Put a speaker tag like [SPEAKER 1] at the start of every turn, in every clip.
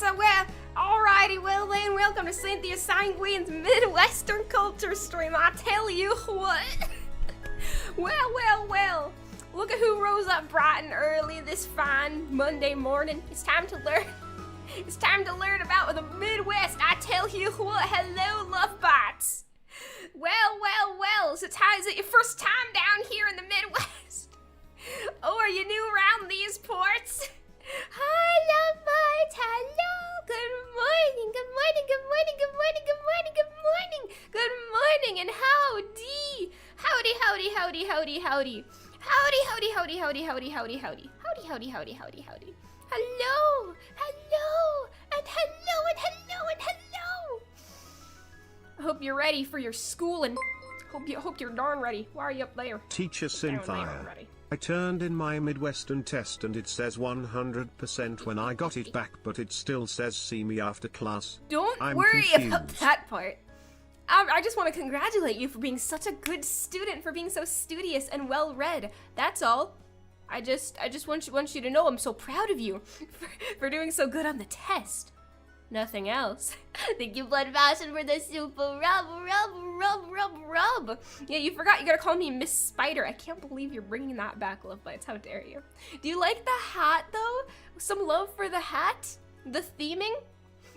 [SPEAKER 1] well, alrighty, well then, welcome to Sinthya Sanguine's Midwestern culture stream. I tell you what. Well, look at who rose up bright and early this fine Monday morning. It's time to learn. It's time to learn about the Midwest. I tell you what, hello, love bites. Well, so is it your first time down here in the Midwest? Oh, are you new around these parts? Hi, love bites, hello, good morning, and howdy. Hello. I hope you're ready for your school and hope you're darn ready. Why are you up there?
[SPEAKER 2] Teacher Sinthya. I turned in my Midwestern test and it says 100% when I got it back, but it still says see me after class.
[SPEAKER 1] Don't
[SPEAKER 2] I'm
[SPEAKER 1] worry
[SPEAKER 2] confused.
[SPEAKER 1] about that part. I just want to congratulate you for being such a good student, for being so studious and well-read. That's all. I just want you to know I'm so proud of you for doing so good on the test. Nothing else. Thank you, Blood Fashion, for the super rub. Yeah, you forgot you gotta call me Miss Spider. I can't believe you're bringing that back, Love Bites. How dare you? Do you like the hat, though? Some love for the hat? The theming?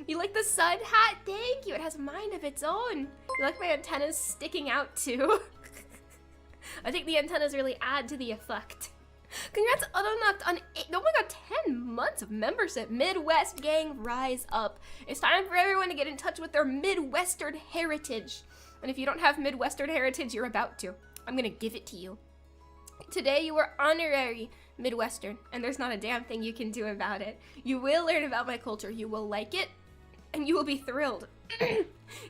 [SPEAKER 1] You like the sun hat? Thank you. It has a mind of its own. You like my antennas sticking out, too? I think the antennas really add to the effect. Congrats, Autonoct, on 10 months of membership. Midwest gang, rise up. It's time for everyone to get in touch with their Midwestern heritage. And if you don't have Midwestern heritage, you're about to. I'm gonna give it to you. Today you are honorary Midwestern, and there's not a damn thing you can do about it. You will learn about my culture, you will like it, and you will be thrilled.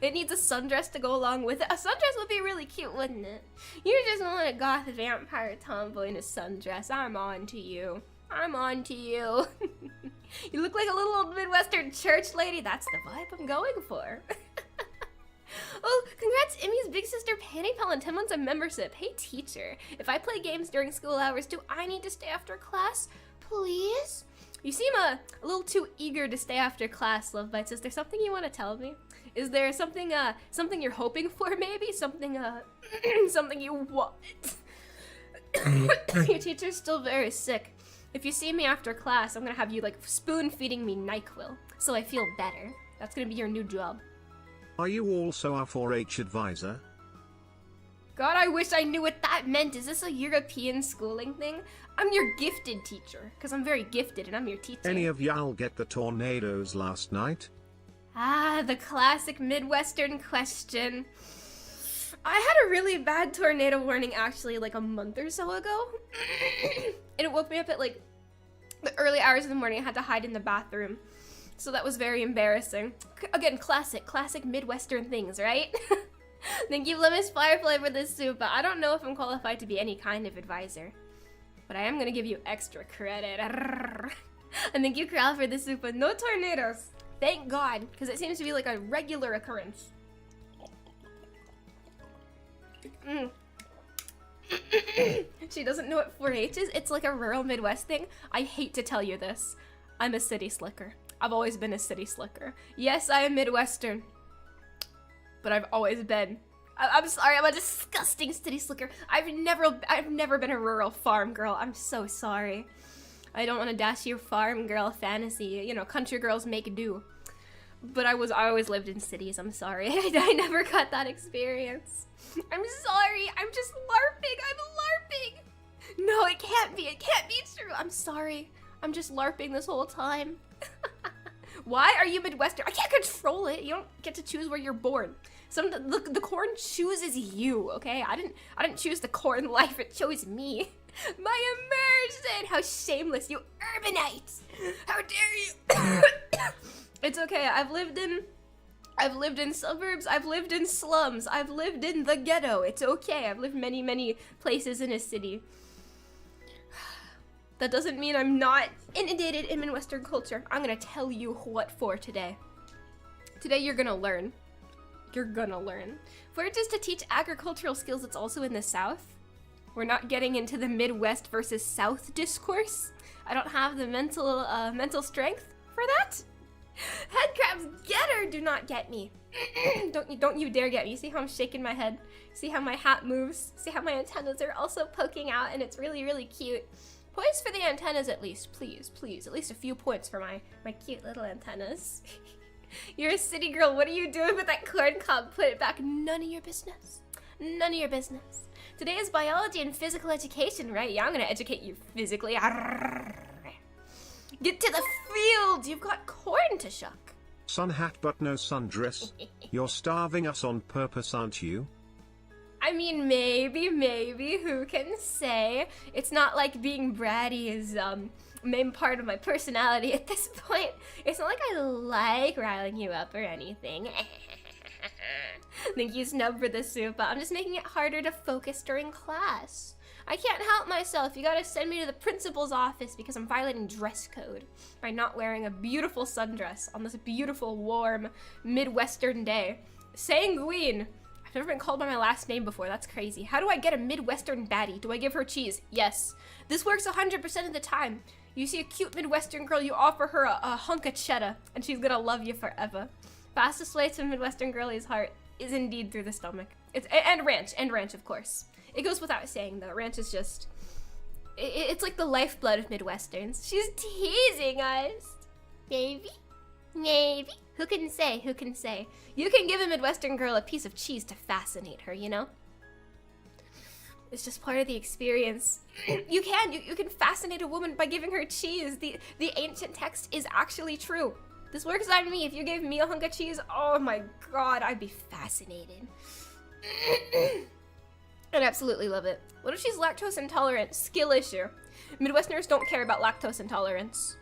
[SPEAKER 1] It needs a sundress to go along with it. A sundress would be really cute, wouldn't it? You just want a goth vampire tomboy in a sundress. I'm on to you. You look like a little old Midwestern church lady. That's the vibe I'm going for. Oh, congrats, Emmy's big sister Panty Pal on 10 months of membership. Hey, teacher, if I play games during school hours, do I need to stay after class? Please? You seem a little too eager to stay after class, Love Bites. Is there something you want to tell me? Is there something you're hoping for, maybe? Something you want? Your teacher's still very sick. If you see me after class, I'm gonna have you, like, spoon-feeding me NyQuil, so I feel better. That's gonna be your new job.
[SPEAKER 2] Are you also a 4-H advisor?
[SPEAKER 1] God, I wish I knew what that meant. Is this a European schooling thing? I'm your gifted teacher, because I'm very gifted and I'm your teacher.
[SPEAKER 2] Any of y'all get the tornadoes last night?
[SPEAKER 1] Ah, the classic Midwestern question. I had a really bad tornado warning actually like a month or so ago. And it woke me up at like the early hours of the morning. I had to hide in the bathroom. So that was very embarrassing. Again, classic Midwestern things, right? Thank you, Lemons Firefly, for this soup. I don't know if I'm qualified to be any kind of advisor, but I am gonna give you extra credit. And thank you, Kral, for this soup. But no tornadoes. Thank God, because it seems to be like a regular occurrence. She doesn't know what 4-H is. It's like a rural Midwest thing. I hate to tell you this. I'm a city slicker. I've always been a city slicker. Yes, I am Midwestern, but I've always been. I'm sorry, I'm a disgusting city slicker. I've never been a rural farm girl. I'm so sorry. I don't want to dash your farm girl fantasy. You know, country girls make do. But I always lived in cities. I'm sorry. I never got that experience. I'm sorry. I'm just LARPing. I'm LARPing. No, it can't be. It can't be true. I'm sorry. I'm just LARPing this whole time. Why are you Midwestern? I can't control it. You don't get to choose where you're born. The corn chooses you, okay? I didn't choose the corn life. It chose me. My immersion. How shameless, you urbanites. How dare you? It's okay. I've lived in suburbs. I've lived in slums. I've lived in the ghetto. It's okay. I've lived many places in a city. That doesn't mean I'm not inundated in Midwestern culture. I'm gonna tell you what for today. Today you're gonna learn. You're gonna learn. For just to teach agricultural skills that's also in the South. We're not getting into the Midwest versus South discourse. I don't have the mental strength for that. Head crabs, get her! Do not get me. Don't you dare get me. See how I'm shaking my head? See how my hat moves? See how my antennas are also poking out, and it's really, really cute. Points for the antennas at least, please, please. At least a few points for my cute little antennas. You're a city girl. What are you doing with that corn cob? Put it back. None of your business. None of your business. Today is biology and physical education, right? Yeah, I'm gonna educate you physically. Get to the field. You've got corn to shuck.
[SPEAKER 2] Sun hat but no sundress. You're starving us on purpose, aren't you?
[SPEAKER 1] I mean, maybe, who can say? It's not like being bratty is, main part of my personality at this point. It's not like I like riling you up or anything. Thank you, Snub, for the soup, but I'm just making it harder to focus during class. I can't help myself. You gotta send me to the principal's office because I'm violating dress code by not wearing a beautiful sundress on this beautiful, warm, Midwestern day. Sanguine. I've never been called by my last name before. That's crazy. How do I get a Midwestern baddie? Do I give her cheese? Yes. This works 100% of the time. You see a cute Midwestern girl, you offer her a hunk of cheddar, and she's gonna love you forever. Fastest way to a Midwestern girlie's heart is indeed through the stomach. And ranch, of course. It goes without saying, though. Ranch is just... It's like the lifeblood of Midwesterns. She's teasing us. Maybe? Who can say? Who can say? You can give a Midwestern girl a piece of cheese to fascinate her, you know? It's just part of the experience. You can fascinate a woman by giving her cheese. The ancient text is actually true. This works on me. If you gave me a hunk of cheese, oh my god, I'd be fascinated. I'd absolutely love it. What if she's lactose intolerant? Skill issue. Midwesterners don't care about lactose intolerance.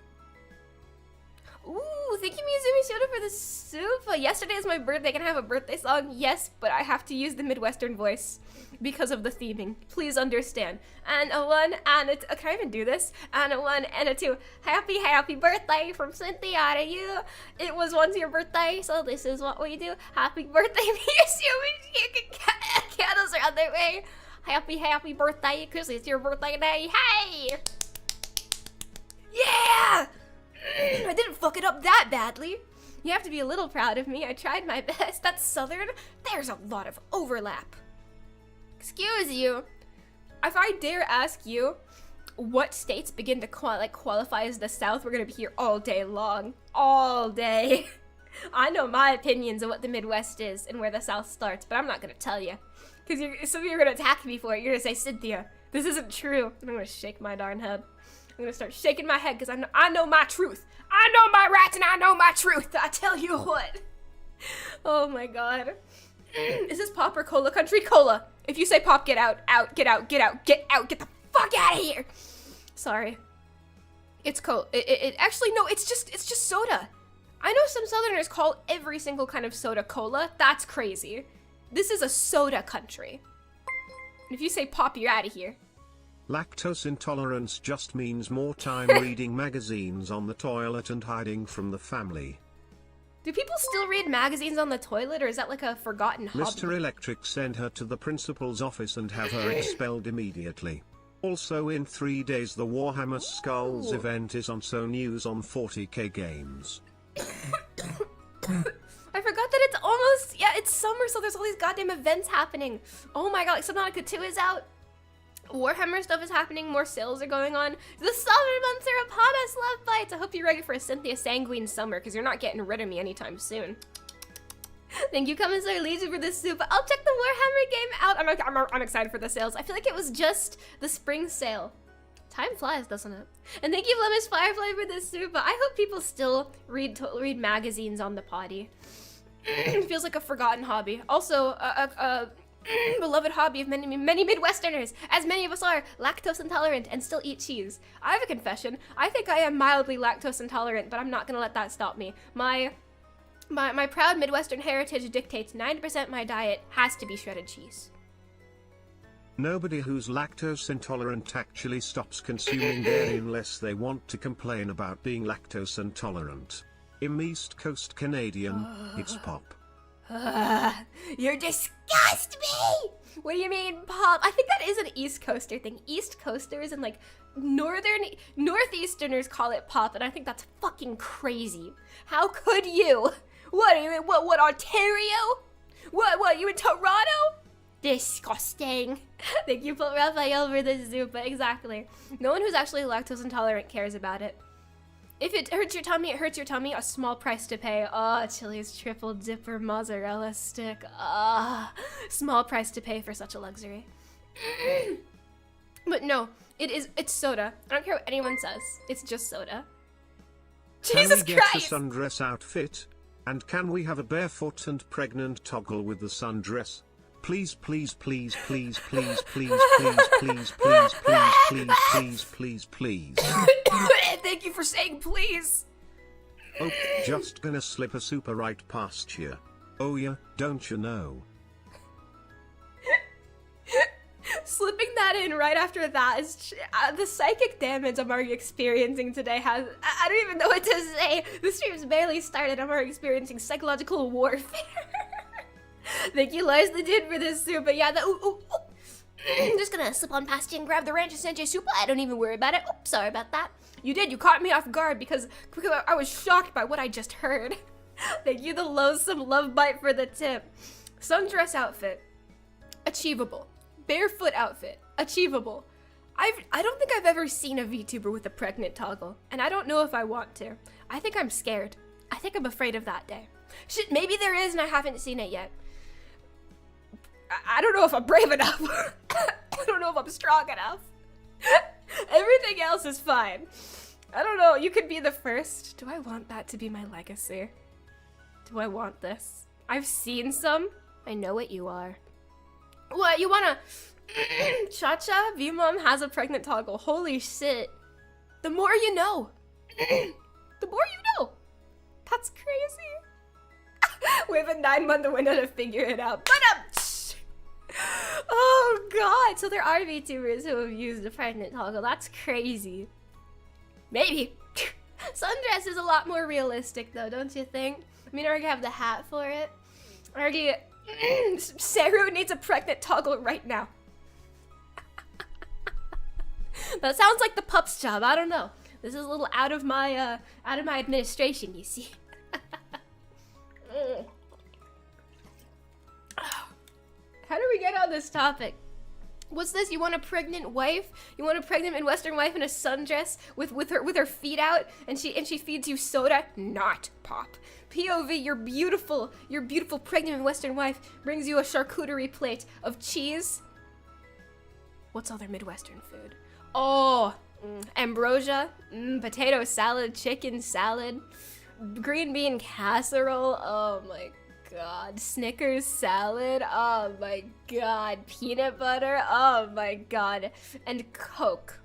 [SPEAKER 1] Ooh, thank you, Miyazumi Soda, for the soup. Yesterday is my birthday. Can I have a birthday song? Yes, but I have to use the Midwestern voice because of the theming. Please understand. And a 1 and a 2. Can I even do this? And a 1 and a 2. Happy birthday from Sinthya to you. It was once your birthday, so this is what we do. Happy birthday, Miyazumi. Candles are on their way. Happy birthday, because it's your birthday day. Hey! Yeah! I didn't fuck it up that badly. You have to be a little proud of me. I tried my best. That's Southern. There's a lot of overlap. Excuse you. If I dare ask you what states begin to qualify as the South, we're gonna be here all day long. All day. I know my opinions of what the Midwest is and where the South starts, but I'm not gonna tell you. Because some of you are gonna attack me for it. You're gonna say, Cynthia, this isn't true. And I'm gonna shake my darn head. I'm gonna start shaking my head because I know my truth. I know my rights and I know my truth. I tell you what. Oh my god. Is this pop or cola country? Cola. If you say pop, get out, get out, get the fuck out of here. Sorry. It's cola. Actually, no, it's just soda. I know some Southerners call every single kind of soda cola. That's crazy. This is a soda country. And if you say pop, you're out of here.
[SPEAKER 2] Lactose intolerance just means more time reading magazines on the toilet and hiding from the family.
[SPEAKER 1] Do people still read magazines on the toilet, or is that like a forgotten hobby?
[SPEAKER 2] Mr. Electric, send her to the principal's office and have her expelled immediately. Also in 3 days the Warhammer Skulls event is on So News on 40k Games.
[SPEAKER 1] I forgot that it's almost, yeah, it's summer, so there's all these goddamn events happening. Oh my god, like Subnautica 2 is out. Warhammer stuff is happening, more sales are going on. The summer months are upon us, love bites. I hope you're ready for a Sinthya Sanguine summer, because you're not getting rid of me anytime soon. Thank you, Commissar Legion, for this soup. I'll check the Warhammer game out. I'm excited for the sales. I feel like it was just the spring sale. Time flies, doesn't it? And thank you, Flemish Firefly, for this soup. But I hope people still read magazines on the potty. It feels like a forgotten hobby. Also, beloved hobby of many Midwesterners, as many of us are lactose intolerant and still eat cheese. I have a confession. I think I am mildly lactose intolerant, but I'm not gonna let that stop me. My proud Midwestern heritage dictates 90% my diet has to be shredded cheese.
[SPEAKER 2] Nobody who's lactose intolerant actually stops consuming dairy unless they want to complain about being lactose intolerant. I'm East Coast Canadian, it's pop.
[SPEAKER 1] You disgust me! What do you mean, pop? I think that is an East Coaster thing. East Coasters and like Northeasterners call it pop, and I think that's fucking crazy. How could you? What are you in, what, Ontario? What, you in Toronto? Disgusting. Thank you, put Raphael for the Zupa, exactly. No one who's actually lactose intolerant cares about it. If it hurts your tummy, it hurts your tummy. A small price to pay. Oh, Chili's triple dipper mozzarella stick. Ah, small price to pay for such a luxury. But no, it's soda. I don't care what anyone says. It's just soda. Jesus Christ!
[SPEAKER 2] Can we get the sundress outfit? And can we have a barefoot and pregnant toggle with the sundress? Please, please, please, please, please, please, please, please, please, please, please, please, please.
[SPEAKER 1] Thank you for saying please.
[SPEAKER 2] Oh, just gonna slip a super right past you. Oh yeah, don't you know?
[SPEAKER 1] Slipping that in right after that is the psychic damage I'm already experiencing today has, I don't even know what to say. The stream's barely started, I'm already experiencing psychological warfare. Thank you, Lars the Dude, for this soup, but yeah, I'm just gonna slip on past you and grab the Ranch Sanjay soup. I don't even worry about it. Oops, sorry about that. You did, you caught me off guard because I was shocked by what I just heard. Thank you, the loathsome love bite, for the tip. Sundress outfit, achievable. Barefoot outfit, achievable. I don't think I've ever seen a VTuber with a pregnant toggle, and I don't know if I want to. I think I'm scared. I think I'm afraid of that day. Shit, maybe there is and I haven't seen it yet. I don't know if I'm brave enough. I don't know if I'm strong enough. Everything else is fine. I don't know, you could be the first. Do I want that to be my legacy? Do I want this? I've seen some. I know what you are. What, you wanna... Cha-cha? V-Mom has a pregnant toggle. Holy shit. The more you know. The more you know. That's crazy. We have a 9-month window to figure it out. But oh god. So there are VTubers who have used a pregnant toggle. That's crazy. Maybe. Sundress is a lot more realistic though, don't you think? I mean, I already have the hat for it. I already... Ceru needs a pregnant toggle right now. That sounds like the pup's job. I don't know. This is a little out of my administration, you see. How do we get on this topic? What's this? You want a pregnant wife? You want a pregnant Midwestern wife in a sundress with her feet out, and she feeds you soda? Not pop. POV, your beautiful pregnant Midwestern wife brings you a charcuterie plate of cheese. What's other Midwestern food? Oh, ambrosia, potato salad, chicken salad, green bean casserole. Oh my god, Snickers salad. Oh my god, peanut butter. Oh my god, and Coke,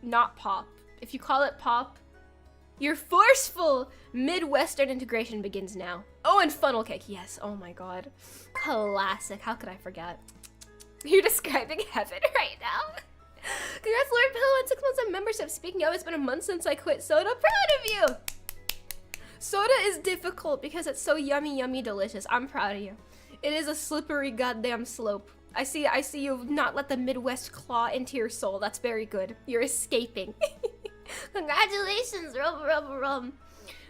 [SPEAKER 1] not pop. If you call it pop, your forceful Midwestern integration begins now. Oh, and funnel cake, yes. Oh my god, classic. How could I forget? You're describing heaven right now. Congrats, Lord Pillow, on 6 months of membership. Speaking of, it's been a month since I quit soda. Proud of you. Soda is difficult because it's so yummy, yummy, delicious. I'm proud of you. It is a slippery goddamn slope. I see you've not let the Midwest claw into your soul. That's very good. You're escaping. Congratulations, rum.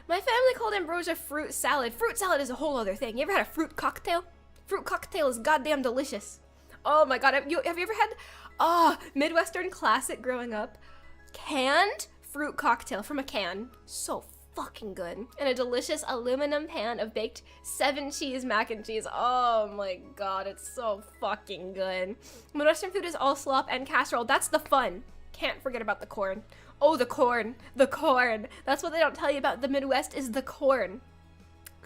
[SPEAKER 1] My family called ambrosia fruit salad. Fruit salad is a whole other thing. You ever had a fruit cocktail? Fruit cocktail is goddamn delicious. Oh my god, have you ever had Midwestern classic growing up? Canned fruit cocktail from a can. So fucking good. And a delicious aluminum pan of baked 7-cheese mac and cheese. Oh my god, it's so fucking good. Midwestern food is all slop and casserole. That's the fun. Can't forget about the corn. Oh, the corn. The corn. That's what they don't tell you about the Midwest is the corn.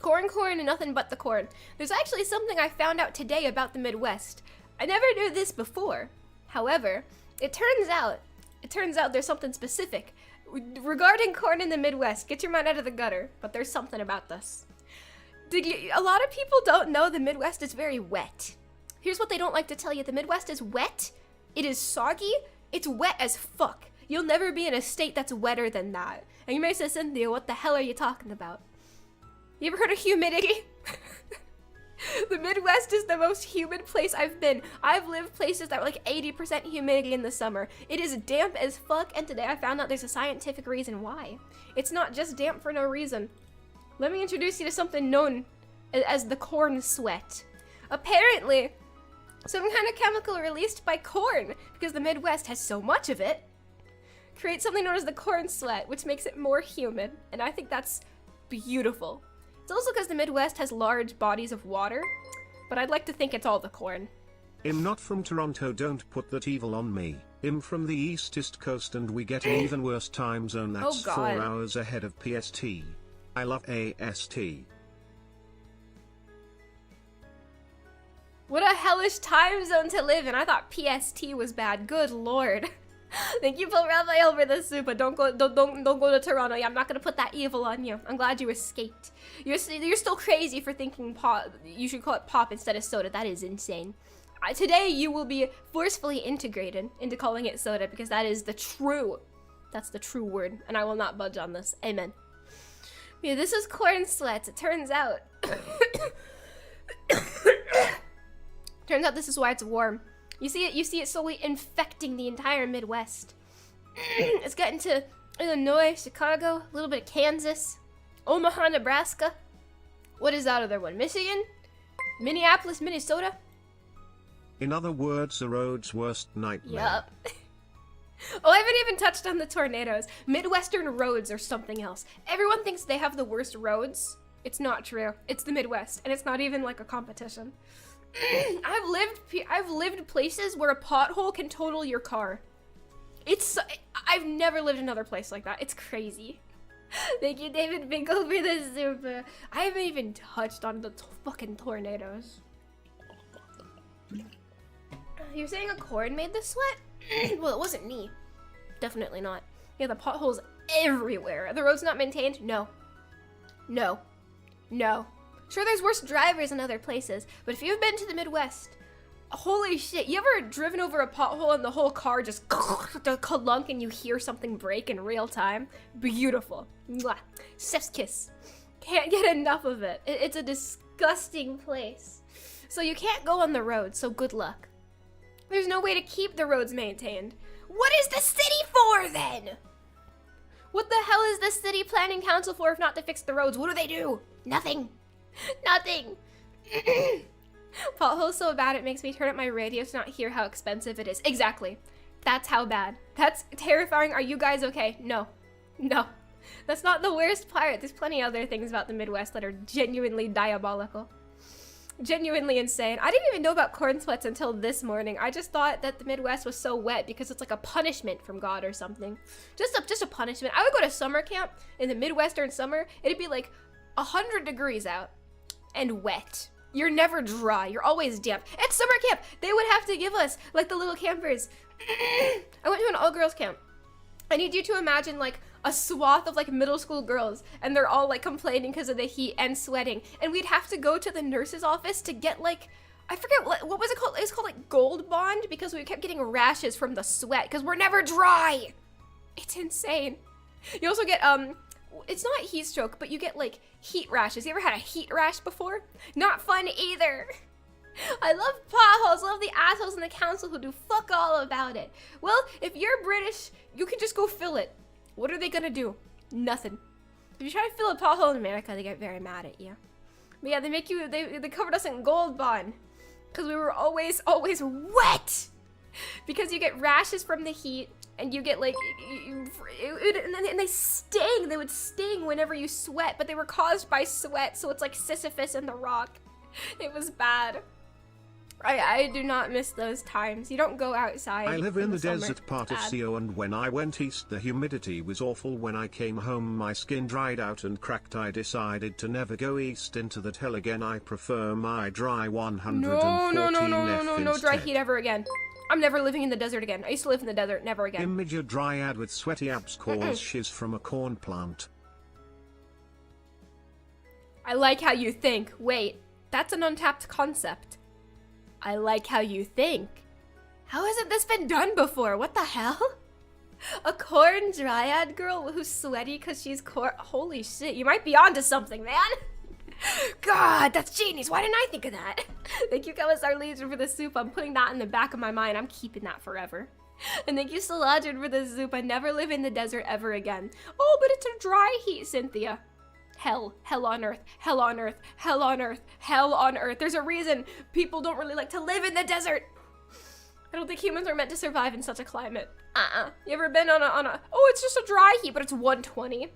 [SPEAKER 1] Corn, and nothing but the corn. There's actually something I found out today about the Midwest. I never knew this before. However, it turns out there's something specific regarding corn in the Midwest. Get your mind out of the gutter, but there's something about this. A lot of people don't know the Midwest is very wet. Here's what they don't like to tell you. The Midwest is wet. It is soggy. It's wet as fuck. You'll never be in a state that's wetter than that. And you may say, Cynthia, what the hell are you talking about? You ever heard of humidity? The Midwest is the most humid place I've been. I've lived places that were like 80% humidity in the summer. It is damp as fuck, and today I found out there's a scientific reason why. It's not just damp for no reason. Let me introduce you to something known as the corn sweat. Apparently, some kind of chemical released by corn, because the Midwest has so much of it, creates something known as the corn sweat, which makes it more humid, and I think that's beautiful. It's also because the Midwest has large bodies of water, but I'd like to think it's all the corn.
[SPEAKER 2] I'm not from Toronto, don't put that evil on me. I'm from the eastest coast and we get an even worse time zone that's 4 hours ahead of PST. I love AST.
[SPEAKER 1] What a hellish time zone to live in. I thought PST was bad. Good lord. Thank you, Paul Raphael, for the super. Don't go to Toronto. Yeah, I'm not gonna put that evil on you. I'm glad you escaped. You're still crazy for thinking pop. You should call it pop instead of soda. That is insane. Today you will be forcefully integrated into calling it soda because that's the true word, and I will not budge on this. Amen. Yeah, this is corn sweats. It turns out. Turns out this is why it's warm. You see it slowly infecting the entire Midwest. It's getting to Illinois, Chicago, a little bit of Kansas, Omaha, Nebraska. What is that other one? Michigan? Minneapolis, Minnesota?
[SPEAKER 2] In other words, the road's worst nightmare.
[SPEAKER 1] Yup. Oh, I haven't even touched on the tornadoes. Midwestern roads are something else. Everyone thinks they have the worst roads. It's not true. It's the Midwest, and it's not even like a competition. I've lived places where a pothole can total your car. I've never lived another place like that. It's crazy. Thank you, David Binkle, for the super. I haven't even touched on the fucking tornadoes. You're saying a corn made the sweat? Well, it wasn't me. Definitely not. Yeah, the potholes everywhere. The road's not maintained? No. No. No. Sure, there's worse drivers in other places, but if you've been to the Midwest, holy shit, you ever driven over a pothole and the whole car just clunk and you hear something break in real time? Beautiful. Mwah. Chef's kiss. Can't get enough of it. It's a disgusting place. So you can't go on the road, so good luck. There's no way to keep the roads maintained. What is the city for, then? What the hell is the city planning council for if not to fix the roads? What do they do? Nothing. Nothing. Potholes so bad it makes me turn up my radio to not hear how expensive it is. Exactly. That's how bad. That's terrifying. Are you guys okay? No. No. That's not the worst part. There's plenty of other things about the Midwest that are genuinely diabolical. Genuinely insane. I didn't even know about corn sweats until this morning. I just thought that the Midwest was so wet because it's like a punishment from God or something. Just a punishment. I would go to summer camp in the Midwestern summer. It'd be like 100 degrees out and wet. You're never dry. You're always damp. At summer camp, they would have to give us, like the little campers. I went to an all-girls camp. I need you to imagine like a swath of like middle school girls, and they're all like complaining because of the heat and sweating. And we'd have to go to the nurse's office to get like, I forget, what was it called? It was called like Gold Bond because we kept getting rashes from the sweat because we're never dry. It's insane. You also get, it's not heat stroke, but you get like heat rashes. You ever had a heat rash before? Not fun either. I love potholes, love the assholes in the council who do fuck all about it. Well, if you're British, you can just go fill it. What are they gonna do? Nothing. If you try to fill a pothole in America, they get very mad at you. But yeah, they covered us in Gold Bond because we were always wet. Because you get rashes from the heat, and you get like, and they sting. They would sting whenever you sweat, but they were caused by sweat, so it's like Sisyphus in the rock. It was bad. I do not miss those times. You don't go outside.
[SPEAKER 2] I live in the
[SPEAKER 1] summer.
[SPEAKER 2] desert part of CO, and when I went east the humidity was awful. When I came home my skin dried out and cracked. I decided to never go east into that hell again. I prefer my dry 114
[SPEAKER 1] No dry heat ever again. I'm never living in the desert again. I used to live in the desert, never again.
[SPEAKER 2] Image a dryad with sweaty abs calls shiz from a corn plant.
[SPEAKER 1] I like how you think. Wait, that's an untapped concept. I like how you think. How hasn't this been done before? What the hell? A corn dryad girl who's sweaty because she's corn. Holy shit, you might be onto something, man. God, that's genius. Why didn't I think of that? Thank you, Commissar Legion, for the soup. I'm putting that in the back of my mind. I'm keeping that forever. And thank you, Soladrin, for the soup. I never live in the desert ever again. Oh, but it's a dry heat, Sinthya. Hell. Hell on earth. Hell on earth. Hell on earth. Hell on earth. There's a reason people don't really like to live in the desert. I don't think humans are meant to survive in such a climate. You ever been on a oh, it's just a dry heat, but it's 120.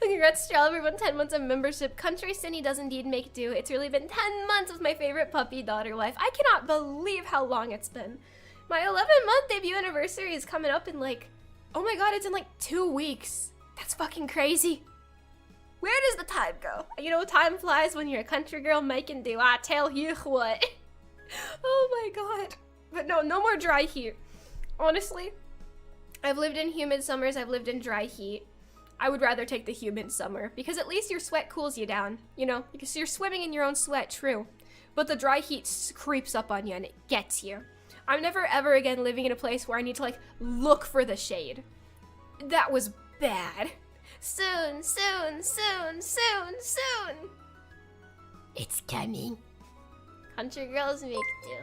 [SPEAKER 1] Congrats, Strel, everyone, 10 months of membership. Country Cindy does indeed make do. It's really been 10 months with my favorite puppy daughter life. I cannot believe how long it's been. My 11-month debut anniversary is coming up in like, oh my god, it's in like 2 weeks. That's fucking crazy. Where does the time go? You know, time flies when you're a country girl making do. I tell you what. Oh my god. But no more dry heat. Honestly, I've lived in humid summers, I've lived in dry heat. I would rather take the humid summer, because at least your sweat cools you down, you know? Because you're swimming in your own sweat, true. But the dry heat creeps up on you and it gets you. I'm never ever again living in a place where I need to like look for the shade. That was bad. Soon, soon, soon, soon, soon. It's coming. Country girls make do.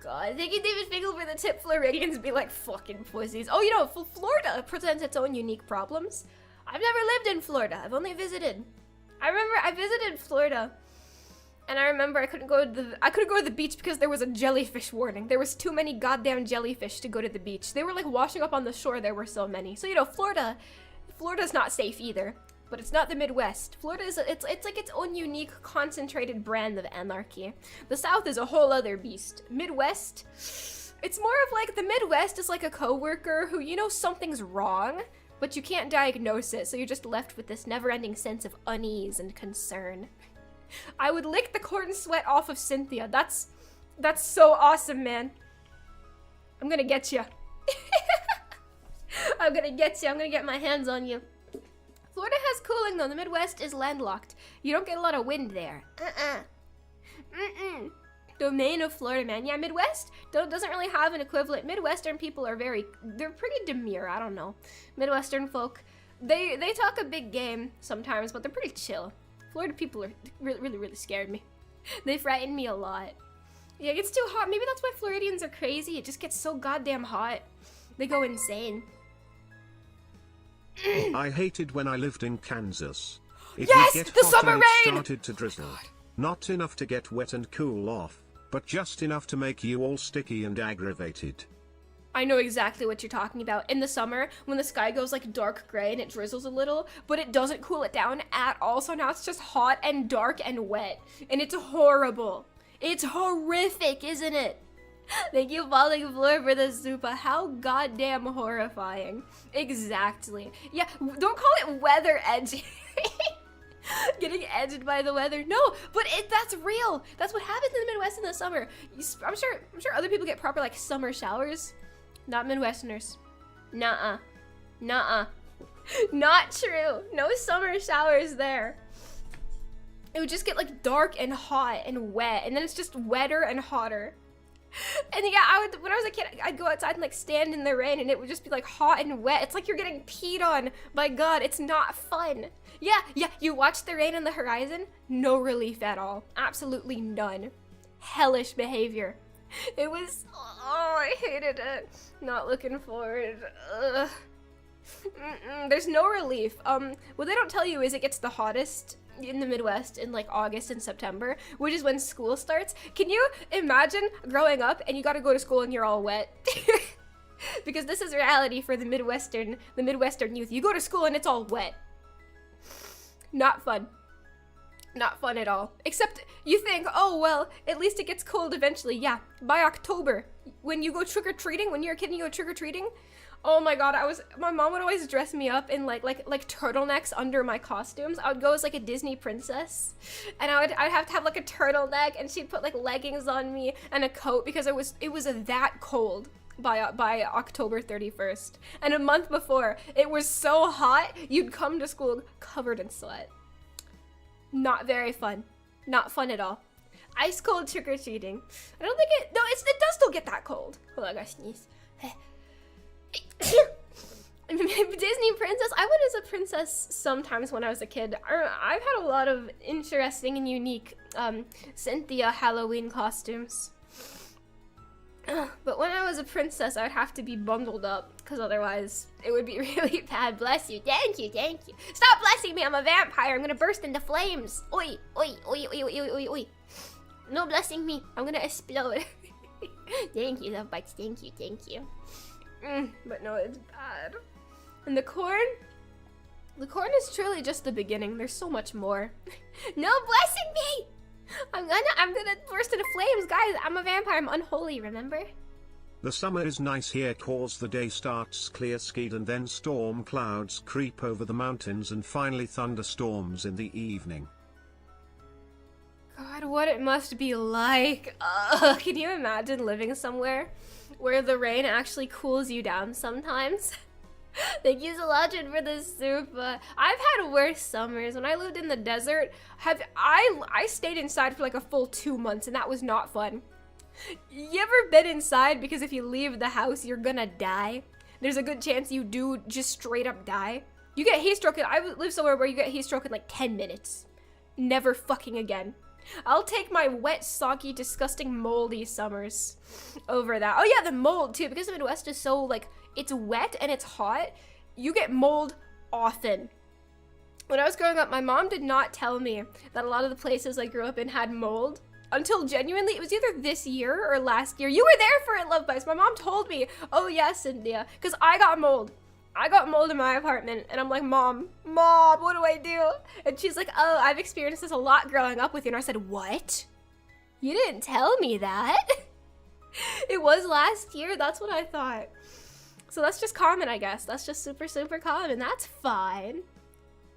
[SPEAKER 1] God, thank you, David Finkel, for the tip. Floridians be like fucking pussies. Oh, you know, Florida presents its own unique problems. I've never lived in Florida. I've only visited. I remember I visited Florida, and I remember I couldn't go to the beach because there was a jellyfish warning. There was too many goddamn jellyfish to go to the beach. They were like washing up on the shore. There were so many. So you know, Florida's not safe either. But it's not the Midwest. Florida is it's like its own unique concentrated brand of anarchy. The South is a whole other beast. Midwest, it's more of like the Midwest is like a coworker who, you know, something's wrong, but you can't diagnose it, so you're just left with this never-ending sense of unease and concern. I would lick the corn sweat off of Sinthya. That's so awesome, man. I'm gonna get you. I'm gonna get you. I'm gonna get my hands on you. Florida has cooling though. The Midwest is landlocked. You don't get a lot of wind there. Domain of Florida, man. Yeah, Midwest doesn't really have an equivalent. Midwestern people are they're pretty demure. I don't know. Midwestern folk, they talk a big game sometimes, but they're pretty chill. Florida people are really scared me. They frighten me a lot. Yeah, it gets too hot. Maybe that's why Floridians are crazy. It just gets so goddamn hot. They go insane.
[SPEAKER 2] I hated when I lived in Kansas. It
[SPEAKER 1] yes,
[SPEAKER 2] would get
[SPEAKER 1] the
[SPEAKER 2] hot
[SPEAKER 1] summer
[SPEAKER 2] and it
[SPEAKER 1] rain!
[SPEAKER 2] started to drizzle. Not enough to get wet and cool off, but just enough to make you all sticky and aggravated.
[SPEAKER 1] I know exactly what you're talking about. In the summer, when the sky goes like dark gray and it drizzles a little, but it doesn't cool it down at all, so now it's just hot and dark and wet. And it's horrible. It's horrific, isn't it? Thank you, Falling Floor, for the Zupa. How goddamn horrifying. Exactly. Yeah, don't call it weather edging. Getting edged by the weather. No, but that's real. That's what happens in the Midwest in the summer. I'm sure other people get proper like summer showers. Not Midwesterners. Nuh-uh. Nuh-uh. Not true. No summer showers there. It would just get like dark and hot and wet, and then it's just wetter and hotter. And yeah, when I was a kid, I'd go outside and like stand in the rain and it would just be like hot and wet. It's like you're getting peed on. My God, it's not fun. Yeah, you watch the rain on the horizon, no relief at all. Absolutely none. Hellish behavior. It was, oh, I hated it. Not looking forward. Ugh. There's no relief. What they don't tell you is it gets the hottest in the Midwest in like August and September, which is when school starts. Can you imagine growing up and you gotta go to school and you're all wet? Because this is reality for the Midwestern youth. You go to school and it's all wet. Not fun. Not fun at all. Except you think, oh well, at least it gets cold eventually. Yeah, by October, when you go trick-or-treating, when you're a kid and you go trick-or-treating, oh my God, my mom would always dress me up in like turtlenecks under my costumes. I would go as like a Disney princess, and I'd have to have like a turtleneck, and she'd put like leggings on me and a coat because it was that cold by October 31st. And a month before, it was so hot, you'd come to school covered in sweat. Not very fun. Not fun at all. Ice cold trick-or-treating. I don't think it does still get that cold. Hold on, I gotta sneeze. Disney princess? I went as a princess sometimes when I was a kid. I've had a lot of interesting and unique Sinthya Halloween costumes. But when I was a princess, I would have to be bundled up, because otherwise it would be really bad. Bless you. Thank you, thank you. Stop blessing me, I'm a vampire. I'm gonna burst into flames. Oi, oi, oi, oi, oi, oi, oi. No blessing me. I'm gonna explode. Thank you, love bites. Thank you, thank you. But no, it's bad. And the corn? The corn is truly just the beginning. There's so much more. No blessing me! I'm gonna burst into flames, guys. I'm a vampire. I'm unholy, remember?
[SPEAKER 2] The summer is nice here cause the day starts clear skied and then storm clouds creep over the mountains and finally thunderstorms in the evening.
[SPEAKER 1] God, what it must be like. Can you imagine living somewhere where the rain actually cools you down sometimes? Thank you so much for the soup. I've had worse summers. When I lived in the desert, I stayed inside for like a full 2 months, and that was not fun. You ever been inside because if you leave the house, you're gonna die? There's a good chance you do just straight up die. You get heat stroke. I live somewhere where you get heat stroke in like 10 minutes. Never fucking again. I'll take my wet, soggy, disgusting, moldy summers over that. Oh yeah, the mold too, because the Midwest is so like, it's wet and it's hot, you get mold often. When I was growing up, my mom did not tell me that a lot of the places I grew up in had mold until genuinely, it was either this year or last year. You were there for it, Love Bites. My mom told me, oh yes, Cynthia, because I got mold. I got mold in my apartment, and I'm like, Mom, what do I do? And she's like, oh, I've experienced this a lot growing up with you. And I said, what? You didn't tell me that. It was last year, that's what I thought. So that's just common, I guess. That's just super, super common. That's fine.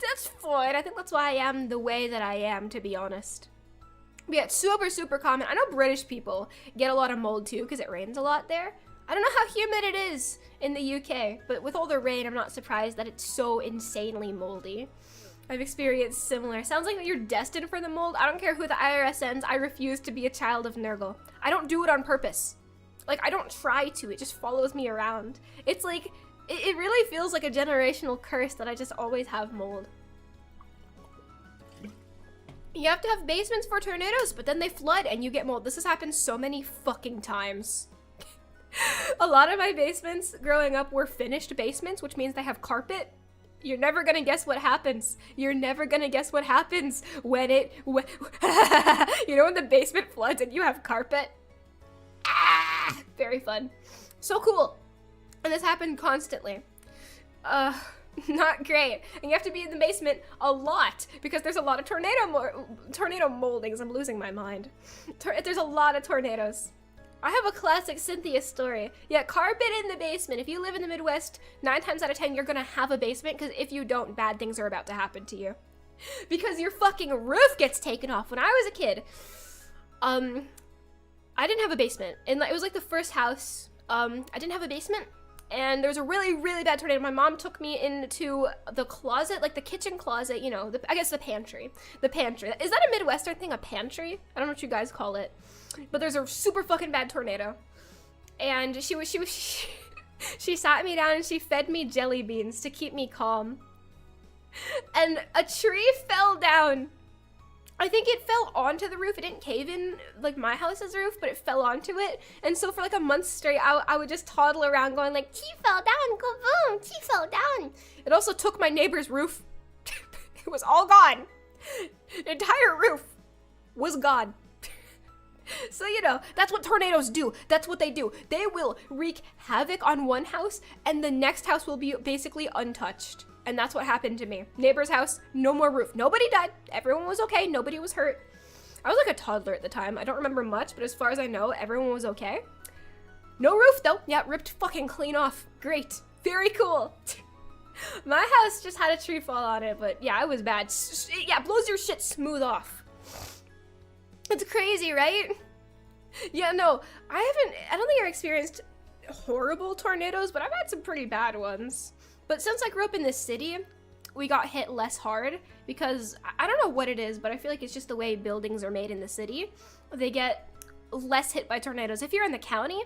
[SPEAKER 1] That's fine. I think that's why I am the way that I am, to be honest. But yeah, it's super, super common. I know British people get a lot of mold too, because it rains a lot there. I don't know how humid it is in the UK, but with all the rain, I'm not surprised that it's so insanely moldy. I've experienced similar. Sounds like you're destined for the mold. I don't care who the IRS sends. I refuse to be a child of Nurgle. I don't do it on purpose. Like, I don't try to, it just follows me around. It's like, it really feels like a generational curse that I just always have mold. You have to have basements for tornadoes, but then they flood and you get mold. This has happened so many fucking times. A lot of my basements growing up were finished basements, which means they have carpet. You're never gonna guess what happens. You're never gonna guess what happens when you know when the basement floods and you have carpet? Very fun. So cool. And this happened constantly. Not great. And you have to be in the basement a lot because there's a lot of tornado moldings. I'm losing my mind. There's a lot of tornadoes. I have a classic Cynthia story. Yeah, carpet in the basement. If you live in the Midwest, 9 times out of 10, you're gonna have a basement because if you don't, bad things are about to happen to you. Because your fucking roof gets taken off. When I was a kid, I didn't have a basement. And it was like the first house. I didn't have a basement. And there was a really, really bad tornado. My mom took me into the closet, like the kitchen closet, you know, I guess the pantry. The pantry. Is that a Midwestern thing, a pantry? I don't know what you guys call it. But there's a super fucking bad tornado. And she sat me down and she fed me jelly beans to keep me calm. And a tree fell down. I think it fell onto the roof. It didn't cave in like my house's roof, but it fell onto it. And so for like a month straight, I would just toddle around going like, tree fell down, go boom, tree fell down. It also took my neighbor's roof. It was all gone. The entire roof was gone. So, you know, that's what tornadoes do. That's what they do. They will wreak havoc on one house and the next house will be basically untouched. And that's what happened to me. Neighbor's house, no more roof. Nobody died. Everyone was okay. Nobody was hurt. I was like a toddler at the time. I don't remember much, but as far as I know, everyone was okay. No roof though. Yeah, ripped fucking clean off. Great. Very cool. My house just had a tree fall on it, but yeah, it was bad. Yeah, blows your shit smooth off. It's crazy, right? Yeah, no, I don't think I've experienced horrible tornadoes, but I've had some pretty bad ones. But since I grew up in the city, we got hit less hard because I don't know what it is, but I feel like it's just the way buildings are made in the city. They get less hit by tornadoes. If you're in the county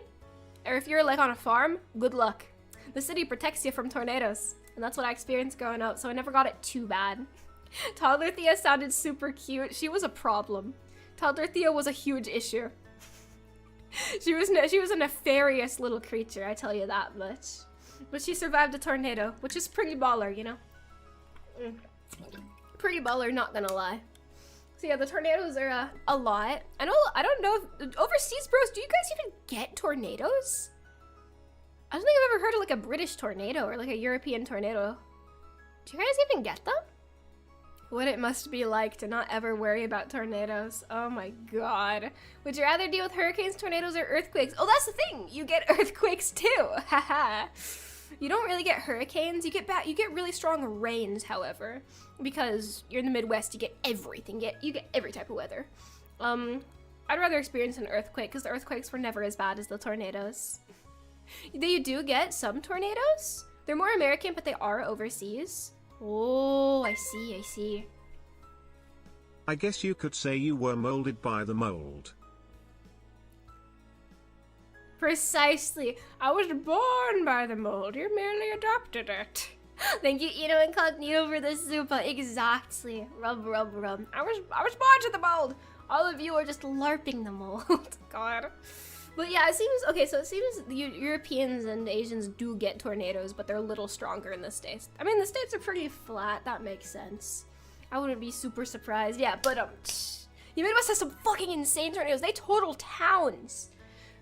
[SPEAKER 1] or if you're like on a farm, good luck. The city protects you from tornadoes, and that's what I experienced growing up, so I never got it too bad. Toddler Thea sounded super cute. She was a problem. Toddler Thea was a huge issue. She was a nefarious little creature, I tell you that much. But she survived a tornado, which is pretty baller, you know? Pretty baller, not gonna lie. So yeah, the tornadoes are a lot. I don't know if, overseas bros, do you guys even get tornadoes? I don't think I've ever heard of like a British tornado or like a European tornado. Do you guys even get them? What it must be like to not ever worry about tornadoes. Oh my god. Would you rather deal with hurricanes, tornadoes, or earthquakes? Oh, that's the thing. You get earthquakes too. Haha. You don't really get hurricanes. You get really strong rains, however, because you're in the Midwest. You get everything. You get every type of weather. I'd rather experience an earthquake because the earthquakes were never as bad as the tornadoes. You do get some tornadoes. They're more American, but they are overseas. Oh, I see.
[SPEAKER 2] I guess you could say you were molded by the mold.
[SPEAKER 1] Precisely. I was born by the mold. You merely adopted it. Thank you, Eno Incognito, for the super. Exactly. Rub. I was born to the mold. All of you are just LARPing the mold. God. But yeah, it seems Europeans and Asians do get tornadoes, but they're a little stronger in the States. I mean, the States are pretty flat. That makes sense. I wouldn't be super surprised. Yeah, but the Midwest has some fucking insane tornadoes. They total towns.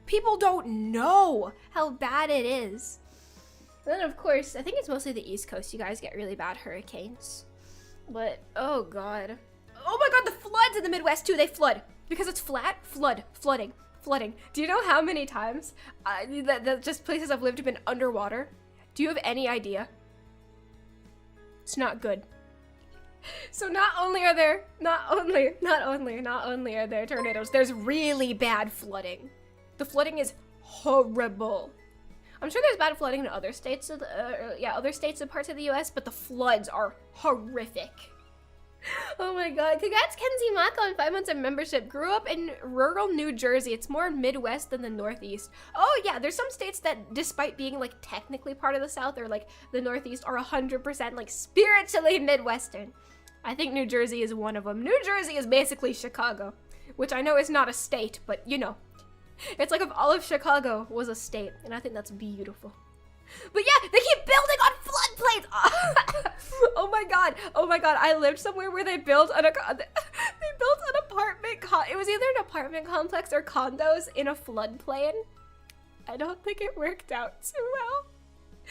[SPEAKER 1] People don't know how bad it is. And then, of course, I think it's mostly the East Coast. You guys get really bad hurricanes. But, oh god. Oh my god, the floods in the Midwest too. They flood. Because it's flat, flooding. Do you know how many times that just places I've lived have been underwater? Do you have any idea? It's not good. So not only are there tornadoes, there's really bad flooding. The flooding is horrible. I'm sure there's bad flooding in other states other states and parts of the US, but the floods are horrific. Oh my god. Congrats, Kenzie Mack, on 5 months of membership. Grew up in rural New Jersey. It's more Midwest than the Northeast. Oh yeah, there's some states that, despite being like technically part of the South or like the Northeast, are 100% like spiritually Midwestern. I think New Jersey is one of them. New Jersey is basically Chicago, which I know is not a state, but you know. It's like if all of Chicago was a state, and I think that's beautiful. But yeah, they keep building on floodplains. Oh my god, I lived somewhere where they built an apartment. It was either an apartment complex or condos in a floodplain. I don't think it worked out too well.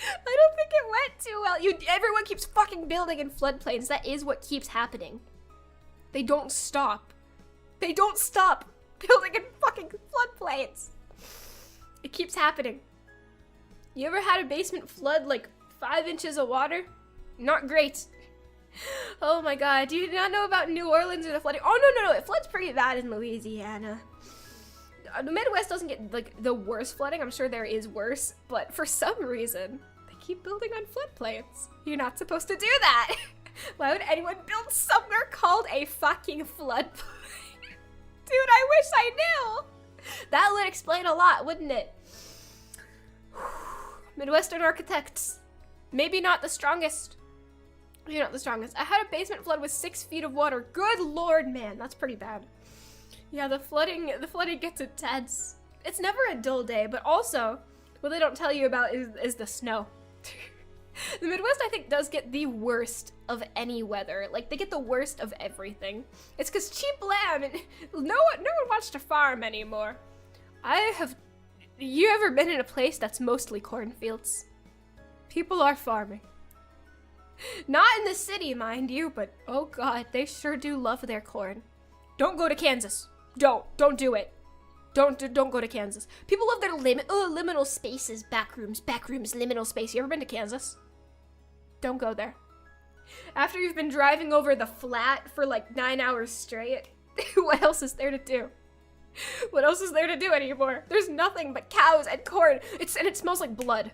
[SPEAKER 1] I don't think it went too well. Everyone keeps fucking building in floodplains. That is what keeps happening. They don't stop. Building in fucking floodplains. It keeps happening. You ever had a basement flood like 5 inches of water? Not great. Oh my god, do you not know about New Orleans or the flooding? Oh no, it floods pretty bad in Louisiana. The Midwest doesn't get like the worst flooding. I'm sure there is worse, but for some reason, they keep building on floodplains. You're not supposed to do that. Why would anyone build somewhere called a fucking floodplain? Dude, I wish I knew. That would explain a lot, wouldn't it? Midwestern architects. Maybe not the strongest. You're not the strongest. I had a basement flood with 6 feet of water. Good lord, man. That's pretty bad. Yeah, the flooding gets intense. It's never a dull day, but also, what they don't tell you about is the snow. The Midwest, I think, does get the worst of any weather. Like, they get the worst of everything. It's because cheap land, and no one wants to farm anymore. You ever been in a place that's mostly cornfields? People are farming. Not in the city, mind you, but oh god, they sure do love their corn. Don't go to Kansas. Don't do it. Don't go to Kansas. People love their liminal spaces, backrooms, liminal space. You ever been to Kansas? Don't go there. After you've been driving over the flat for like 9 hours straight, what else is there to do? What else is there to do anymore? There's nothing but cows and corn. And it smells like blood.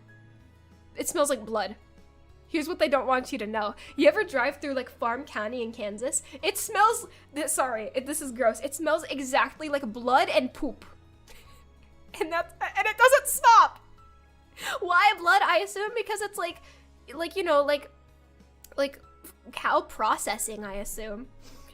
[SPEAKER 1] It smells like blood. Here's what they don't want you to know. You ever drive through like Farm County in Kansas? It smells, this is gross. It smells exactly like blood and poop. And it doesn't stop. Why blood? I assume because it's like you know, like cow processing, I assume.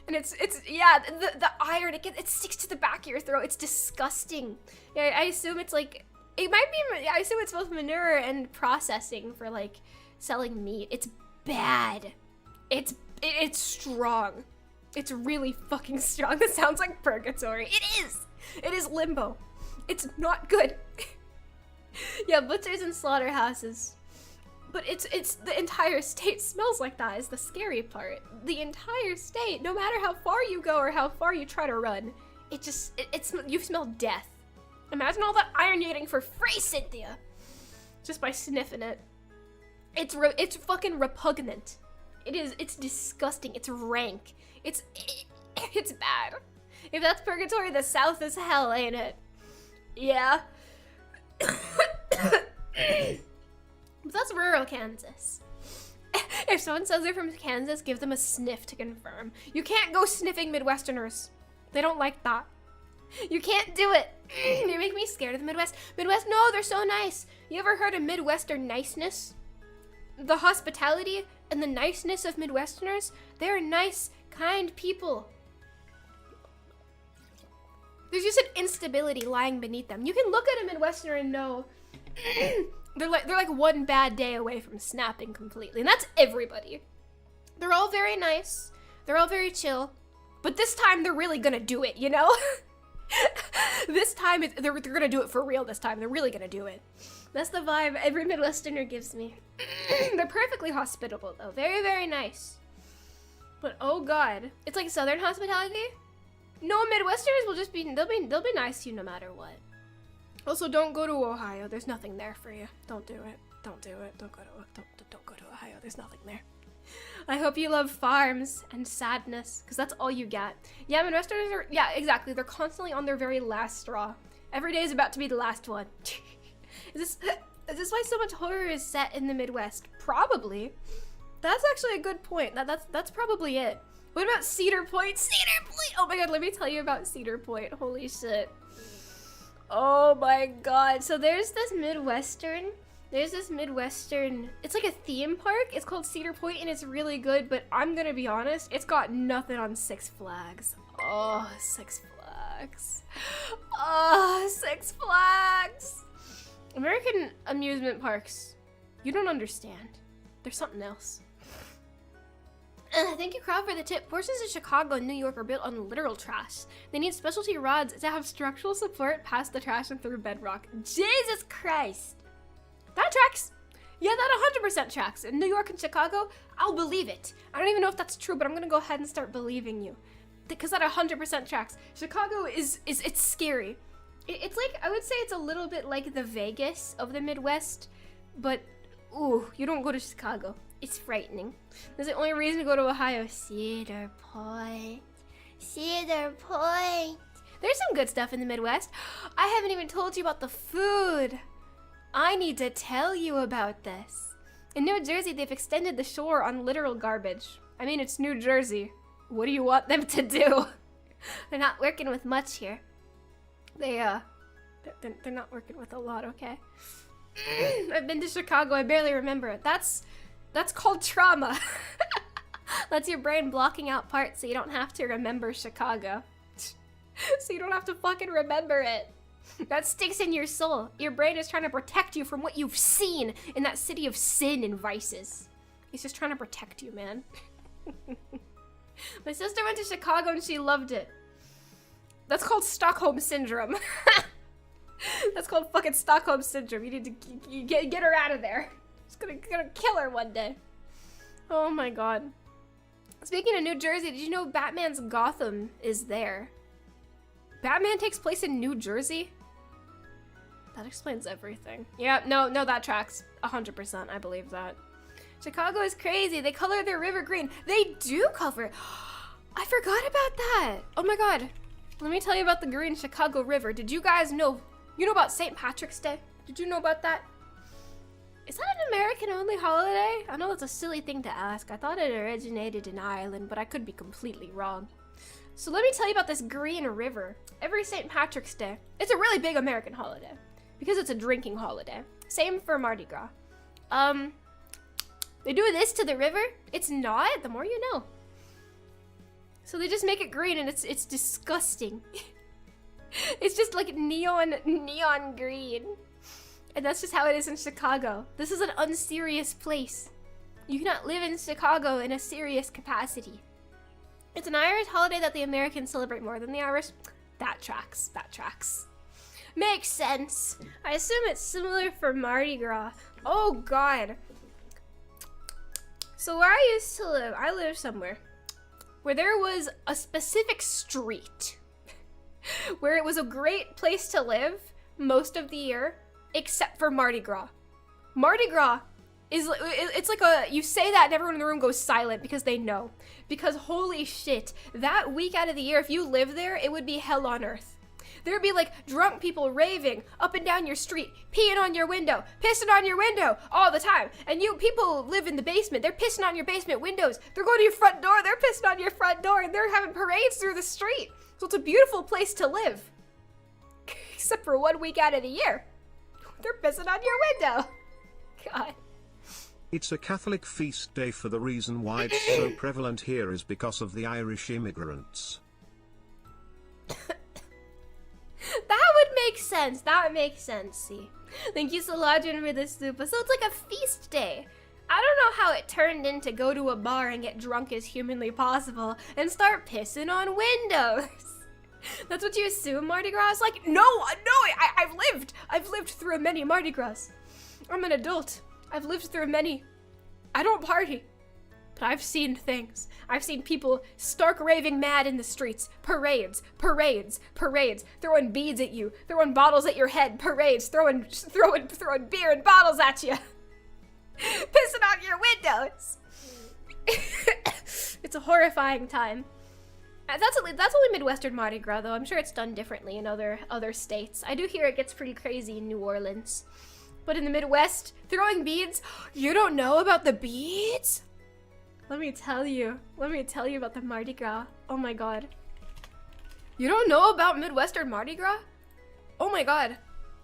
[SPEAKER 1] And it's yeah, the iron, it sticks to the back of your throat. It's disgusting. Yeah, I assume it's like, it might be, I assume it's both manure and processing for like selling meat. It's bad. It's strong. It's really fucking strong. That sounds like purgatory. It is. It is limbo. It's not good. Yeah, butchers and slaughterhouses. But it's the entire state smells like that is the scary part. The entire state, no matter how far you go or how far you try to run, it's you smell death. Imagine all that iron you're getting for free, Sinthya. Just by sniffing it. It's fucking repugnant. It's disgusting. It's rank. It's bad. If that's purgatory, the South is hell, ain't it? Yeah. But that's rural Kansas. If someone says they're from Kansas, give them a sniff to confirm. You can't go sniffing Midwesterners. They don't like that. You can't do it. You make me scared of the Midwest. Midwest, no, they're so nice. You ever heard of Midwestern niceness? The hospitality and the niceness of Midwesterners, they're nice, kind people. There's just an instability lying beneath them. You can look at a Midwesterner and know they're like one bad day away from snapping completely, and that's everybody. They're all very nice. They're all very chill, but this time they're really gonna do it, you know? This time they're gonna do it for real. This time they're really gonna do it. That's the vibe every Midwesterner gives me. They're perfectly hospitable though, very, very nice. But oh god, it's like Southern hospitality. No, Midwesterners will just be they'll be nice to you no matter what. Also, don't go to Ohio. There's nothing there for you. Don't do it. Don't do it. Don't go to Ohio. There's nothing there. I hope you love farms and sadness, because that's all you get. Yeah, Midwesterners are, yeah, exactly. They're constantly on their very last straw. Every day is about to be the last one. Is this why so much horror is set in the Midwest? Probably. That's actually a good point. That's probably it. What about Cedar Point? Cedar Point! Oh my god, let me tell you about Cedar Point. Holy shit. Oh my god. So there's this Midwestern, it's like a theme park. It's called Cedar Point and it's really good, but I'm gonna be honest, it's got nothing on Six Flags. Oh, Six Flags. Oh, Six Flags. American amusement parks, you don't understand. There's something else. Thank you, Crowd, for the tip. Portions of Chicago and New York are built on literal trash. They need specialty rods to have structural support past the trash and through bedrock. Jesus Christ. That tracks. Yeah, that 100% tracks. In New York and Chicago, I'll believe it. I don't even know if that's true, but I'm gonna go ahead and start believing you. Because that 100% tracks. Chicago it's scary. It's like, I would say it's a little bit like the Vegas of the Midwest, but ooh, you don't go to Chicago. It's frightening. That's the only reason to go to Ohio. Cedar Point. Cedar Point. There's some good stuff in the Midwest. I haven't even told you about the food. I need to tell you about this. In New Jersey, they've extended the shore on literal garbage. I mean, it's New Jersey. What do you want them to do? They're not working with much here. They're not working with a lot, okay? I've been to Chicago, I barely remember it. That's called trauma. That's your brain blocking out parts so you don't have to remember Chicago. So you don't have to fucking remember it. That sticks in your soul. Your brain is trying to protect you from what you've seen in that city of sin and vices. It's just trying to protect you, man. My sister went to Chicago and she loved it. That's called Stockholm Syndrome. That's called fucking Stockholm Syndrome. You need to get her out of there. It's gonna kill her one day. Oh my god. Speaking of New Jersey, did you know Batman's Gotham is there? Batman takes place in New Jersey? That explains everything. Yeah, no, that tracks. 100%, I believe that. Chicago is crazy. They color their river green. They do color. I forgot about that. Oh my god. Let me tell you about the green Chicago River. Did you guys know? You know about St. Patrick's Day? Did you know about that? Is that an American-only holiday? I know that's a silly thing to ask. I thought it originated in Ireland, but I could be completely wrong. So let me tell you about this green river. Every St. Patrick's Day, it's a really big American holiday because it's a drinking holiday. Same for Mardi Gras. They do this to the river. It's not. The more you know. So they just make it green, and it's disgusting. It's just like neon green. And that's just how it is in Chicago. This is an unserious place. You cannot live in Chicago in a serious capacity. It's an Irish holiday that the Americans celebrate more than the Irish. That tracks. That tracks. Makes sense. I assume it's similar for Mardi Gras. Oh God. So where I used to live, I lived somewhere where there was a specific street where it was a great place to live most of the year, except for Mardi Gras. Mardi Gras it's like you say that and everyone in the room goes silent because they know. Because holy shit, that week out of the year, if you live there, it would be hell on earth. There would be like drunk people raving up and down your street, peeing on your window, pissing on your window all the time. And people live in the basement, they're pissing on your basement windows. They're going to your front door, they're pissing on your front door, and they're having parades through the street. So it's a beautiful place to live. Except for 1 week out of the year. They're pissing on your window. God.
[SPEAKER 2] It's a Catholic feast day for the reason why it's so prevalent here is because of the Irish immigrants.
[SPEAKER 1] That would make sense. That would make sense, see. Thank you, Soladrin, for the super. So it's like a feast day. I don't know how it turned into go to a bar and get drunk as humanly possible and start pissing on windows. That's what you assume Mardi Gras is like? No, I've lived through many Mardi Gras. I'm an adult. I've lived through many. I don't party, but I've seen things. I've seen people stark raving mad in the streets. Parades, throwing beads at you, throwing bottles at your head. Parades, throwing beer and bottles at you. Pissing on your windows. It's a horrifying time. That's only Midwestern Mardi Gras, though. I'm sure it's done differently in other states. I do hear it gets pretty crazy in New Orleans. But in the Midwest, throwing beads? You don't know about the beads? Let me tell you about the Mardi Gras. Oh my God. You don't know about Midwestern Mardi Gras? Oh my God.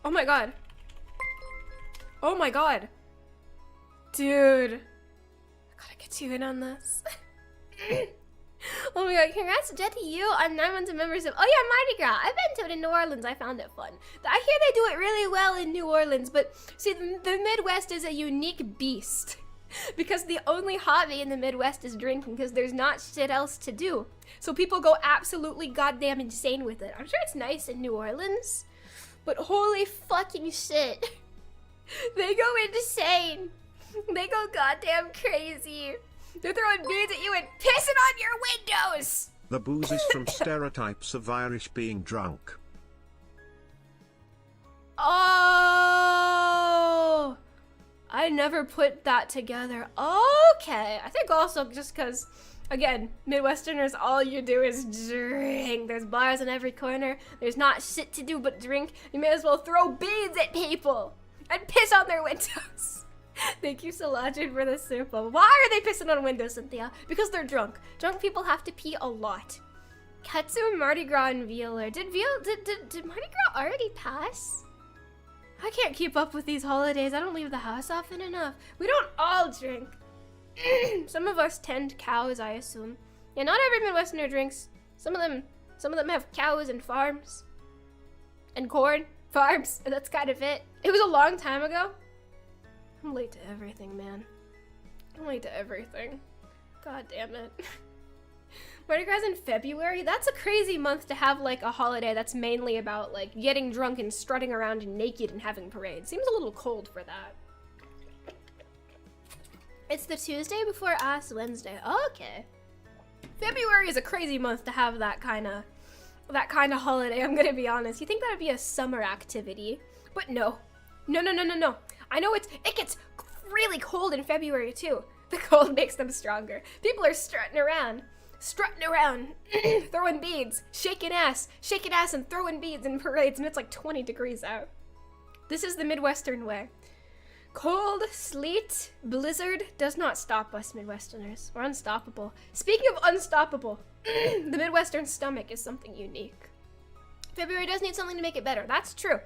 [SPEAKER 1] Oh my God. Oh my God. Dude. I gotta get you in on this. Oh my God, congrats Jet to you on 9 months of membership. Oh yeah, Mardi Gras. I've been to it in New Orleans. I found it fun. I hear they do it really well in New Orleans, but see, the Midwest is a unique beast. Because the only hobby in the Midwest is drinking, because there's not shit else to do. So people go absolutely goddamn insane with it. I'm sure it's nice in New Orleans, but holy fucking shit. They go insane. They go goddamn crazy. They're throwing beads at you and pissing on your windows!
[SPEAKER 2] The booze is from stereotypes of Irish being drunk.
[SPEAKER 1] Oh! I never put that together. Okay. I think also just because, again, Midwesterners, all you do is drink. There's bars in every corner. There's not shit to do but drink. You may as well throw beads at people and piss on their windows. Thank you, Soladrin, for the super. Why are they pissing on windows, Sinthya? Because they're drunk. Drunk people have to pee a lot. Quetzu, Mardi Gras, and VAllure. Did Mardi Gras already pass? I can't keep up with these holidays. I don't leave the house often enough. We don't all drink. Some of us tend cows, I assume. Yeah, not every Midwesterner drinks. Some of them have cows and farms. And corn farms. And that's kind of it. It was a long time ago. I'm late to everything, man. I'm late to everything. God damn it. Mardi Gras in February? That's a crazy month to have, like, a holiday that's mainly about, like, getting drunk and strutting around naked and having parades. Seems a little cold for that. It's the Tuesday before Ash Wednesday. Okay. February is a crazy month to have that kind of holiday, I'm gonna be honest. You think that would be a summer activity, but no. No. I know it gets really cold in February too. The cold makes them stronger. People are strutting around, throwing beads, shaking ass and throwing beads in parades, and it's like 20 degrees out. This is the Midwestern way. Cold, sleet, blizzard does not stop us Midwesterners. We're unstoppable. Speaking of unstoppable, the Midwestern stomach is something unique. February does need something to make it better. That's true.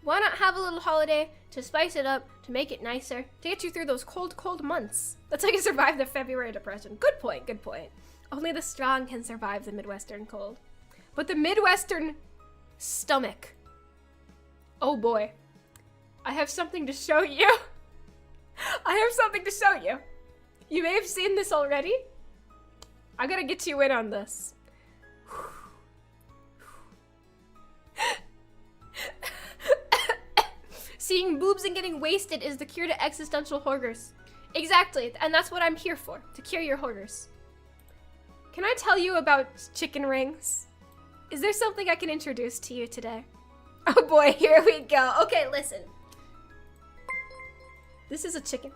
[SPEAKER 1] Why not have a little holiday to spice it up, to make it nicer, to get you through those cold, cold months? That's how you survive the February depression. Good point, good point. Only the strong can survive the Midwestern cold. But the Midwestern stomach. Oh boy. I have something to show you. I have something to show you. You may have seen this already. I gotta get you in on this. Seeing boobs and getting wasted is the cure to existential horrors. Exactly, and that's what I'm here for, to cure your horrors. Can I tell you about chicken rings? Is there something I can introduce to you today? Oh boy, here we go. Okay, listen. This is a chicken.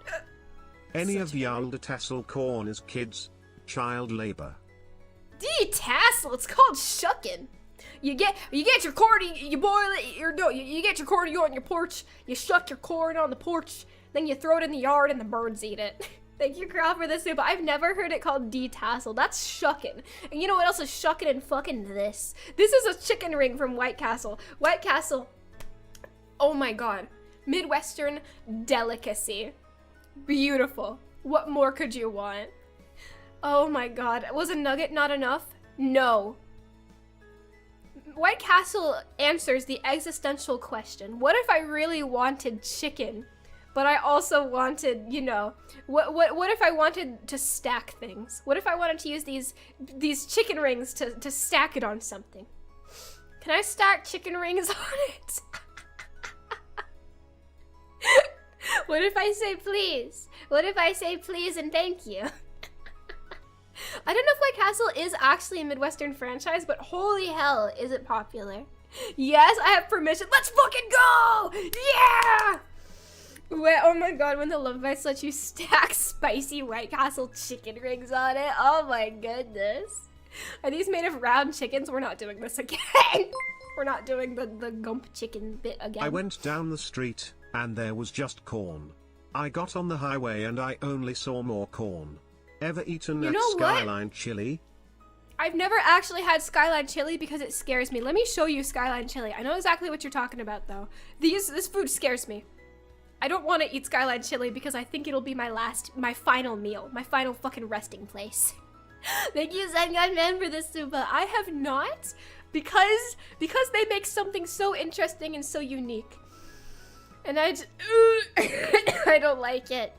[SPEAKER 2] Any of y'all detassel corn is kids, child labor.
[SPEAKER 1] Detassel, it's called shucking. You get your corn, you boil it, or no, you get your corn, you go on your porch, you shuck your corn on the porch, then you throw it in the yard and the birds eat it. Thank you, Carl, for this, but I've never heard it called detassel. That's shucking. And you know what else is shucking and fucking this? This is a chicken ring from White Castle. White Castle, oh my god. Midwestern delicacy. Beautiful. What more could you want? Oh my god. Was a nugget not enough? No. White Castle answers the existential question. What if I really wanted chicken, but I also wanted, you know, what if I wanted to stack things? What if I wanted to use these chicken rings to stack it on something? Can I stack chicken rings on it? What if I say please? What if I say please and thank you? I don't know if White Castle is actually a Midwestern franchise, but holy hell, is it popular. Yes, I have permission. Let's fucking go! Yeah! Wait, oh my god, when the Love Bites let you stack spicy White Castle chicken rings on it. Oh my goodness. Are these made of round chickens? We're not doing this again. We're not doing the gump chicken bit again.
[SPEAKER 2] I went down the street, and there was just corn. I got on the highway and I only saw more corn. Ever eaten at Skyline Chili?
[SPEAKER 1] I've never actually had Skyline Chili because it scares me. Let me show you Skyline Chili. I know exactly what you're talking about though. This food scares me. I don't want to eat Skyline Chili because I think it'll be my final meal, my final fucking resting place. Thank you, Sanguine Man, for this soup. I have not because they make something so interesting and so unique. And I don't like it.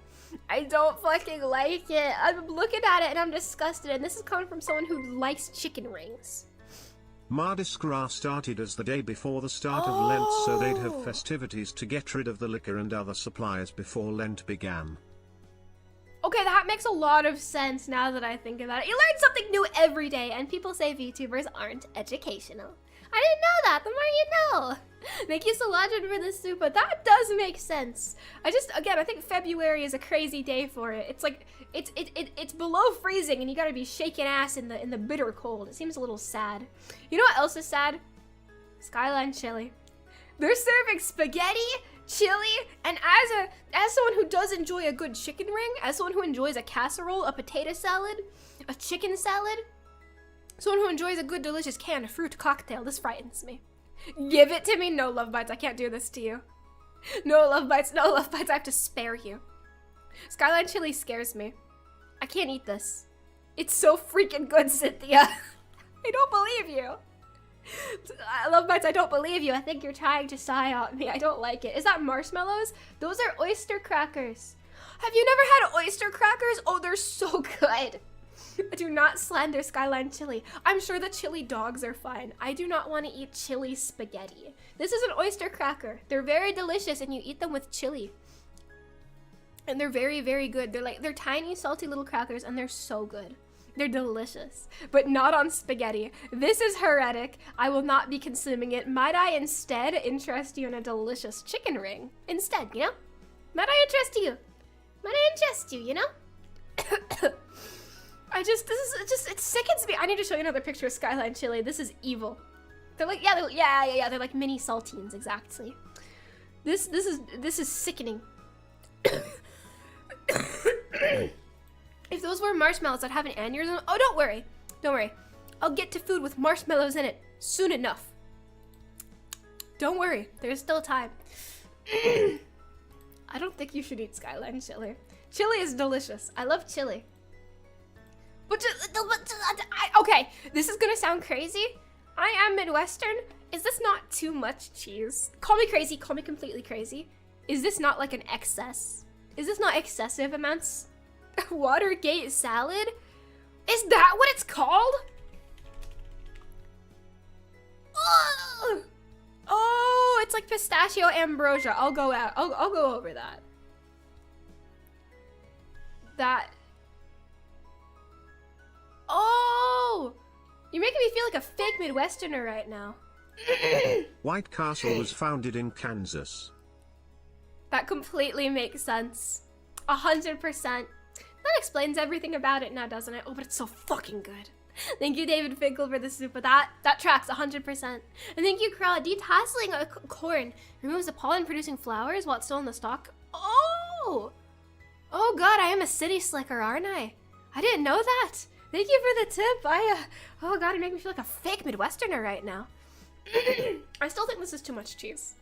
[SPEAKER 1] I don't fucking like it. I'm looking at it and I'm disgusted, and this is coming from someone who likes chicken rings.
[SPEAKER 2] Mardi Gras started as the day before the start of Lent, so they'd have festivities to get rid of the liquor and other supplies before Lent began.
[SPEAKER 1] Okay, that makes a lot of sense now that I think about it. You learn something new every day, and people say VTubers aren't educational. I didn't know that. The more you know. Thank you, Solange, for this soup, but that does make sense. Again, I think February is a crazy day for it. It's like, it's below freezing, and you gotta be shaking ass in the bitter cold. It seems a little sad. You know what else is sad? Skyline Chili. They're serving spaghetti, chili, and as someone who does enjoy a good chicken ring, as someone who enjoys a casserole, a potato salad, a chicken salad, someone who enjoys a good, delicious canned fruit cocktail, this frightens me. Give it to me. No, Love Bites, I can't do this to you. No, Love Bites, no, Love Bites, I have to spare you. Skyline Chili scares me. I can't eat this. It's so freaking good, Sinthya. I don't believe you. Love Bites, I don't believe you. I think you're trying to sigh on me. I don't like it. Is that marshmallows? Those are oyster crackers. Have you never had oyster crackers? Oh, they're so good. Do not slander Skyline Chili. I'm sure the chili dogs are fine. I do not want to eat chili spaghetti. This is an oyster cracker. They're very delicious, and you eat them with chili. And they're very, very good. They're tiny, salty little crackers, and they're so good. They're delicious, but not on spaghetti. This is heretic. I will not be consuming it. Might I instead interest you in a delicious chicken ring? Instead, you know? Might I interest you? Might I interest you, you know? It sickens me. I need to show you another picture of Skyline Chili. This is evil. They're like, they're like mini saltines, exactly. This is sickening. If those were marshmallows, I'd have an aneurysm. Oh, don't worry. Don't worry. I'll get to food with marshmallows in it soon enough. Don't worry, there's still time. I don't think you should eat Skyline Chili. Chili is delicious. I love chili. But okay, this is gonna sound crazy. I am Midwestern. Is this not too much cheese? Call me crazy, call me completely crazy. Is this not like an excess? Is this not excessive amounts? Watergate salad? Is that what it's called? Ugh. Oh, it's like pistachio ambrosia. I'll go over that. Oh, you're making me feel like a fake Midwesterner right now.
[SPEAKER 2] White Castle was founded in Kansas.
[SPEAKER 1] That completely makes sense. 100%. That explains everything about it now, doesn't it? Oh, but it's so fucking good. Thank you, David Finkel, for the super. That tracks 100%. And thank you, Kral. Detasseling a corn removes the pollen-producing flowers while it's still in the stalk. Oh! Oh god, I am a city slicker, aren't I? I didn't know that. Thank you for the tip. Oh god, it made me feel like a fake Midwesterner right now. I still think this is too much cheese.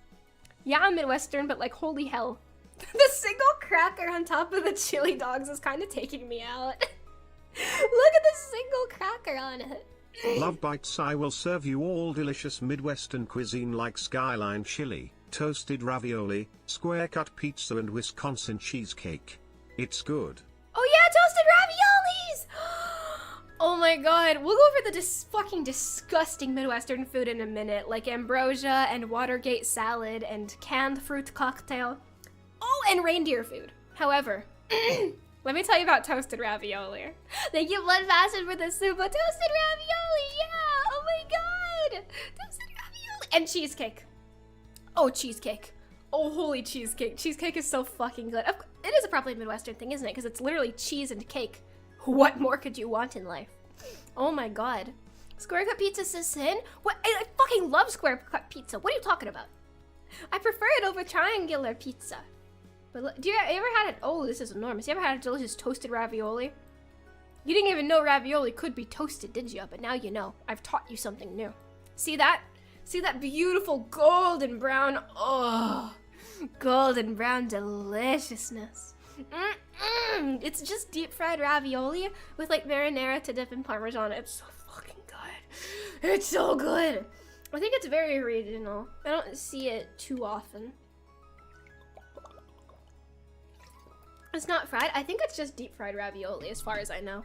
[SPEAKER 1] Yeah, I'm Midwestern, but like, holy hell. The single cracker on top of the chili dogs is kind of taking me out. Look at the single cracker on it.
[SPEAKER 2] Love bites. I will serve you all delicious Midwestern cuisine like Skyline Chili, toasted ravioli, square cut pizza and Wisconsin cheesecake. It's good.
[SPEAKER 1] Oh yeah, toasted raviolis! Oh my god, we'll go over the fucking disgusting Midwestern food in a minute, like ambrosia and Watergate salad and canned fruit cocktail. Oh, and reindeer food. However, let me tell you about toasted ravioli. Thank you, Blood Fasted, for the super toasted ravioli. Yeah, oh my god. Toasted ravioli. And cheesecake. Oh, cheesecake. Oh, holy cheesecake. Cheesecake is so fucking good. It is a probably Midwestern thing, isn't it? Because it's literally cheese and cake. What more could you want in life? Oh my god. Square cut pizza says sin? What? I fucking love square cut pizza. What are you talking about? I prefer it over triangular pizza. But you ever had it? Oh, this is enormous. You ever had a delicious toasted ravioli? You didn't even know ravioli could be toasted, did you? But now you know. I've taught you something new. See that? See that beautiful golden brown? Oh, golden brown deliciousness. It's just deep fried ravioli with like marinara to dip in Parmesan. It's so fucking good. It's so good. I think it's very regional. I don't see it too often. It's not fried. I think it's just deep fried ravioli as far as I know.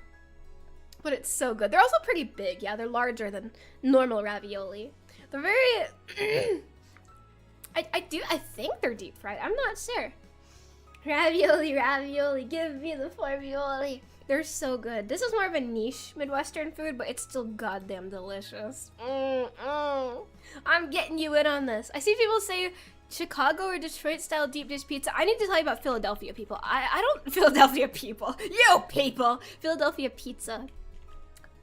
[SPEAKER 1] But it's so good. They're also pretty big. Yeah, they're larger than normal ravioli. They're very... I think they're deep fried. I'm not sure. Ravioli, ravioli, give me the formioli. They're so good. This is more of a niche Midwestern food, but it's still goddamn delicious. I'm getting you in on this. I see people say Chicago or Detroit style deep dish pizza. I need to tell you about Philadelphia people. I don't, Philadelphia people. You people. Philadelphia pizza.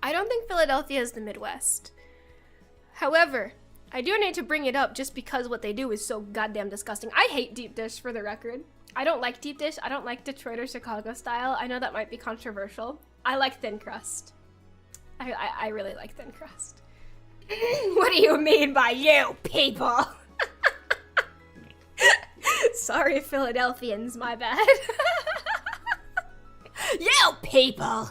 [SPEAKER 1] I don't think Philadelphia is the Midwest. However, I do need to bring it up just because what they do is so goddamn disgusting. I hate deep dish, for the record. I don't like deep dish. I don't like Detroit or Chicago style. I know that might be controversial. I like thin crust. I really like thin crust. What do you mean by you people? Sorry, Philadelphians, my bad. You people!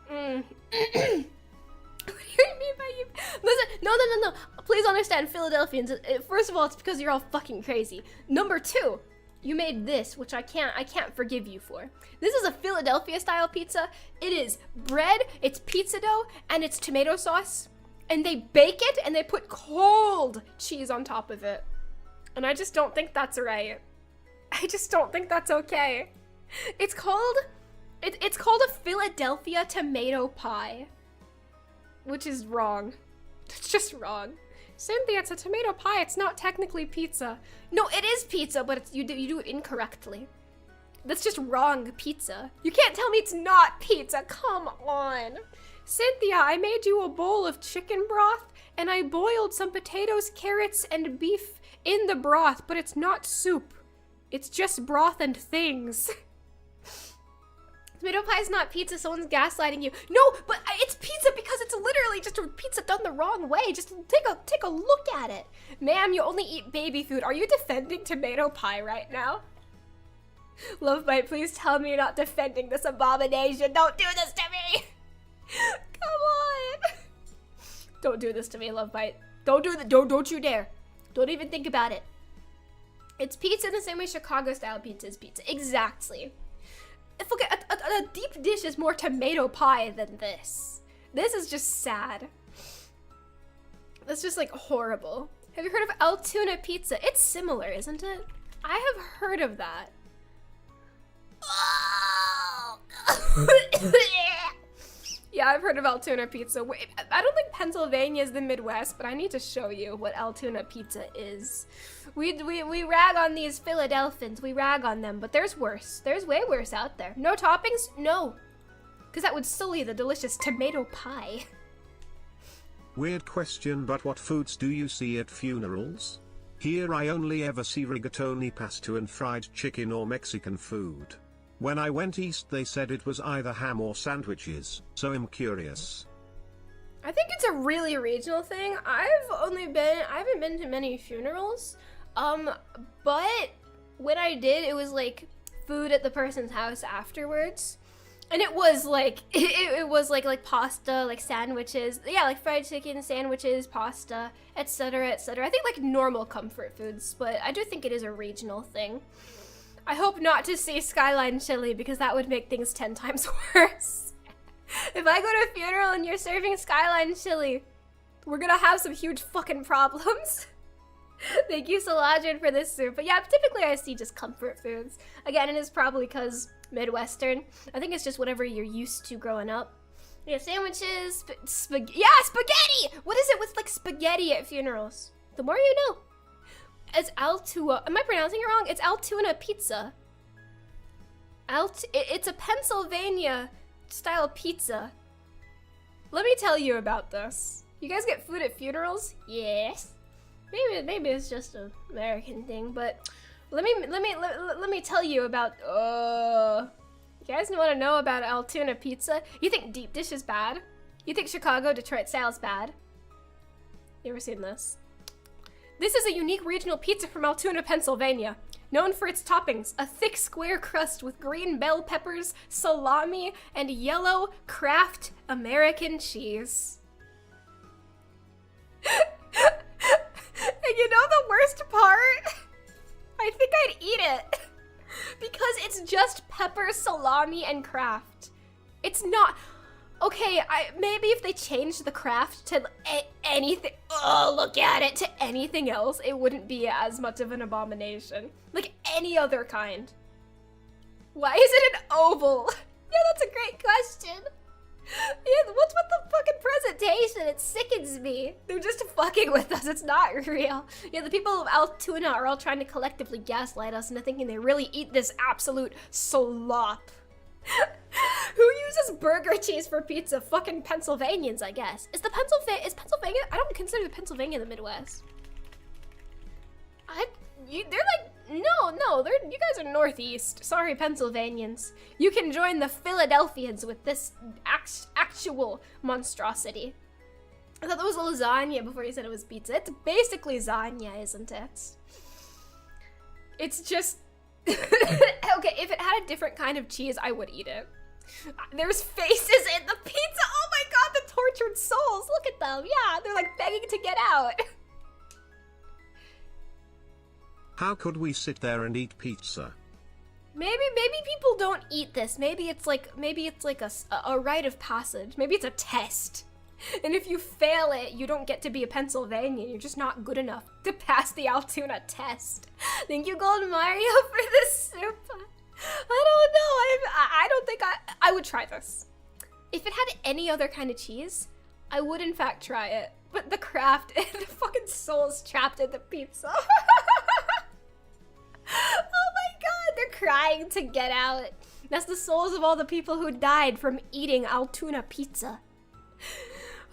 [SPEAKER 1] What do you mean by you? Listen, no. Please understand, Philadelphians. First of all, it's because you're all fucking crazy. Number two, you made this, which I can't forgive you for. This is a Philadelphia style pizza. It is bread, it's pizza dough, and it's tomato sauce. And they bake it and they put cold cheese on top of it. And I just don't think that's right. I just don't think that's okay. It's called a Philadelphia tomato pie, which is wrong. It's just wrong. Cynthia, it's a tomato pie. It's not technically pizza. No, it is pizza, but you do it incorrectly. That's just wrong pizza. You can't tell me it's not pizza. Come on. Cynthia, I made you a bowl of chicken broth, and I boiled some potatoes, carrots, and beef in the broth, but it's not soup. It's just broth and things. Tomato pie is not pizza. Someone's gaslighting you. No, but it's pizza because it's literally just a pizza done the wrong way. Just take a look at it. Ma'am, you only eat baby food. Are you defending tomato pie right now? Love Bite, please tell me you're not defending this abomination. Don't do this to me. Come on. Don't do this to me, Love Bite. Don't do that. Don't you dare. Don't even think about it. It's pizza in the same way Chicago-style pizza is pizza. Exactly. If look at a deep dish is more tomato pie than this. This is just sad. That's just like horrible. Have you heard of Altoona pizza? It's similar, isn't it? I have heard of that. Yeah, I've heard of Altoona pizza. Wait, I don't think Pennsylvania is the Midwest, but I need to show you what Altoona pizza is. We rag on these Philadelphians. We rag on them, but there's worse. There's way worse out there. No toppings? No. Because that would sully the delicious tomato pie.
[SPEAKER 2] Weird question, but what foods do you see at funerals? Here I only ever see rigatoni pasta and fried chicken or Mexican food. When I went east they said it was either ham or sandwiches, so I'm curious.
[SPEAKER 1] I think it's a really regional thing. I haven't been to many funerals, but when I did, it was like food at the person's house afterwards. And it was like, it was like pasta, like sandwiches, yeah, like fried chicken, sandwiches, pasta, etc., etc. I think like normal comfort foods, but I do think it is a regional thing. I hope not to see Skyline Chili because that would make things 10 times worse. If I go to a funeral and you're serving Skyline Chili, we're gonna have some huge fucking problems. Thank you, Soladrin, for this soup. But yeah, typically I see just comfort foods. Again, it is probably because Midwestern. I think it's just whatever you're used to growing up. Yeah, sandwiches, spaghetti. What is it with like spaghetti at funerals? The more you know. It's Altoona. Am I pronouncing it wrong? It's Altoona pizza. It's a Pennsylvania style pizza. Let me tell you about this. You guys get food at funerals? Yes. Maybe it's just an American thing, but let me tell you about. You guys want to know about Altoona pizza? You think deep dish is bad? You think Chicago, Detroit style is bad? You ever seen this? This is a unique regional pizza from Altoona, Pennsylvania. Known for its toppings, a thick square crust with green bell peppers, salami, and yellow Kraft American cheese. And you know the worst part? I think I'd eat it. Because it's just pepper, salami, and Kraft. It's not... Okay, maybe if they changed the Kraft to anything, oh, look at it, to anything else, it wouldn't be as much of an abomination. Like any other kind. Why is it an oval? Yeah, that's a great question. Yeah, what's with the fucking presentation? It sickens me. They're just fucking with us, it's not real. Yeah, the people of Altoona are all trying to collectively gaslight us into thinking they really eat this absolute slop. Who uses burger cheese for pizza? Fucking Pennsylvanians, I guess. Is Pennsylvania? I don't consider Pennsylvania the Midwest. They're like, no, you guys are Northeast. Sorry, Pennsylvanians. You can join the Philadelphians with this actual monstrosity. I thought that was a lasagna before you said it was pizza. It's basically lasagna, isn't it? It's just... Okay, if it had a different kind of cheese, I would eat it. There's faces in the pizza. Oh my god, the tortured souls. Look at them. Yeah, they're like begging to get out.
[SPEAKER 2] How could we sit there and eat pizza?
[SPEAKER 1] Maybe people don't eat this. Maybe it's like a rite of passage. Maybe it's a test. And if you fail it, you don't get to be a Pennsylvanian. You're just not good enough to pass the Altoona test. Thank you, Golden Mario, for this soup. I don't know. I don't think I would try this. If it had any other kind of cheese, I would in fact try it. But the Kraft and the fucking souls trapped in the pizza. Oh my god, they're crying to get out. That's the souls of all the people who died from eating Altoona pizza.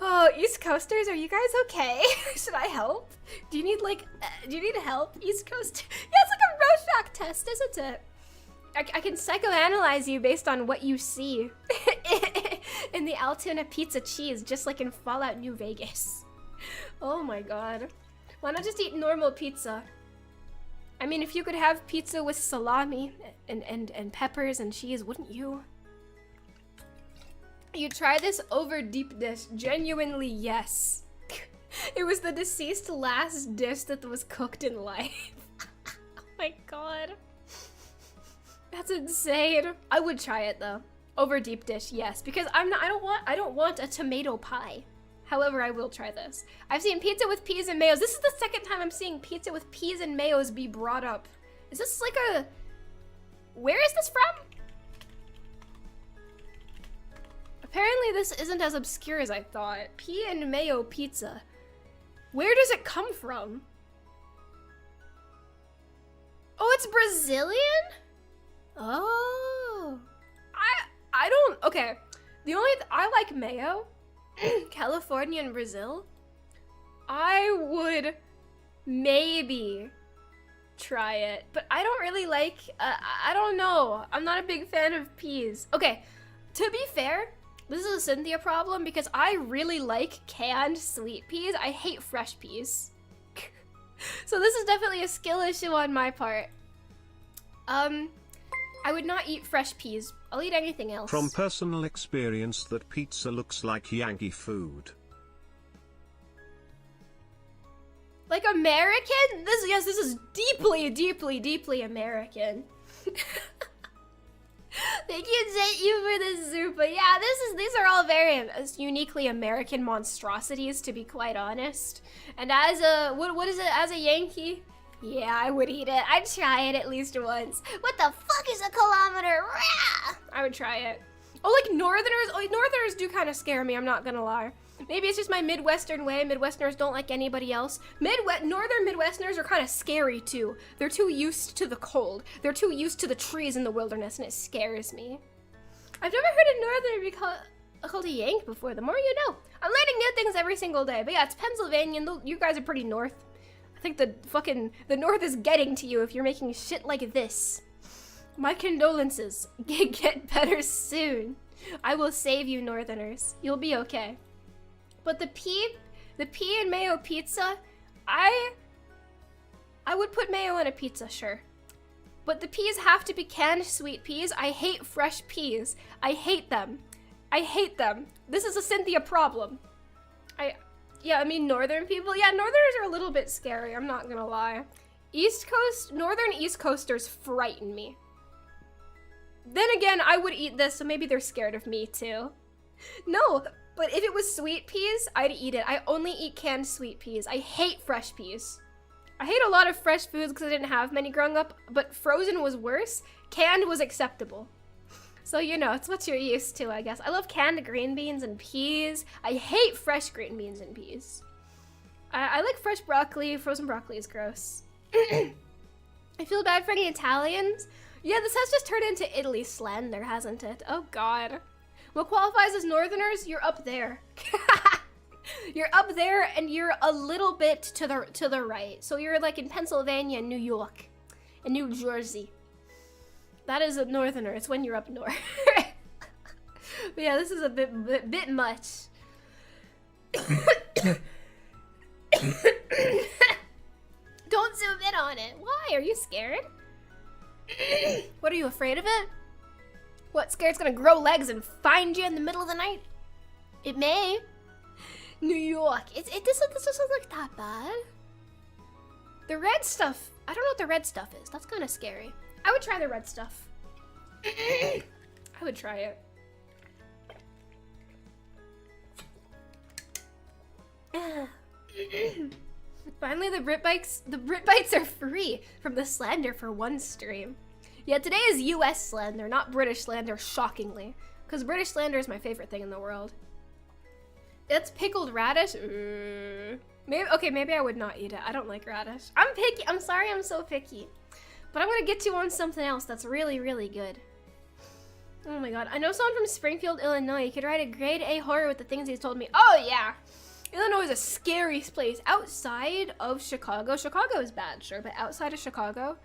[SPEAKER 1] Oh, East Coasters, are you guys okay? Should I help? Do you need help, East Coast? Yeah, it's like a Rorschach test, isn't it? I can psychoanalyze you based on what you see in the Altoona pizza cheese, just like in Fallout New Vegas. Oh my god. Why not just eat normal pizza? I mean, if you could have pizza with salami and peppers and cheese, wouldn't you? You try this over deep dish? Genuinely, yes. It was the deceased last dish that was cooked in life. Oh my god. That's insane. I would try it though. Over deep dish, yes, because I don't want a tomato pie. However, I will try this. I've seen pizza with peas and mayos. This is the second time I'm seeing pizza with peas and mayos be brought up. Is this like a... Where is this from? Apparently this isn't as obscure as I thought. Pea and mayo pizza. Where does it come from? Oh, it's Brazilian? Oh. I don't... Okay. The only... I like mayo. California and Brazil. I would maybe try it, but I don't really like, I don't know. I'm not a big fan of peas. Okay, to be fair, this is a Sinthya problem because I really like canned sweet peas. I hate fresh peas. So this is definitely a skill issue on my part. I would not eat fresh peas. I'll eat anything else.
[SPEAKER 2] From personal experience, that pizza looks like Yankee food.
[SPEAKER 1] Like American? Yes, this is deeply, deeply, deeply American. Thank you, Zenyu, for this super. Yeah, these are all very uniquely American monstrosities, to be quite honest. And as a, what is it, as a Yankee? Yeah, I would eat it. I'd try it at least once. What the fuck is a kilometer? Rah! I would try it. Oh, like Northerners? Oh, Northerners do kind of scare me, I'm not gonna lie. Maybe it's just my Midwestern way. Midwesterners don't like anybody else. Northern Midwesterners are kind of scary too. They're too used to the cold. They're too used to the trees in the wilderness, and it scares me. I've never heard a Northerner be called a Yank before. The more you know. I'm learning new things every single day. But yeah, it's Pennsylvania, and you guys are pretty north. I think the North is getting to you if you're making shit like this. My condolences. Get better soon. I will save you, Northerners. You'll be okay. But the pea and mayo pizza, I would put mayo on a pizza, sure. But the peas have to be canned sweet peas. I hate fresh peas. I hate them. I hate them. This is a Sinthya problem. Yeah, I mean, northern people, yeah, Northerners are a little bit scary, I'm not gonna lie. Northern East Coasters frighten me. Then again, I would eat this, so maybe they're scared of me too. No, but if it was sweet peas, I'd eat it. I only eat canned sweet peas. I hate fresh peas. I hate a lot of fresh foods because I didn't have many growing up, but frozen was worse. Canned was acceptable. So, you know, it's what you're used to, I guess. I love canned green beans and peas. I hate fresh green beans and peas. I like fresh broccoli. Frozen broccoli is gross. I feel bad for any Italians. Yeah, this has just turned into Italy slander, hasn't it? Oh, God. What qualifies as Northerners? You're up there. You're up there, and you're a little bit to the right. So you're like in Pennsylvania and New York and New Jersey. That is a Northerner. It's when you're up north. But yeah, this is a bit much. Don't zoom in on it. Why? Are you scared? What, are you afraid of it? What, scared it's gonna grow legs and find you in the middle of the night? It may. New York. This doesn't look that bad. The red stuff. I don't know what the red stuff is. That's kind of scary. I would try the red stuff. I would try it. Finally, the Brit Bites are free from the slander for one stream. Yeah, today is US slander, not British slander, shockingly. Because British slander is my favorite thing in the world. It's pickled radish. Maybe I would not eat it. I don't like radish. I'm picky. I'm sorry I'm so picky. But I'm gonna get you on something else that's really, really good. Oh my god. I know someone from Springfield, Illinois. He could write a grade A horror with the things he's told me. Oh yeah! Illinois is a scary place. Outside of Chicago. Chicago is bad, sure, but outside of Chicago,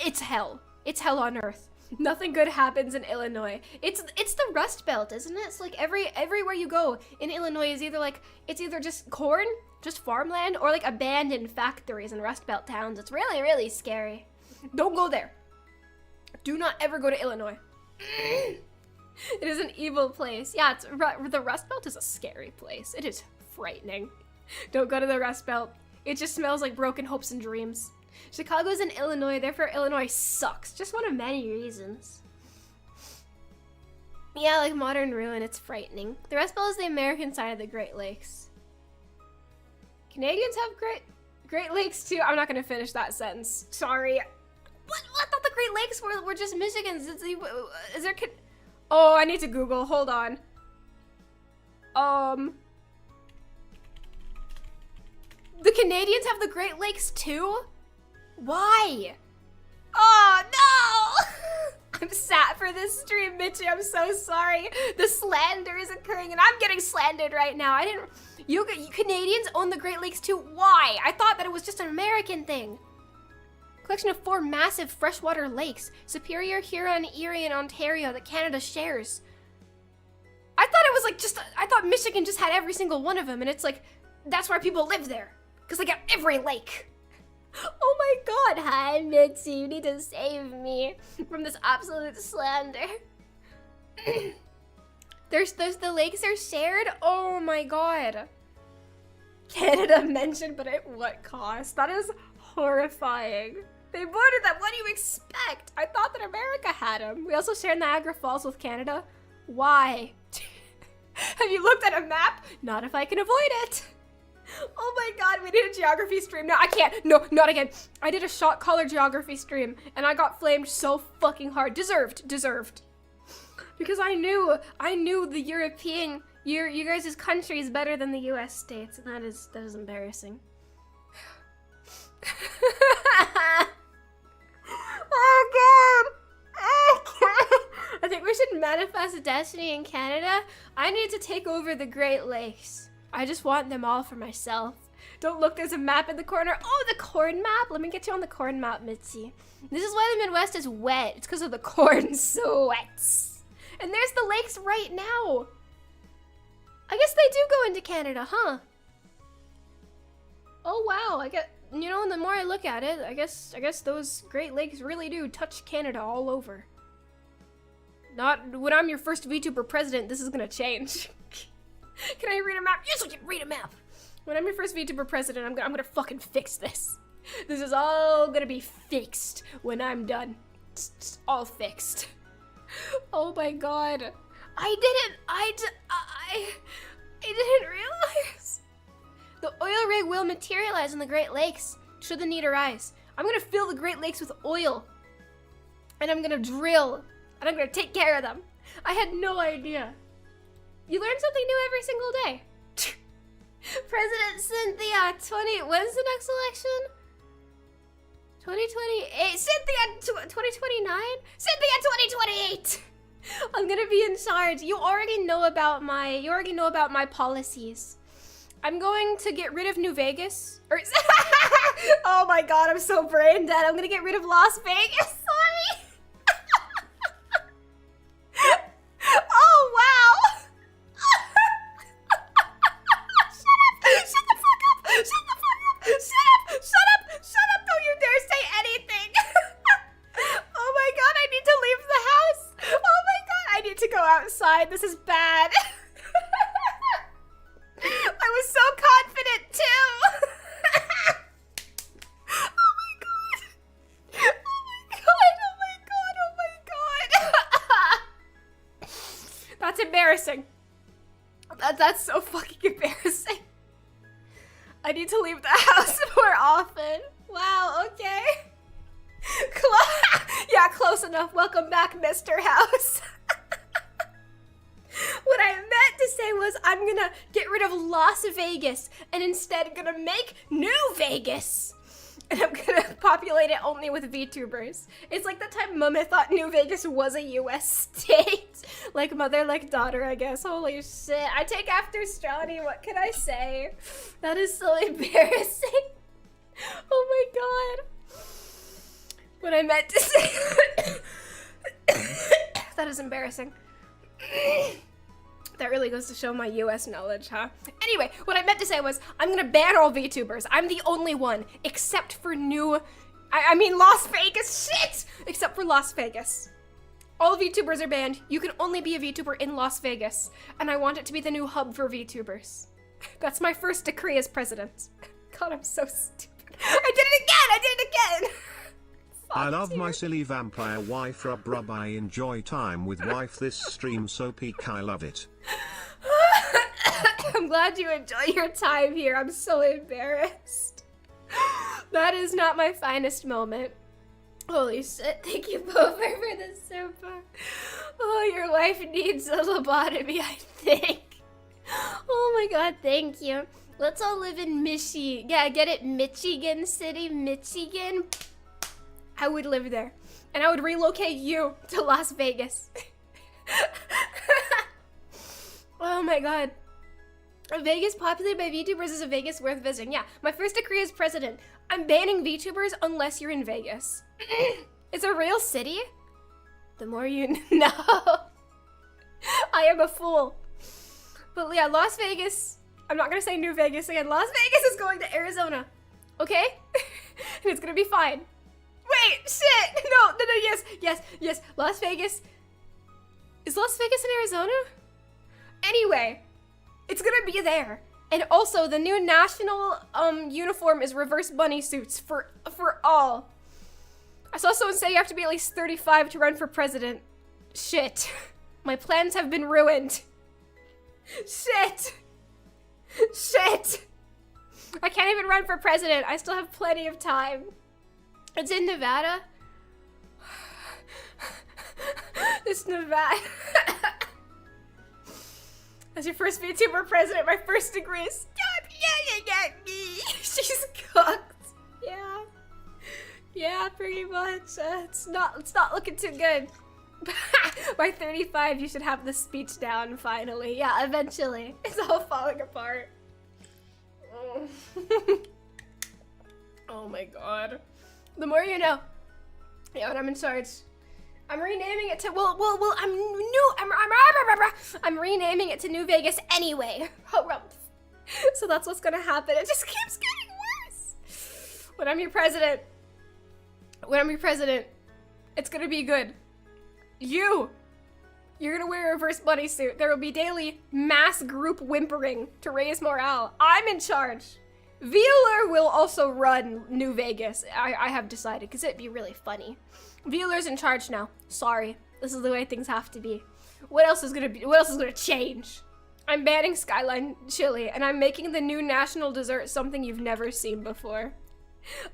[SPEAKER 1] it's hell. It's hell on earth. Nothing good happens in Illinois. It's the Rust Belt, isn't it? It's like everywhere you go in Illinois is either like, it's either just corn, just farmland, or like abandoned factories in Rust Belt towns. It's really, really scary. Don't go there. Do not ever go to Illinois. It is an evil place. Yeah, the Rust Belt is a scary place. It is frightening. Don't go to the Rust Belt. It just smells like broken hopes and dreams. Chicago's in Illinois, therefore Illinois sucks. Just one of many reasons. Yeah, like modern ruin, it's frightening. The Rust Belt is the American side of the Great Lakes. Canadians have Great Lakes too. I'm not gonna finish that sentence. Sorry. What? I thought the Great Lakes were just Michigan's. Is there? Oh, I need to Google. Hold on. The Canadians have the Great Lakes too? Why? Oh no! I'm sad for this stream, Mitchie. I'm so sorry. The slander is occurring, and I'm getting slandered right now. You Canadians own the Great Lakes too? Why? I thought that it was just an American thing. Collection of 4 massive freshwater lakes, Superior, Huron, Erie, and Ontario, that Canada shares. I thought it was like I thought Michigan just had every single one of them, and it's like, that's why people live there. Because they got every lake. Oh my god, hi Mitzi, you need to save me from this absolute slander. There's the lakes are shared? Oh my god. Canada mentioned, but at what cost? That is horrifying. They voted that. What do you expect? I thought that America had them. We also share Niagara Falls with Canada. Why? Have you looked at a map? Not if I can avoid it. Oh my god, we did a geography stream. No, I can't. No, not again. I did a shot caller geography stream, and I got flamed so fucking hard. Deserved. Because I knew the European, you guys' country is better than the US states, and that is embarrassing. Oh god! I think we should manifest destiny in Canada. I need to take over the Great Lakes. I just want them all for myself. Don't look, there's a map in the corner. Oh, the corn map? Let me get you on the corn map, Mitzi. This is why the Midwest is wet. It's because of the corn sweats. And there's the lakes right now. I guess they do go into Canada, huh? Oh wow, you know, the more I look at it, I guess those Great Lakes really do touch Canada all over. Not when I'm your first VTuber president, this is gonna change. Can I read a map? Yes, I can read a map. When I'm your first VTuber president, I'm gonna fucking fix this. This is all gonna be fixed when I'm done. It's all fixed. Oh my god. I didn't realize. The oil rig will materialize in the Great Lakes should the need arise. I'm gonna fill the Great Lakes with oil. And I'm gonna drill. And I'm gonna take care of them. I had no idea. You learn something new every single day. President Sinthya, when's the next election? 2028, Sinthya 2029? Sinthya 2028! I'm gonna be in charge. You already know about my policies. I'm going to get rid of New Vegas. Oh my god, I'm so brain dead. I'm gonna get rid of Las Vegas. Sorry. Oh wow. Shut the fuck up. Shut up. Don't you dare say anything. Oh my god, I need to leave the house. Oh my god, I need to go outside. This is bad. I was so confident too. Oh my god. Oh my god. That's embarrassing. That's so fucking embarrassing. I need to leave the house more often. Wow, okay. Yeah, close enough. Welcome back, Mr. House. What I meant to say was I'm gonna get rid of Las Vegas and instead gonna make New Vegas. And I'm gonna populate it only with VTubers. It's like the time Mummy thought New Vegas was a US state. Like mother, like daughter, I guess. Holy shit. I take after Strawny, what can I say? That is so embarrassing. Oh my god. What I meant to say. That is embarrassing. That really goes to show my US knowledge, huh? Anyway, what I meant to say was, I'm gonna ban all VTubers. I'm the only one, except for I mean Las Vegas, shit! Except for Las Vegas. All VTubers are banned. You can only be a VTuber in Las Vegas. And I want it to be the new hub for VTubers. That's my first decree as president. God, I'm so stupid. I did it again!
[SPEAKER 2] I love my silly vampire wife, rub. I enjoy time with wife. This stream so peak, I love it.
[SPEAKER 1] I'm glad you enjoy your time here. I'm so embarrassed. That is not my finest moment. Holy shit, thank you, Bover, for the super. Oh, your wife needs a lobotomy, I think. Oh my god, thank you. Let's all live in Michigan. Yeah, get it? Michigan City, Michigan. I would live there. And I would relocate you to Las Vegas. Oh my god. Vegas populated by VTubers is a Vegas worth visiting. Yeah, my first decree as president. I'm banning VTubers unless you're in Vegas. It's a real city? The more you know. I am a fool. But yeah, Las Vegas. I'm not gonna say New Vegas again. Las Vegas is going to Arizona. Okay? And it's gonna be fine. Wait, shit! No, yes. Las Vegas. Is Las Vegas in Arizona? Anyway, it's gonna be there. And also, the new national uniform is reverse bunny suits for all. I saw someone say you have to be at least 35 to run for president. Shit. My plans have been ruined. Shit. I can't even run for president. I still have plenty of time. It's in Nevada. It's Nevada. As your first VTuber president, my first degree is stop yelling at me. She's cooked. Yeah, pretty much. It's not looking too good. By 35, you should have the speech down finally. Yeah, eventually. It's all falling apart. Oh my god. The more you know. Yeah, when I'm in charge. I'm renaming it to I'm renaming it to New Vegas anyway. So that's what's gonna happen. It just keeps getting worse. When I'm your president, it's gonna be good. You're gonna wear a reverse bunny suit. There will be daily mass group whimpering to raise morale. I'm in charge. VAllure will also run New Vegas. I have decided, because it'd be really funny. VAllure's in charge now. Sorry. This is the way things have to be. What else is gonna change? I'm banning Skyline Chili, and I'm making the new national dessert something you've never seen before.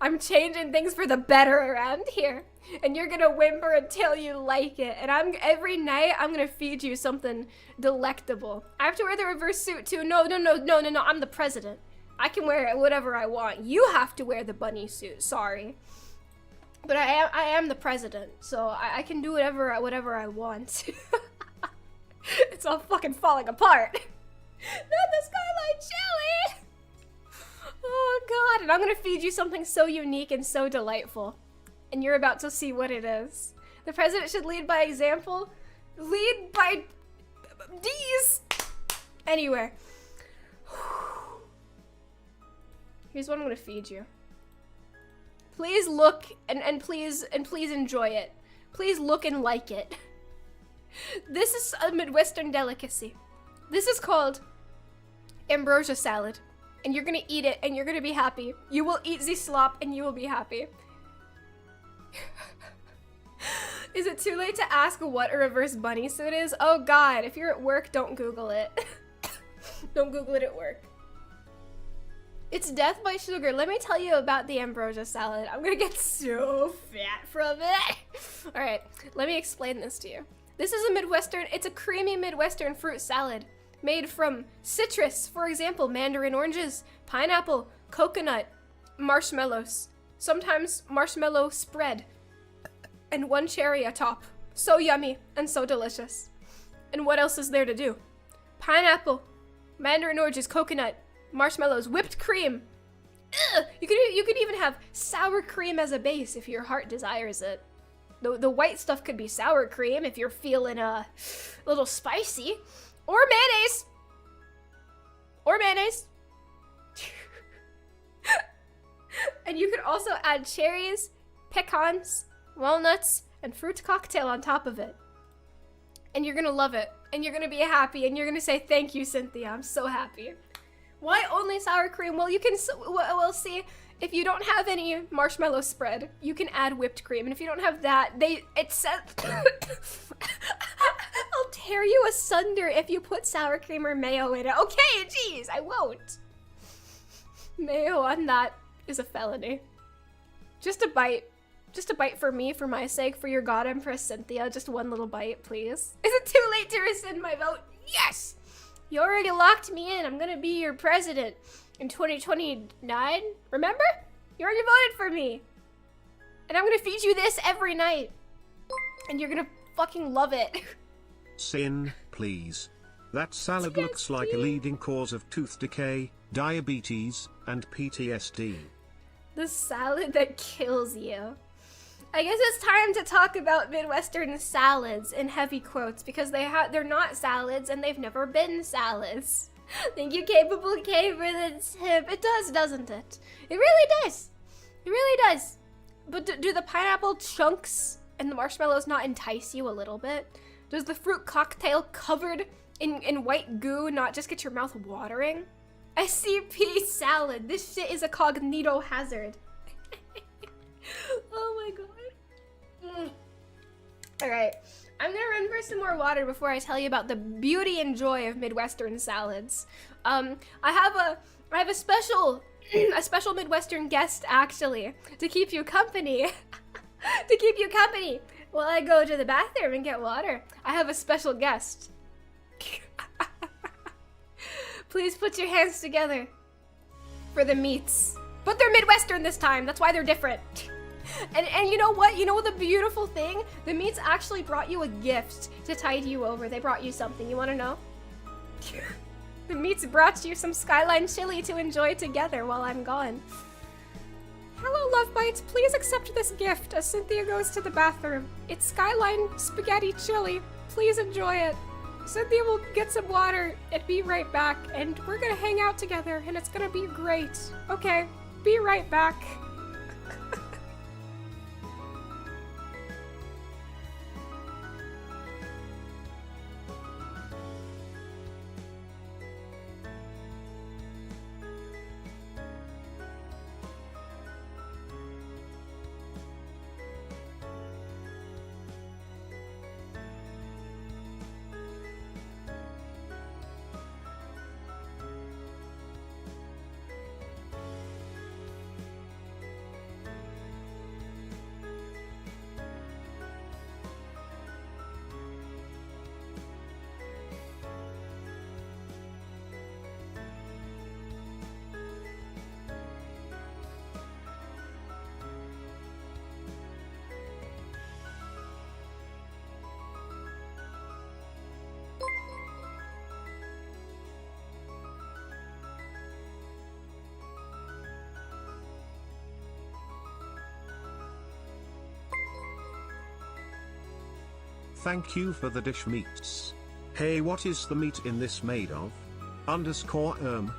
[SPEAKER 1] I'm changing things for the better around here. And you're gonna whimper until you like it. And every night I'm gonna feed you something delectable. I have to wear the reverse suit too. No, I'm the president. I can wear whatever I want. You have to wear the bunny suit, sorry. But I am the president, so I can do whatever I want. It's all fucking falling apart. Not the Skyline Chili! Oh god, and I'm gonna feed you something so unique and so delightful. And you're about to see what it is. The president should lead by example. Lead by D's. Anyway. Here's what I'm gonna feed you. Please look and please enjoy it. Please look and like it. This is a Midwestern delicacy. This is called Ambrosia salad. And you're gonna eat it and you're gonna be happy. You will eat the slop and you will be happy. Is it too late to ask what a reverse bunny suit is? Oh god, if you're at work, don't Google it. Don't Google it at work. It's death by sugar. Let me tell you about the ambrosia salad. I'm gonna get so fat from it. All right, let me explain this to you. This is a Midwestern, it's a creamy Midwestern fruit salad made from citrus, for example, mandarin oranges, pineapple, coconut, marshmallows, sometimes marshmallow spread, and one cherry atop. So yummy and so delicious. And what else is there to do? Pineapple, mandarin oranges, coconut, marshmallows, whipped cream, Ugh! You could even have sour cream as a base if your heart desires it. The white stuff could be sour cream if you're feeling a little spicy. Or mayonnaise. Or mayonnaise. And you could also add cherries, pecans, walnuts, and fruit cocktail on top of it. And you're gonna love it. And you're gonna be happy. And you're gonna say, thank you, Sinthya. I'm so happy. Why only sour cream? Well, you can, we'll see. If you don't have any marshmallow spread, you can add whipped cream. And if you don't have that, it says, I'll tear you asunder if you put sour cream or mayo in it. Okay, geez, I won't. Mayo on that is a felony. Just a bite. Just a bite for me, for my sake, for your god empress Sinthya. Just one little bite, please. Is it too late to rescind my vote? Yes! You already locked me in. I'm gonna be your president in 2029. Remember? You already voted for me. And I'm gonna feed you this every night. And you're gonna fucking love it.
[SPEAKER 2] Sin, please. That salad
[SPEAKER 1] Yes,
[SPEAKER 2] looks like a leading cause of tooth decay, diabetes, and PTSD.
[SPEAKER 1] The salad that kills you. I guess it's time to talk about Midwestern salads in heavy quotes because they're not salads and they've never been salads. Thank you, Capable K, for the tip. It does, doesn't it? It really does. It really does. But do the pineapple chunks and the marshmallows not entice you a little bit? Does the fruit cocktail covered in white goo not just get your mouth watering? SCP salad. This shit is a cognito hazard. Oh my god. Alright, I'm gonna run for some more water before I tell you about the beauty and joy of Midwestern salads. I have a special a special Midwestern guest actually to keep you company. To keep you company while I go to the bathroom and get water. I have a special guest. Please put your hands together for the meats. But they're Midwestern this time, that's why they're different. And you know what? You know the beautiful thing? The meats actually brought you a gift to tide you over. They brought you something. You want to know? The meats brought you some Skyline Chili to enjoy together while I'm gone. Hello, Love Bites. Please accept this gift as Sinthya goes to the bathroom. It's Skyline Spaghetti Chili. Please enjoy it. Sinthya will get some water and be right back. And we're gonna hang out together and it's gonna be great. Okay, be right back.
[SPEAKER 2] Thank you for the dish meats. Hey, what is the meat in this made of? _.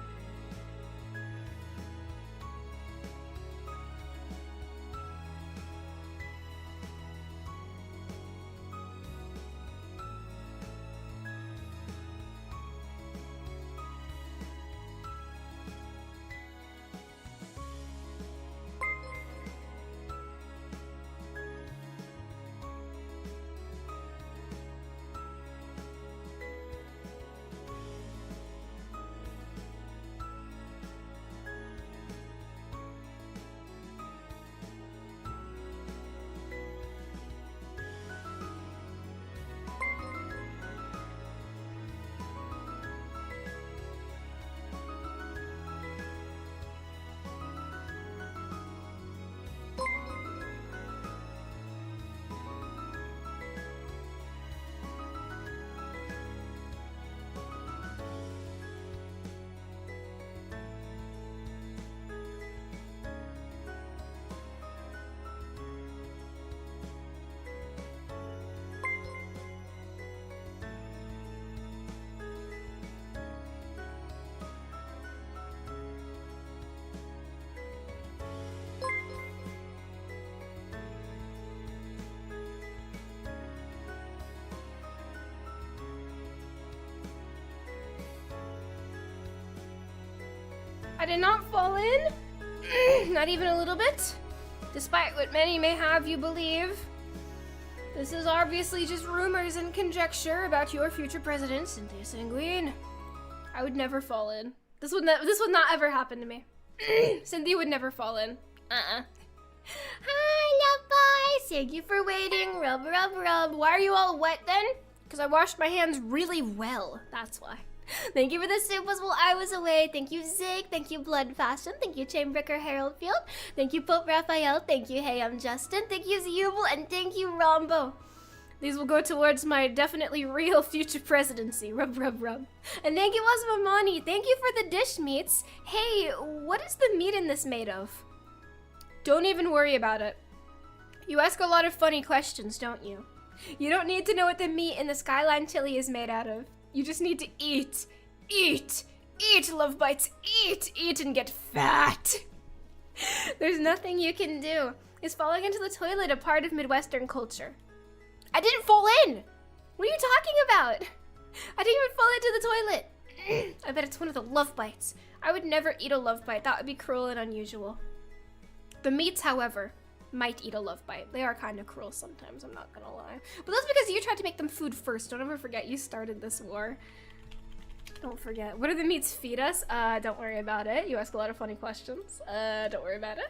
[SPEAKER 1] I did not fall in. Not even a little bit. Despite what many may have you believe. This is obviously just rumors and conjecture about your future president, Sinthya Sanguine. I would never fall in. This would not ever happen to me. Sinthya would never fall in. Hi, love boys. Thank you for waiting. Rub, rub, rub. Why are you all wet then? Because I washed my hands really well. That's why. Thank you for the supers while I was away. Thank you, Zig. Thank you, Blood Fashion. Thank you, Chamebreaker Haroldfield. Thank you, Pope Raphael. Thank you, Hey, I'm Justin. Thank you, Zubel. And thank you, Rombo. These will go towards my definitely real future presidency. Rub, rub, rub. And thank you, Osmamani. Thank you for the dish meats. Hey, what is the meat in this made of? Don't even worry about it. You ask a lot of funny questions, don't you? You don't need to know what the meat in the Skyline Chili is made out of. You just need to eat. Eat. Eat, love bites. Eat. Eat and get fat. There's nothing you can do. Is falling into the toilet a part of Midwestern culture? I didn't fall in. What are you talking about? I didn't even fall into the toilet. I bet it's one of the love bites. I would never eat a love bite. That would be cruel and unusual. The meats, however, might eat a love bite. They are kind of cruel sometimes, I'm not gonna lie. But that's because you tried to make them food first. Don't ever forget, you started this war. Don't forget. What do the meats feed us? Don't worry about it. You ask a lot of funny questions. Don't worry about it.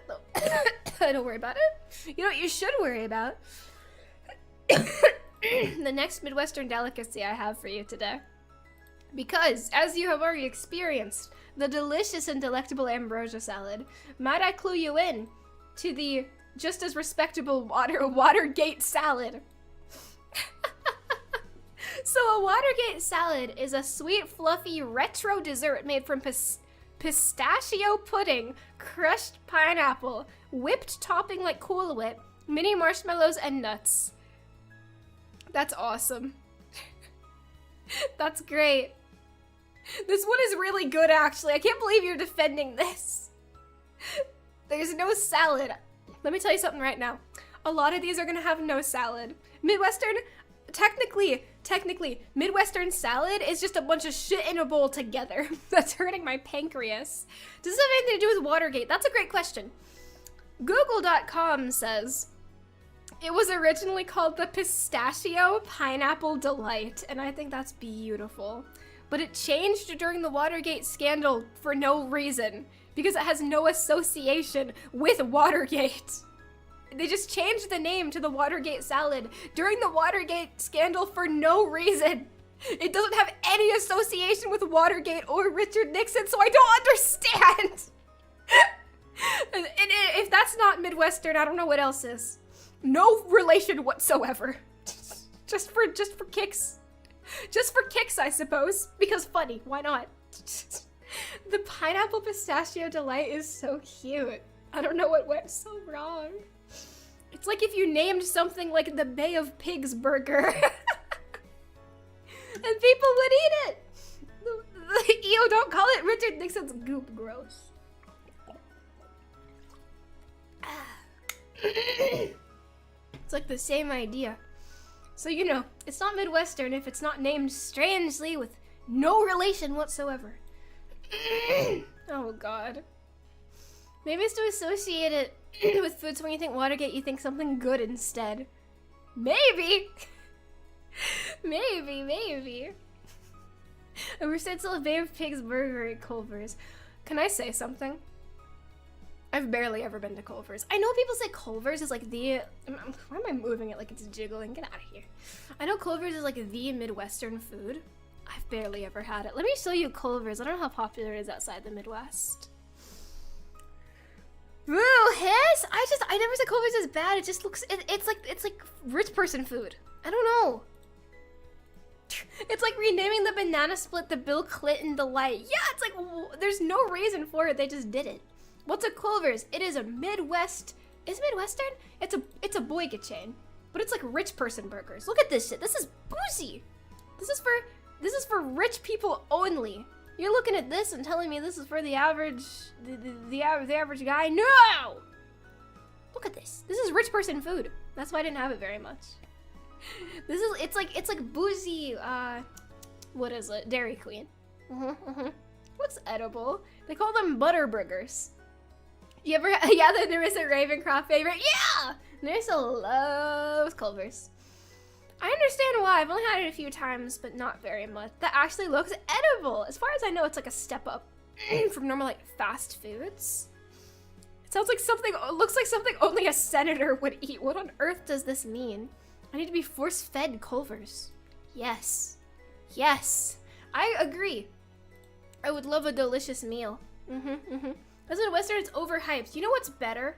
[SPEAKER 1] Don't worry about it. You know what you should worry about? The next Midwestern delicacy I have for you today. Because, as you have already experienced, the delicious and delectable ambrosia salad, might I clue you in to the just as respectable Watergate salad. So a Watergate salad is a sweet, fluffy, retro dessert made from pistachio pudding, crushed pineapple, whipped topping like Cool Whip, mini marshmallows, and nuts. That's awesome. That's great. This one is really good, actually. I can't believe you're defending this. There's no salad. Let me tell you something right now. A lot of these are gonna have no salad. Midwestern, technically, Midwestern salad is just a bunch of shit in a bowl together. That's hurting my pancreas. Does this have anything to do with Watergate? That's a great question. Google.com says, it was originally called the Pistachio Pineapple Delight, and I think that's beautiful. But it changed during the Watergate scandal for no reason, because it has no association with Watergate. They just changed the name to the Watergate salad during the Watergate scandal for no reason. It doesn't have any association with Watergate or Richard Nixon, so I don't understand. And if that's not Midwestern, I don't know what else is. No relation whatsoever. Just for kicks. Just for kicks, I suppose. Because funny, why not? The pineapple pistachio delight is so cute. I don't know what went so wrong. It's like if you named something like the Bay of Pigs burger. And people would eat it. Ew, don't call it Richard Nixon's goop. Gross. It's like the same idea. So, you know, it's not Midwestern if it's not named strangely with no relation whatsoever. Oh, God. Maybe it's to associate it with food, so when you think Watergate, you think something good instead. Maybe. Maybe. I wish they'd sell a Bay of Pigs burger at Culver's. Can I say something? I've barely ever been to Culver's. I know people say Culver's is like the... Why am I moving it like it's jiggling? Get out of here. I know Culver's is like the Midwestern food. I've barely ever had it. Let me show you Culver's. I don't know how popular it is outside the Midwest. Ooh, hiss! I never said Culver's is bad. It just looks... It's like rich person food. I don't know. It's like renaming the banana split the Bill Clinton Delight. Yeah, it's like... There's no reason for it. They just did it. What's a Culver's? It is a Midwest... Is it Midwestern? It's a boyga chain. But it's like rich person burgers. Look at this shit. This is bougie. This is for rich people only. You're looking at this and telling me this is for the average... The average guy? No! Look at this. This is rich person food. That's why I didn't have it very much. It's like boozy, what is it? Dairy Queen. What's edible? They call them butterburgers. You ever, yeah, the Narissa Ravencroft favorite? Yeah! Narissa loves Culver's. I understand why. I've only had it a few times, but not very much. That actually looks edible. As far as I know, it's like a step up from normal, like, fast foods. It sounds like something, looks like something only a senator would eat. What on earth does this mean? I need to be force-fed Culver's. Yes. Yes. I agree. I would love a delicious meal. As in Western, it's overhyped. You know what's better?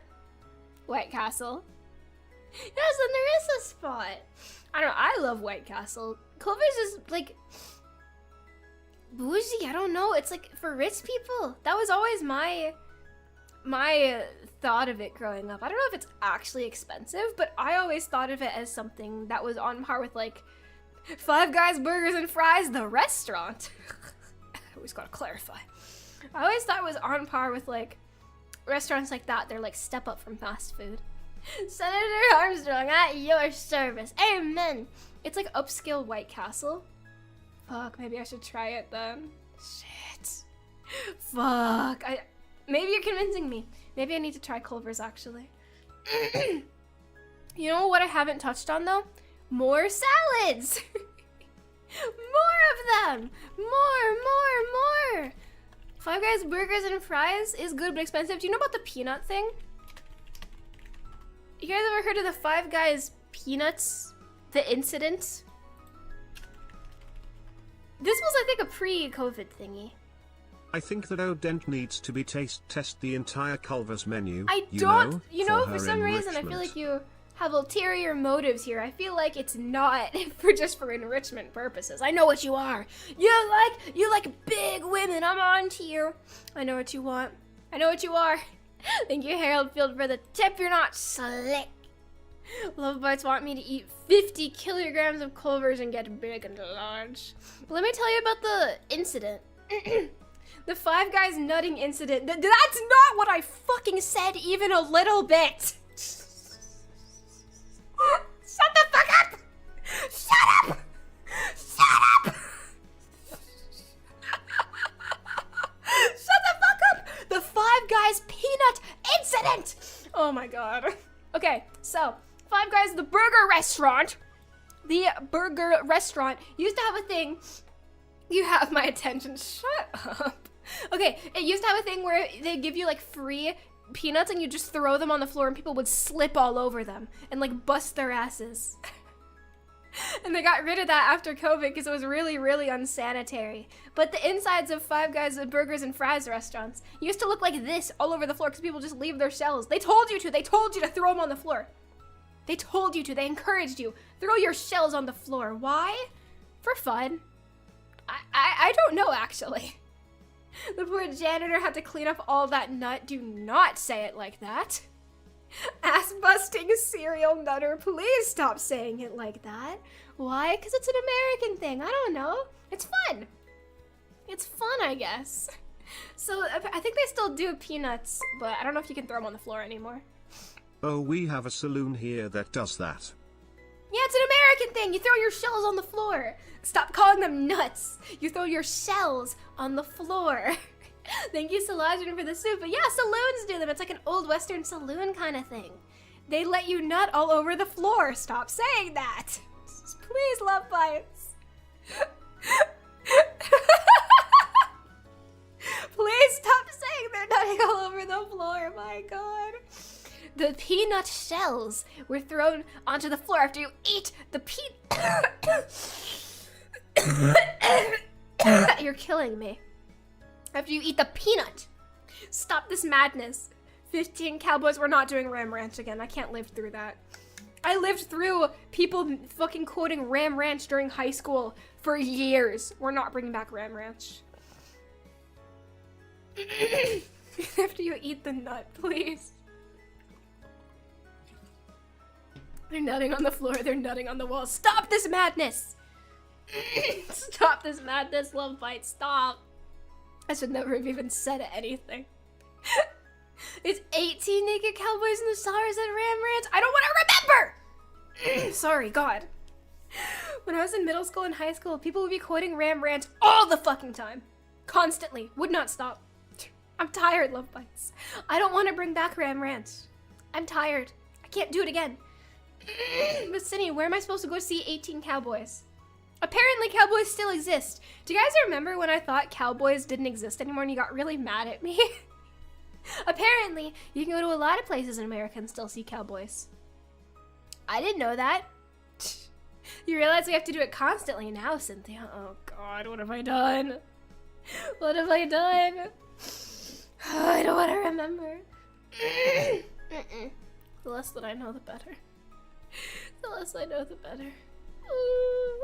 [SPEAKER 1] White Castle. Yes, and there is a spot. I don't know, I love White Castle. Culver's is like bougie, I don't know. It's like for rich people. That was always my thought of it growing up. I don't know if it's actually expensive, but I always thought of it as something that was on par with like Five Guys Burgers and Fries, the restaurant. I always gotta clarify. I always thought it was on par with like restaurants like that. They're like step up from fast food. Senator Armstrong, at your service. Amen. It's like upscale White Castle. Fuck, maybe I should try it then. Shit. Fuck. Maybe you're convincing me. Maybe I need to try Culver's actually. You know what I haven't touched on though? More salads. More of them. More. Five Guys Burgers and Fries is good but expensive. Do you know about the peanut thing? You guys ever heard of the Five Guys peanuts? The incident? This was, I think, a pre-COVID thingy.
[SPEAKER 2] I think that Odent needs to be test the entire Culver's menu.
[SPEAKER 1] For some reason, I feel like you have ulterior motives here. I feel like it's not just for enrichment purposes. I know what you are. You like big women. I'm on to you. I know what you want. I know what you are. Thank you, Harold Field, for the tip. You're not slick. Love Bites want me to eat 50 kilograms of Culver's and get big and large. But let me tell you about the incident. The Five Guys nutting incident. That's not what I fucking said even a little bit. Shut the fuck up! Shut up! Shut up! Shut the fuck up! The Five Guys peanut incident! Oh my god. Okay, so Five Guys, the burger restaurant. The burger restaurant used to have a thing. You have my attention. Shut up. Okay, it used to have a thing where they give you like free peanuts and you just throw them on the floor and people would slip all over them and like bust their asses. And they got rid of that after COVID because it was really, really unsanitary. But the insides of Five Guys Burgers and Fries restaurants used to look like this all over the floor because people just leave their shells. They told you to. They told you to throw them on the floor. They told you to. They encouraged you. Throw your shells on the floor. Why? For fun. I don't know, actually. The poor janitor had to clean up all that nut. Do not say it like that. Ass-busting serial nutter, please stop saying it like that. Why? Because it's an American thing. I don't know. It's fun. It's fun, I guess. So, I think they still do peanuts, but I don't know if you can throw them on the floor anymore.
[SPEAKER 2] Oh, we have a saloon here that does that.
[SPEAKER 1] Yeah, it's an American thing. You throw your shells on the floor. Stop calling them nuts. You throw your shells on the floor. Thank you, Salajan, for the soup. But yeah, saloons do them. It's like an old Western saloon kind of thing. They let you nut all over the floor. Stop saying that. Please, Love Bites. Please stop saying they're nutting all over the floor. My God. The peanut shells were thrown onto the floor after you eat the You're killing me. After you eat the peanut. Stop this madness. 15 Cowboys, we're not doing Ram Ranch again. I can't live through that. I lived through people fucking quoting Ram Ranch during high school for years. We're not bringing back Ram Ranch. After you eat the nut, please. They're nutting on the floor, they're nutting on the wall. Stop this madness! Stop this madness, Love Bite, stop. I should never have even said anything. It's 18 naked cowboys in the stars at Ram Ranch. I don't want to remember! Sorry, God. When I was in middle school and high school, people would be quoting Ram Ranch all the fucking time. Constantly. Would not stop. I'm tired, Love Bites. I don't want to bring back Ram Rant. I'm tired. I can't do it again. But Cindy, where am I supposed to go see 18 cowboys? Apparently cowboys still exist. Do you guys remember when I thought cowboys didn't exist anymore and you got really mad at me? Apparently, you can go to a lot of places in America and still see cowboys. I didn't know that. You realize we have to do it constantly now, Cynthia. Oh God, what have I done? What have I done? Oh, I don't want to remember. The less that I know, the better. The less I know, the better. Ooh.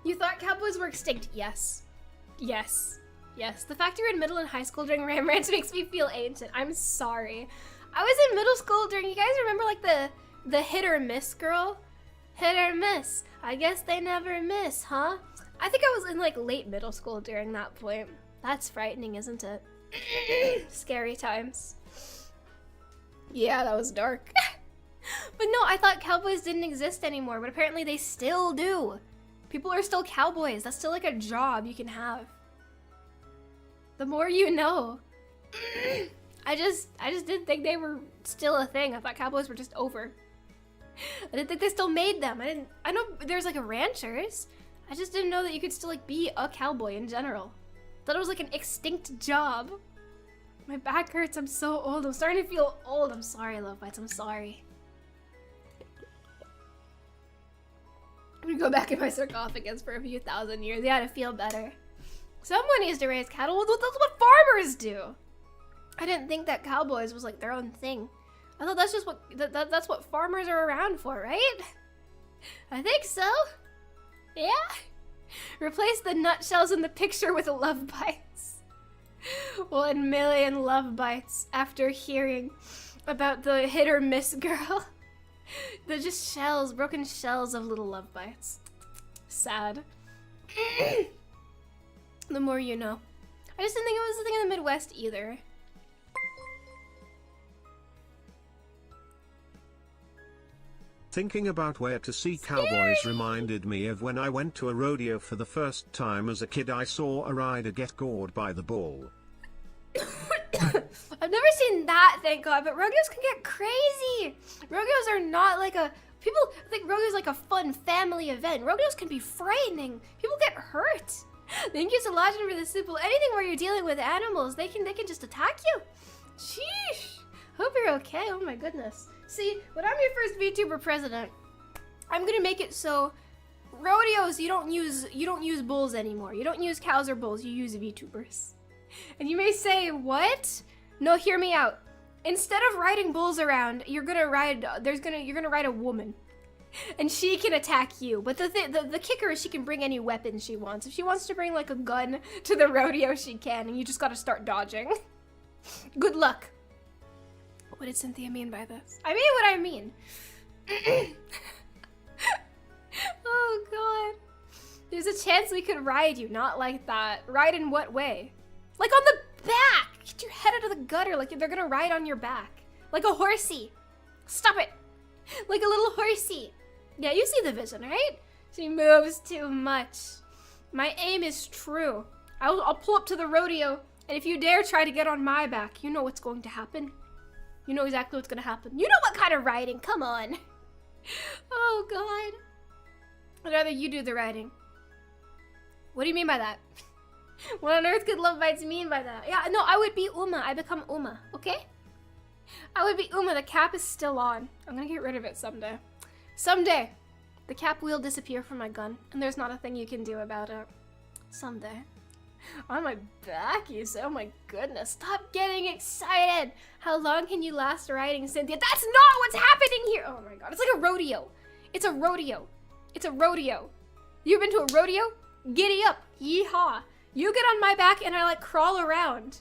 [SPEAKER 1] You thought cowboys were extinct? Yes. Yes. Yes. The fact you're in middle and high school during Ram Rants makes me feel ancient. I'm sorry. I was in middle school during, you guys remember like the hit or miss girl? Hit or miss. I guess they never miss, huh? I think I was in like late middle school during that point. That's frightening, isn't it? Scary times. Yeah, that was dark. But no, I thought cowboys didn't exist anymore, but apparently they still do. People are still cowboys. That's still like a job you can have. The more you know. I just didn't think they were still a thing. I thought cowboys were just over. I didn't think they still made them. I know there's like a ranchers. I just didn't know that you could still like be a cowboy in general. Thought it was like an extinct job. My back hurts. I'm so old. I'm starting to feel old. I'm sorry, Love Bites. I'm sorry. I'm gonna go back in my sarcophagus for a few thousand years. Yeah, to feel better. Someone needs to raise cattle. Well, that's what farmers do. I didn't think that cowboys was like their own thing. I thought that's just what that's what farmers are around for, right? I think so. Yeah. Replace the nutshells in the picture with love bites. 1 million love bites after hearing about the hit or miss girl. They're just shells, broken shells of little love bites. Sad. The more you know. I just didn't think it was a thing in the Midwest either.
[SPEAKER 2] Thinking about where to see cowboys reminded me of when I went to a rodeo for the first time as a kid. I saw a rider get gored by the bull.
[SPEAKER 1] I've never seen that, thank God, but rodeos can get crazy. Rodeos are not like a... People think rodeos like a fun family event. Rodeos can be frightening. People get hurt. Thank you, Salajan, for the simple. Anything where you're dealing with animals, they can just attack you. Sheesh. Hope you're okay. Oh my goodness. See, when I'm your first VTuber president, I'm gonna make it so rodeos you don't use bulls anymore. You don't use cows or bulls. You use VTubers. And you may say, what? No, hear me out. Instead of riding bulls around, you're gonna ride a woman. And she can attack you. But the kicker is she can bring any weapon she wants. If she wants to bring like a gun to the rodeo, she can, and you just gotta start dodging. Good luck. What did Cynthia mean by this? I mean what I mean. Oh God. There's a chance we could ride you, not like that. Ride in what way? Like on the back! Get your head out of the gutter, like they're gonna ride on your back. Like a horsey. Stop it! Like a little horsey. Yeah, you see the vision, right? She moves too much. My aim is true. I'll pull up to the rodeo, and if you dare try to get on my back, you know what's going to happen. You know exactly what's gonna happen. You know what kind of riding, come on. Oh God. I'd rather you do the riding. What do you mean by that? What on earth could Love Bites mean by that? Yeah, no, I would be Uma. I become Uma, okay? I would be Uma. The cap is still on. I'm gonna get rid of it someday. Someday, the cap will disappear from my gun, and there's not a thing you can do about it. Someday. On my back, you say? Oh my goodness. Stop getting excited. How long can you last riding, Cynthia? That's not what's happening here. Oh my God. It's like a rodeo. It's a rodeo. It's a rodeo. You've been to a rodeo? Giddy up. Yeehaw. You get on my back and I like crawl around.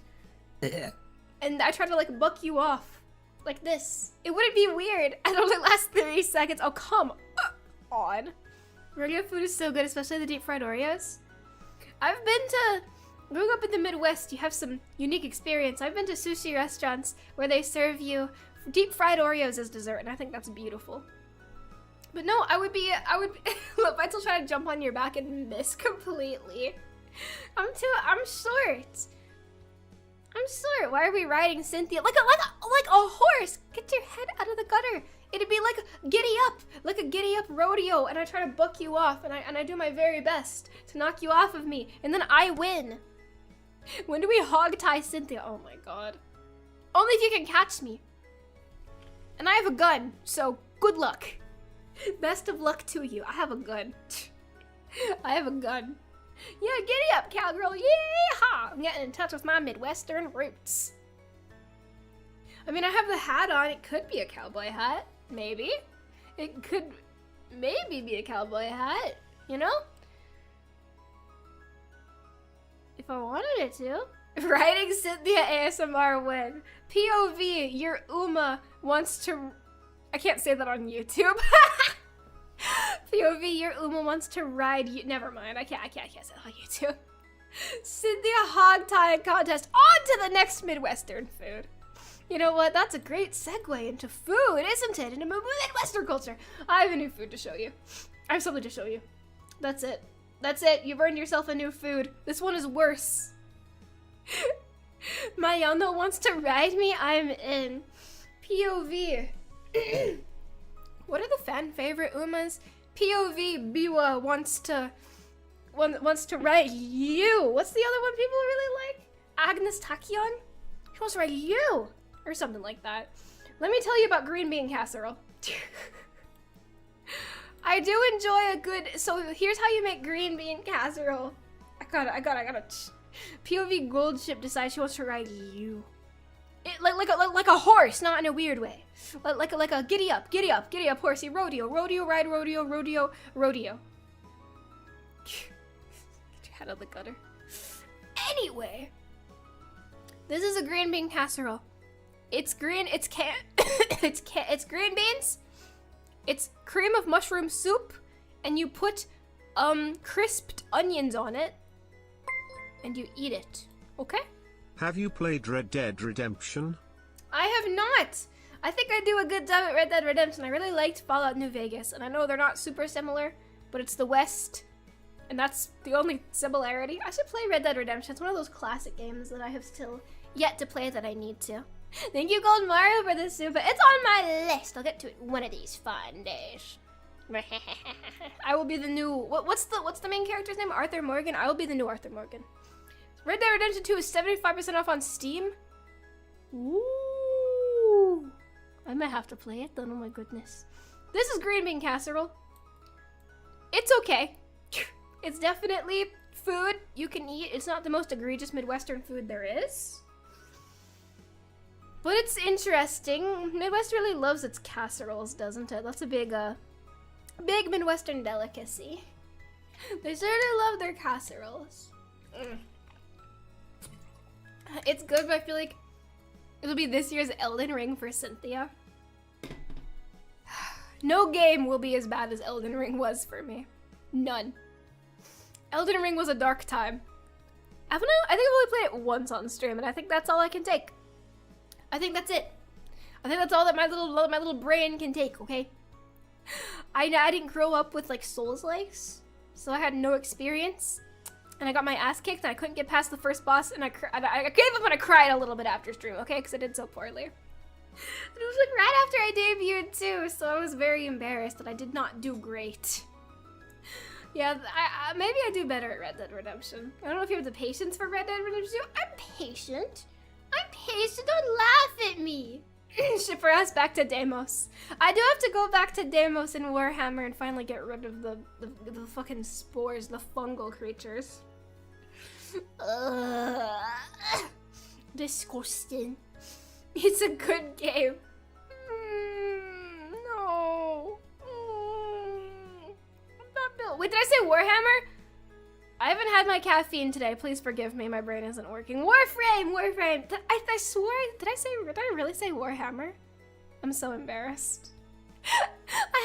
[SPEAKER 1] And I try to like buck you off. Like this. It wouldn't be weird. It only lasts 30 seconds. Oh, come on. Rodeo food is so good, especially the deep fried Oreos. I've been to... Growing up in the Midwest, you have some unique experience. I've been to sushi restaurants where they serve you deep fried Oreos as dessert, and I think that's beautiful. But no, I would look, I still try to jump on your back and miss completely. I'm short. I'm short. Why are we riding Sinthya? Like a horse. Get your head out of the gutter. It'd be like a giddy up rodeo, and I try to buck you off, and I do my very best to knock you off of me, and then I win. When do we hog tie Sinthya? Oh my god. Only if you can catch me. And I have a gun, so good luck. Best of luck to you. I have a gun. I have a gun. Yeah, giddy up, cowgirl. Yeehaw! I'm getting in touch with my Midwestern roots. I mean, I have the hat on. It could be a cowboy hat. Maybe. It could maybe be a cowboy hat. You know? If I wanted it to. Writing Sinthya ASMR win. POV, your Uma wants to... I can't say that on YouTube. POV, your Uma wants to ride you. Never mind, I can't say that on YouTube. Sinthya hog tie contest. On to the next Midwestern food. You know what? That's a great segue into food, isn't it? Into Midwestern culture. I have a new food to show you. I have something to show you. That's it. That's it. You've earned yourself a new food. This one is worse. Mayano wants to ride me. I'm in. POV. What are the fan favorite Umas? POV Biwa wants to ride you. What's the other one people really like? Agnes Takion? She wants to ride you. Or something like that. Let me tell you about green bean casserole. I do enjoy a good, so here's how you make green bean casserole. I gotta. POV Goldship decides she wants to ride you. Like a horse, not in a weird way. Like a giddy up, horsey, rodeo, ride, rodeo. Get your head out of the gutter. Anyway, this is a green bean casserole. It's green, it's green beans, it's cream of mushroom soup, and you put crisped onions on it, and you eat it, okay?
[SPEAKER 2] Have you played Red Dead Redemption?
[SPEAKER 1] I have not! I think I do a good job at Red Dead Redemption. I really liked Fallout New Vegas, and I know they're not super similar, but it's the West, and that's the only similarity. I should play Red Dead Redemption. It's one of those classic games that I have still yet to play that I need to. Thank you, Gold Mario, for the super. It's on my list. I'll get to it one of these fine days. I will be the new. What's the main character's name? Arthur Morgan. I will be the new Arthur Morgan. Red Dead Redemption 2 is 75% off on Steam. Ooh, I might have to play it then. Oh my goodness. This is green bean casserole. It's okay. It's definitely food you can eat. It's not the most egregious Midwestern food there is. But it's interesting. Midwest really loves its casseroles, doesn't it? That's a big Midwestern delicacy. They certainly love their casseroles. It's good, but I feel like it'll be this year's Elden Ring for Sinthya. No game will be as bad as Elden Ring was for me. None. Elden Ring was a dark time. I think I've only played it once on stream, and I think that's all I can take. I think that's it. I think that's all that my little brain can take, okay? I didn't grow up with like Souls-likes, so I had no experience. And I got my ass kicked and I couldn't get past the first boss, and I gave up and I cried a little bit after stream, okay? Because I did so poorly. And it was like right after I debuted too, so I was very embarrassed that I did not do great. Yeah, maybe I do better at Red Dead Redemption. I don't know if you have the patience for Red Dead Redemption 2. I'm patient. Don't laugh at me. Shipper us back to Deimos. I do have to go back to Deimos in Warhammer and finally get rid of the fucking spores, the fungal creatures. Disgusting. It's a good game. No. Wait, did I say Warhammer? I haven't had my caffeine today. Please forgive me. My brain isn't working. Warframe! I swore. Did I really say Warhammer? I'm so embarrassed. I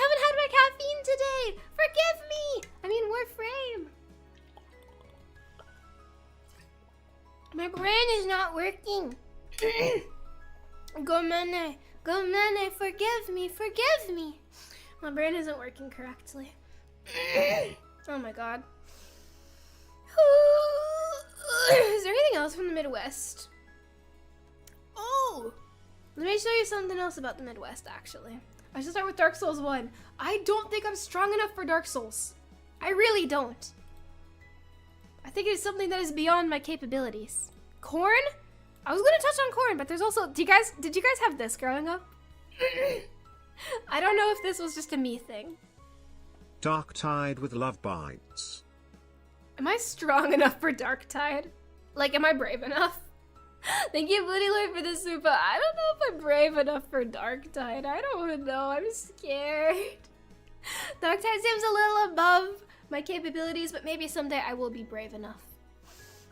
[SPEAKER 1] haven't had my caffeine today. Forgive me. I mean Warframe. My brain is not working. Gomene, forgive me. My brain isn't working correctly. Oh my god. Is there anything else from the Midwest? Oh! Let me show you something else about the Midwest, actually. I should start with Dark Souls 1. I don't think I'm strong enough for Dark Souls. I really don't. I think it is something that is beyond my capabilities. Corn? I was gonna touch on corn, but there's also, did you guys have this growing up? I don't know if this was just a me thing.
[SPEAKER 2] Dark Tide with love bites.
[SPEAKER 1] Am I strong enough for Dark Tide? Like, am I brave enough? Thank you, Bloody Lord, for the super. I don't know if I'm brave enough for Dark Tide. I don't know. I'm scared. Dark Tide seems a little above my capabilities, but maybe someday I will be brave enough.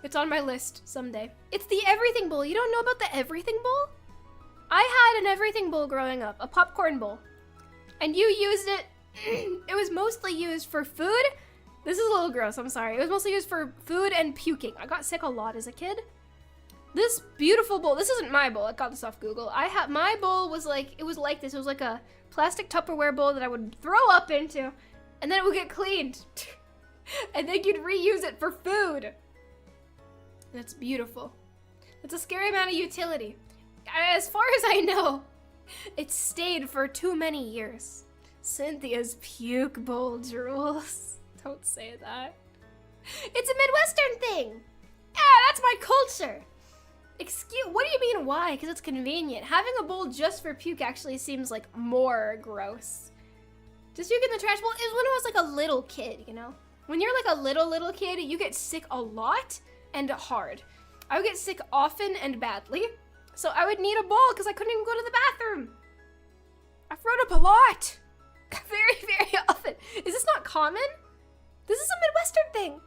[SPEAKER 1] It's on my list someday. It's the Everything Bowl. You don't know about the Everything Bowl? I had an Everything Bowl growing up, a popcorn bowl. And you used it. It was mostly used for food. This is a little gross, I'm sorry. It was mostly used for food and puking. I got sick a lot as a kid. This beautiful bowl, this isn't my bowl, I got this off Google. My bowl was like, it was like this. It was like a plastic Tupperware bowl that I would throw up into, and then it would get cleaned. And then you'd reuse it for food. And it's beautiful. It's a scary amount of utility. As far as I know, it stayed for too many years. Cynthia's puke bowl drools. Don't say that. It's a Midwestern thing. Yeah, that's my culture. What do you mean why? Because it's convenient. Having a bowl just for puke actually seems like more gross. Just puke in the trash bowl is when I was like a little kid, you know? When you're like a little kid, you get sick a lot and hard. I would get sick often and badly. So I would need a bowl because I couldn't even go to the bathroom. I thrown up a lot. Very often. Is this not common? This is a Midwestern thing.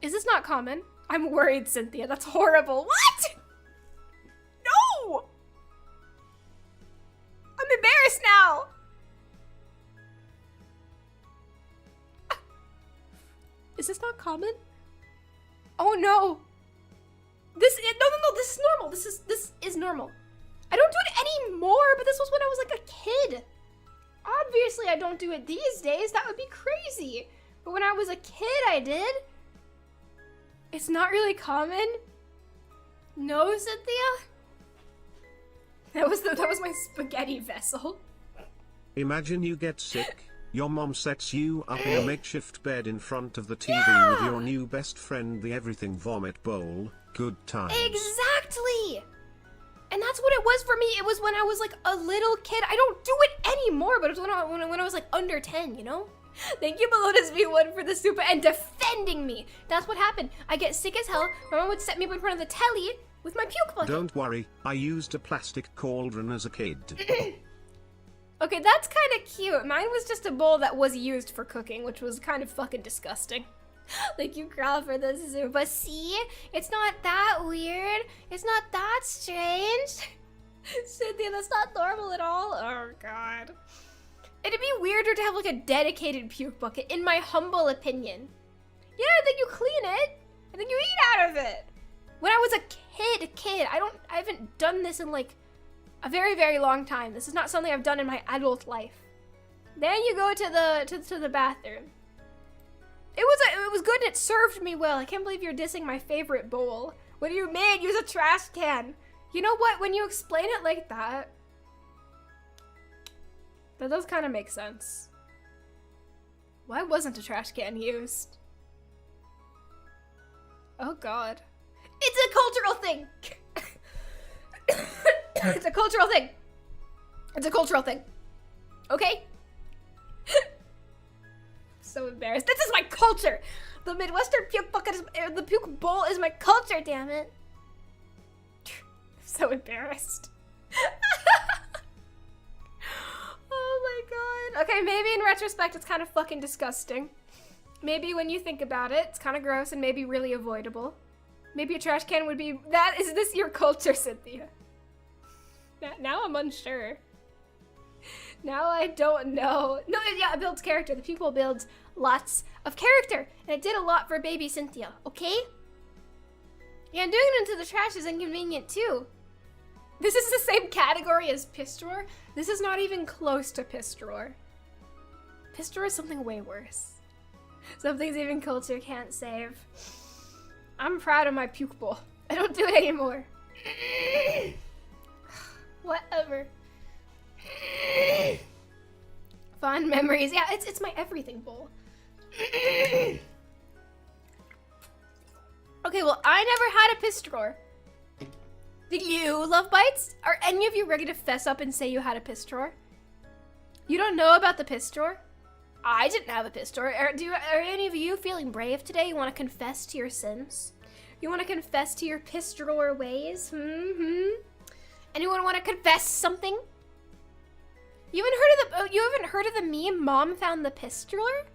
[SPEAKER 1] Is this not common? I'm worried, Cynthia. That's horrible. What? No! I'm embarrassed now. Is this not common? Oh no. No, this is normal. This is normal. I don't do it anymore, but this was when I was like a kid. Obviously, I don't do it these days. That would be crazy. But when I was a kid, I did. It's not really common. No, Cynthia? That was my spaghetti vessel.
[SPEAKER 2] Imagine you get sick, your mom sets you up in a makeshift bed in front of the TV with your new best friend, the Everything Vomit Bowl. Good times.
[SPEAKER 1] Exactly! And that's what it was for me. It was when I was like a little kid. I don't do it anymore, but it was when I was like under 10, you know? Thank you, Melonas V1, for the super and defending me. That's what happened. I get sick as hell. My mom would set me up in front of the telly with my puke bucket.
[SPEAKER 2] Don't worry, I used a plastic cauldron as a kid.
[SPEAKER 1] Okay, that's kind of cute. Mine was just a bowl that was used for cooking, which was kind of fucking disgusting. Thank you, Carl, for the super. See? It's not that weird. It's not that strange. Cynthia, that's not normal at all. Oh, God. It'd be weirder to have like a dedicated puke bucket, in my humble opinion. Yeah, then you clean it, and then you eat out of it. When I was a kid, I haven't done this in like a very long time. This is not something I've done in my adult life. Then you go to the bathroom. It was good and it served me well. I can't believe you're dissing my favorite bowl. What do you mean? Use a trash can. You know what? When you explain it like that, that does kind of make sense. Why wasn't a trash can used? Oh God. It's a cultural thing. It's a cultural thing. It's a cultural thing. Okay? So embarrassed. This is my culture. The Midwestern puke bucket the puke bowl is my culture, damn it. So embarrassed. Oh my God. Okay, maybe in retrospect it's kind of fucking disgusting. Maybe when you think about it, it's kind of gross and maybe really avoidable. Maybe a trash can would be that. Is this your culture, Cynthia? Now I'm unsure. Now I don't know. No, yeah, it builds character. The puke bowl builds lots of character. And it did a lot for baby Cynthia, okay? Yeah, and doing it into the trash is inconvenient too. This is the same category as piss drawer. This is not even close to piss drawer. Piss drawer is something way worse. Some things even culture can't save. I'm proud of my puke bowl. I don't do it anymore. Whatever. Fond memories. Yeah, it's my everything bowl. Okay, well, I never had a piss drawer. Did you, Love Bites? Are any of you ready to fess up and say you had a piss drawer? You don't know about the piss drawer? I didn't have a piss drawer. Are any of you feeling brave today? You want to confess to your sins? You want to confess to your piss drawer ways? Anyone want to confess something? You haven't heard of the meme, Mom found the piss drawer?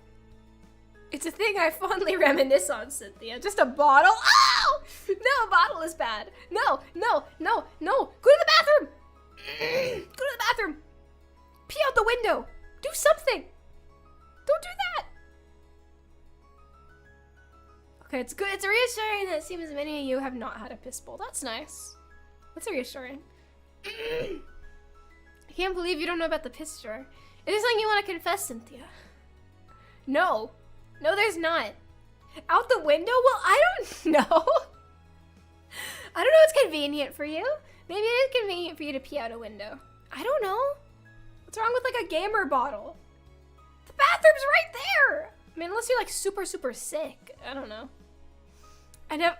[SPEAKER 1] It's a thing I fondly reminisce on, Sinthya. Just a bottle? Oh! No, a bottle is bad. No. Go to the bathroom! Go to the bathroom! Pee out the window! Do something! Don't do that! Okay, it's good. It's reassuring that it seems many of you have not had a piss bowl. That's nice. That's reassuring. I can't believe you don't know about the piss drawer. Is there something you want to confess, Sinthya? No. No, there's not. Out the window? Well, I don't know. I don't know what's convenient for you. Maybe it is convenient for you to pee out a window. I don't know. What's wrong with like a gamer bottle? The bathroom's right there. I mean, unless you're like super, super sick. I don't know.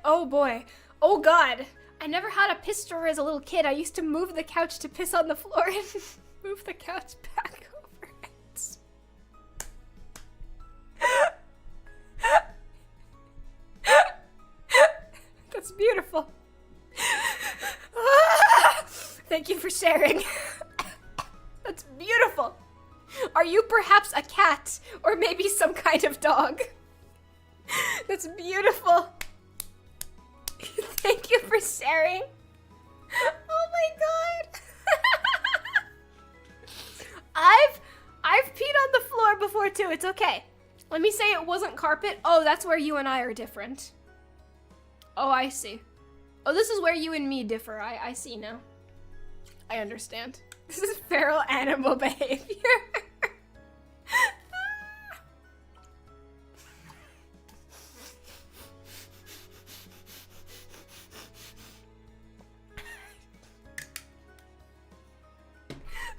[SPEAKER 1] Oh boy. Oh God. I never had a piss drawer as a little kid. I used to move the couch to piss on the floor and move the couch back over it. That's beautiful. Thank you for sharing. That's beautiful. Are you perhaps a cat or maybe some kind of dog? That's beautiful. Thank you for sharing. Oh my God. I've peed on the floor before too. It's okay. Let me say it wasn't carpet. Oh, that's where you and I are different. Oh, I see. Oh, this is where you and me differ. I see now. I understand. This is feral animal behavior.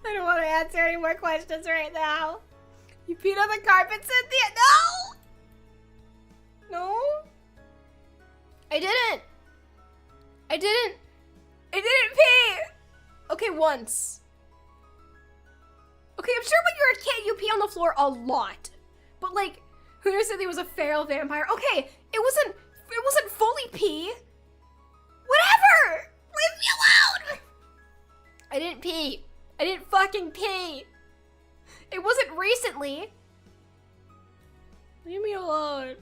[SPEAKER 1] I don't want to answer any more questions right now. You peed on the carpet, Sinthya? No! No? I didn't pee! Okay, once. Okay, I'm sure when you're a kid, you pee on the floor a lot. But like, who knew Sinthya was a feral vampire? Okay, it wasn't fully pee. Whatever! Leave me alone! I didn't pee. I didn't fucking pee. It wasn't recently. Leave me alone.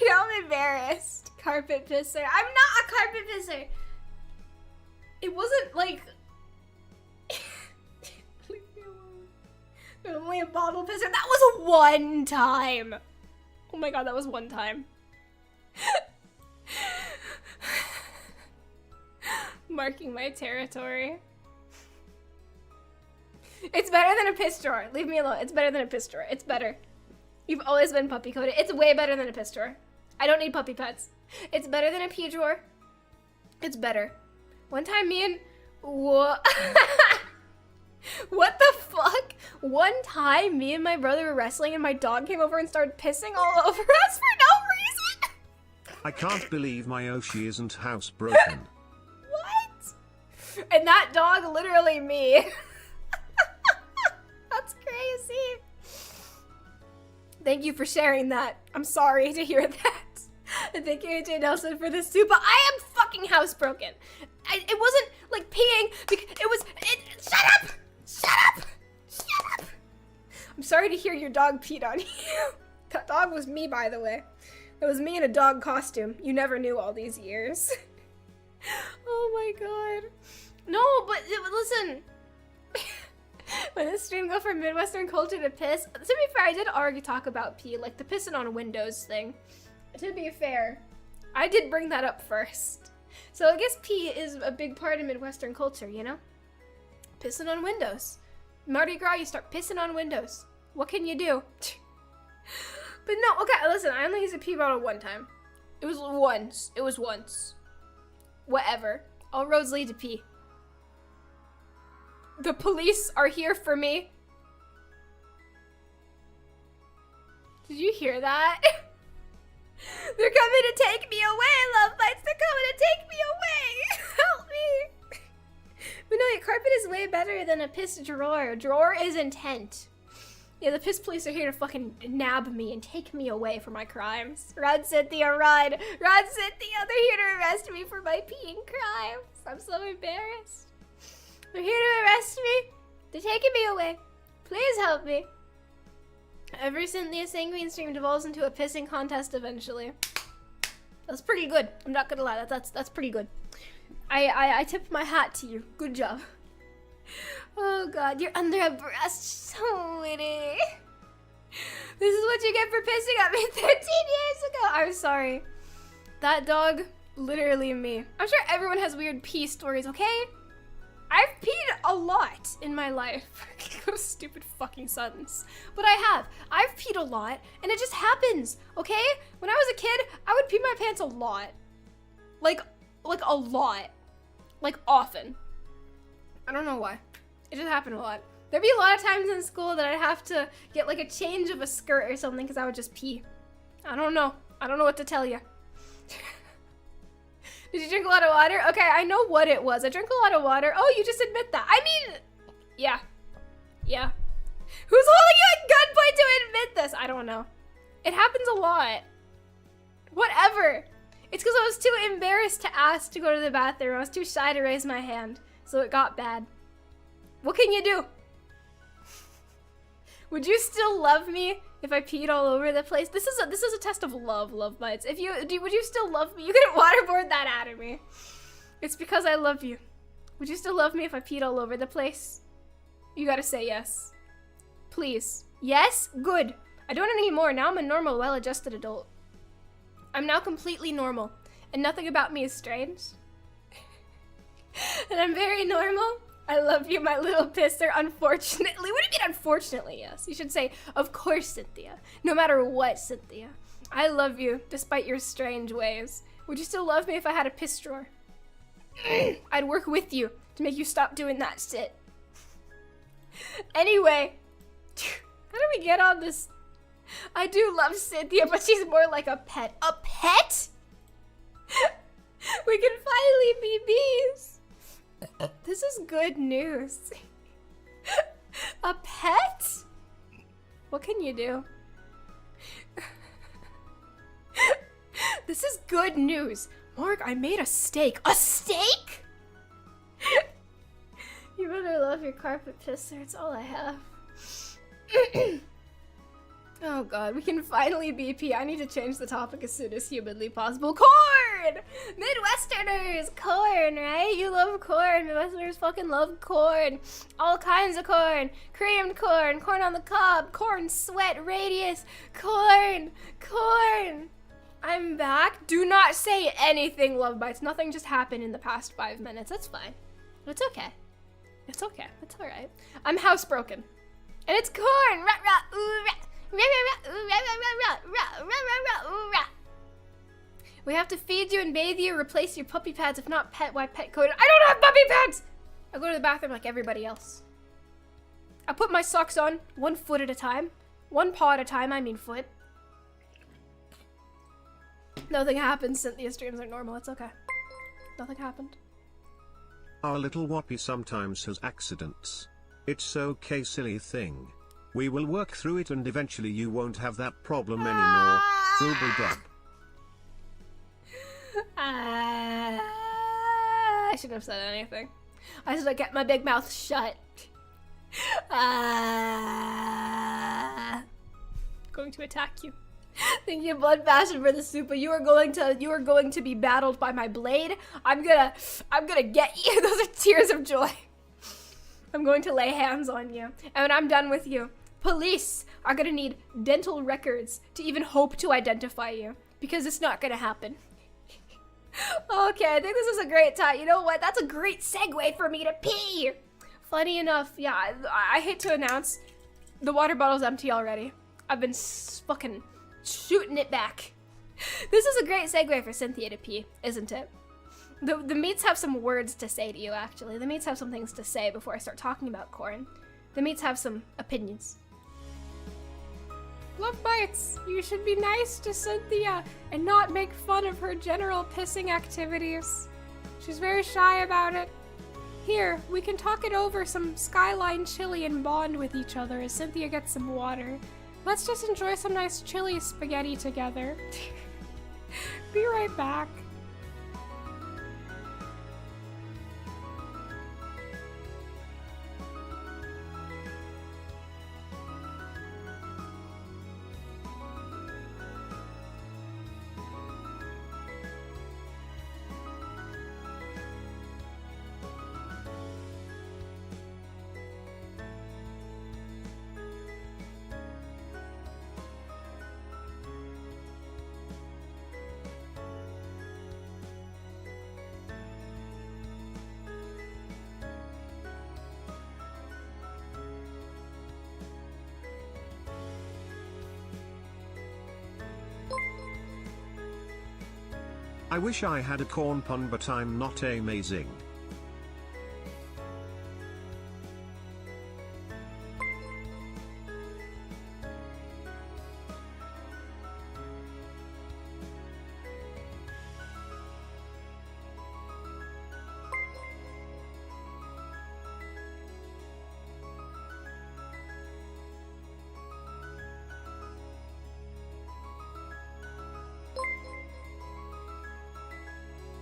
[SPEAKER 1] Now I'm embarrassed. Carpet pisser. I'm not a carpet pisser. It wasn't like... Leave me alone. I'm only a bottle pisser. That was one time. Oh my God, that was one time. Marking my territory. It's better than a piss drawer. Leave me alone. It's better than a piss drawer. It's better. You've always been puppy coated. It's way better than a piss drawer. I don't need puppy pets. It's better than a pee drawer. It's better. One time me and... What? What the fuck? One time me and my brother were wrestling and my dog came over and started pissing all over us for no reason.
[SPEAKER 2] I can't believe my Oshi isn't housebroken.
[SPEAKER 1] What? And that dog literally me. That's crazy. Thank you for sharing that. I'm sorry to hear that. And thank you, AJ Nelson, for this too. But I am fucking housebroken. It wasn't like peeing. It was. Shut up! Shut up! Shut up! I'm sorry to hear your dog peed on you. That dog was me, by the way. It was me in a dog costume. You never knew all these years. Oh my God. No, but listen. When this stream go from Midwestern culture to piss, to be fair, I did already talk about pee, like the pissing on windows thing. To be fair, I did bring that up first. So I guess pee is a big part of Midwestern culture, you know? Pissing on windows. Mardi Gras, you start pissing on windows. What can you do? But no, okay, listen, I only used a pee bottle one time. It was once. It was once. Whatever. All roads lead to pee. The police are here for me. Did you hear that? They're coming to take me away, love bites. They're coming to take me away. Help me. But no, your carpet is way better than a piss drawer. Drawer is intent. Yeah, the piss police are here to fucking nab me and take me away for my crimes. Run, Cynthia, run. Run, Cynthia. They're here to arrest me for my peeing crimes. I'm so embarrassed. They're here to arrest me. They're taking me away. Please help me. Every Cynthia Sanguine stream devolves into a pissing contest eventually. That's pretty good. I'm not gonna lie. That's pretty good. I tip my hat to you. Good job. Oh god, you're under a breast. So witty. This is what you get for pissing at me 13 years ago. I'm sorry. That dog, literally me. I'm sure everyone has weird pee stories, okay? I've peed a lot in my life. What a stupid fucking sentence. But I have. I've peed a lot, and it just happens, okay? When I was a kid, I would pee my pants a lot. Like a lot. Like, often. I don't know why. It just happened a lot. There'd be a lot of times in school that I'd have to get like a change of a skirt or something because I would just pee. I don't know. I don't know what to tell you. Did you drink a lot of water? Okay, I know what it was. I drank a lot of water. Oh, you just admit that. I mean, yeah. Yeah. Who's holding you at gunpoint to admit this? I don't know. It happens a lot. Whatever. It's because I was too embarrassed to ask to go to the bathroom. I was too shy to raise my hand. So it got bad. What can you do? Would you still love me if I peed all over the place? This is a test of love bites. Would you still love me? You couldn't waterboard that out of me. It's because I love you. Would you still love me if I peed all over the place? You gotta say yes. Please. Yes? Good. I don't anymore. Now I'm a normal, well-adjusted adult. I'm now completely normal, and nothing about me is strange. And I'm very normal. I love you, my little pisser, unfortunately. What do you mean, unfortunately? Yes. You should say, of course, Cynthia. No matter what, Cynthia. I love you, despite your strange ways. Would you still love me if I had a piss drawer? I'd work with you to make you stop doing that shit. Anyway, how do we get on this? I do love Cynthia, but she's more like a pet. A pet? We can finally be bees. This is good news. A pet? What can you do? This is good news. Mark, I made a steak. A steak? You better love your carpet pisser. It's all I have. Oh god, we can finally BP. I need to change the topic as soon as humanly possible. Corn! Midwesterners! Corn, right? You love corn. Midwesterners fucking love corn. All kinds of corn. Creamed corn, corn on the cob, corn sweat radius, corn, corn. I'm back. Do not say anything, love bites. Nothing just happened in the past 5 minutes. That's fine. It's okay. It's okay. It's alright. I'm housebroken. And it's corn! Rah, rah, ooh, rah. We have to feed you and bathe you, replace your puppy pads, if not pet, why pet coded? I don't have puppy pads! I go to the bathroom like everybody else. I put my socks on, 1 foot at a time. 1 paw at a time, I mean foot. Nothing happened, Cynthia streams are normal, it's okay. Nothing happened.
[SPEAKER 2] Our little whoppy sometimes has accidents. It's okay, silly thing. We will work through it and eventually you won't have that problem anymore. Dub.
[SPEAKER 1] I shouldn't have said anything. I should have kept my big mouth shut. Going to attack you. Thank you, blood passion for the soup, but you are going to be battled by my blade. I'm gonna get you. Those are tears of joy. I'm going to lay hands on you. And when I'm done with you, police are gonna need dental records to even hope to identify you. Because it's not gonna happen. Okay, I think this is a great time. You know what? That's a great segue for me to pee. Funny enough, yeah, I hate to announce, the water bottle's empty already. I've been fucking shooting it back. This is a great segue for Sinthya to pee, isn't it? The meats have some words to say to you, actually. The meats have some things to say before I start talking about corn. The meats have some opinions. Love bites. You should be nice to Sinthya and not make fun of her general pissing activities. She's very shy about it. Here, we can talk it over some Skyline Chili and bond with each other as Sinthya gets some water. Let's just enjoy some nice chili spaghetti together. Be right back.
[SPEAKER 2] I wish I had a corn pun, but I'm not amazing.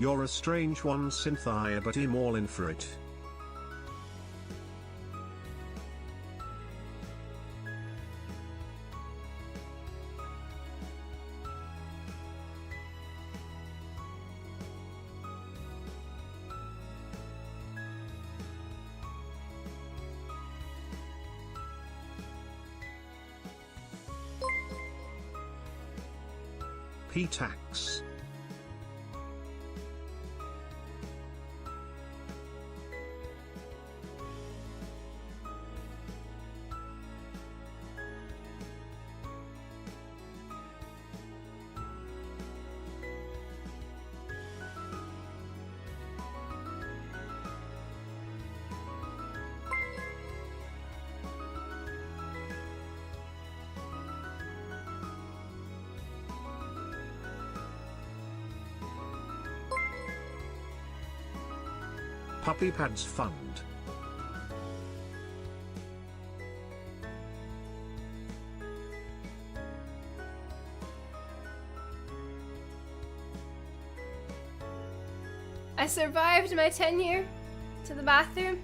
[SPEAKER 2] You're a strange one, Sinthya, but I'm all in for it. P-tax. Puppy Pads Fund.
[SPEAKER 1] I survived my tenure to the bathroom.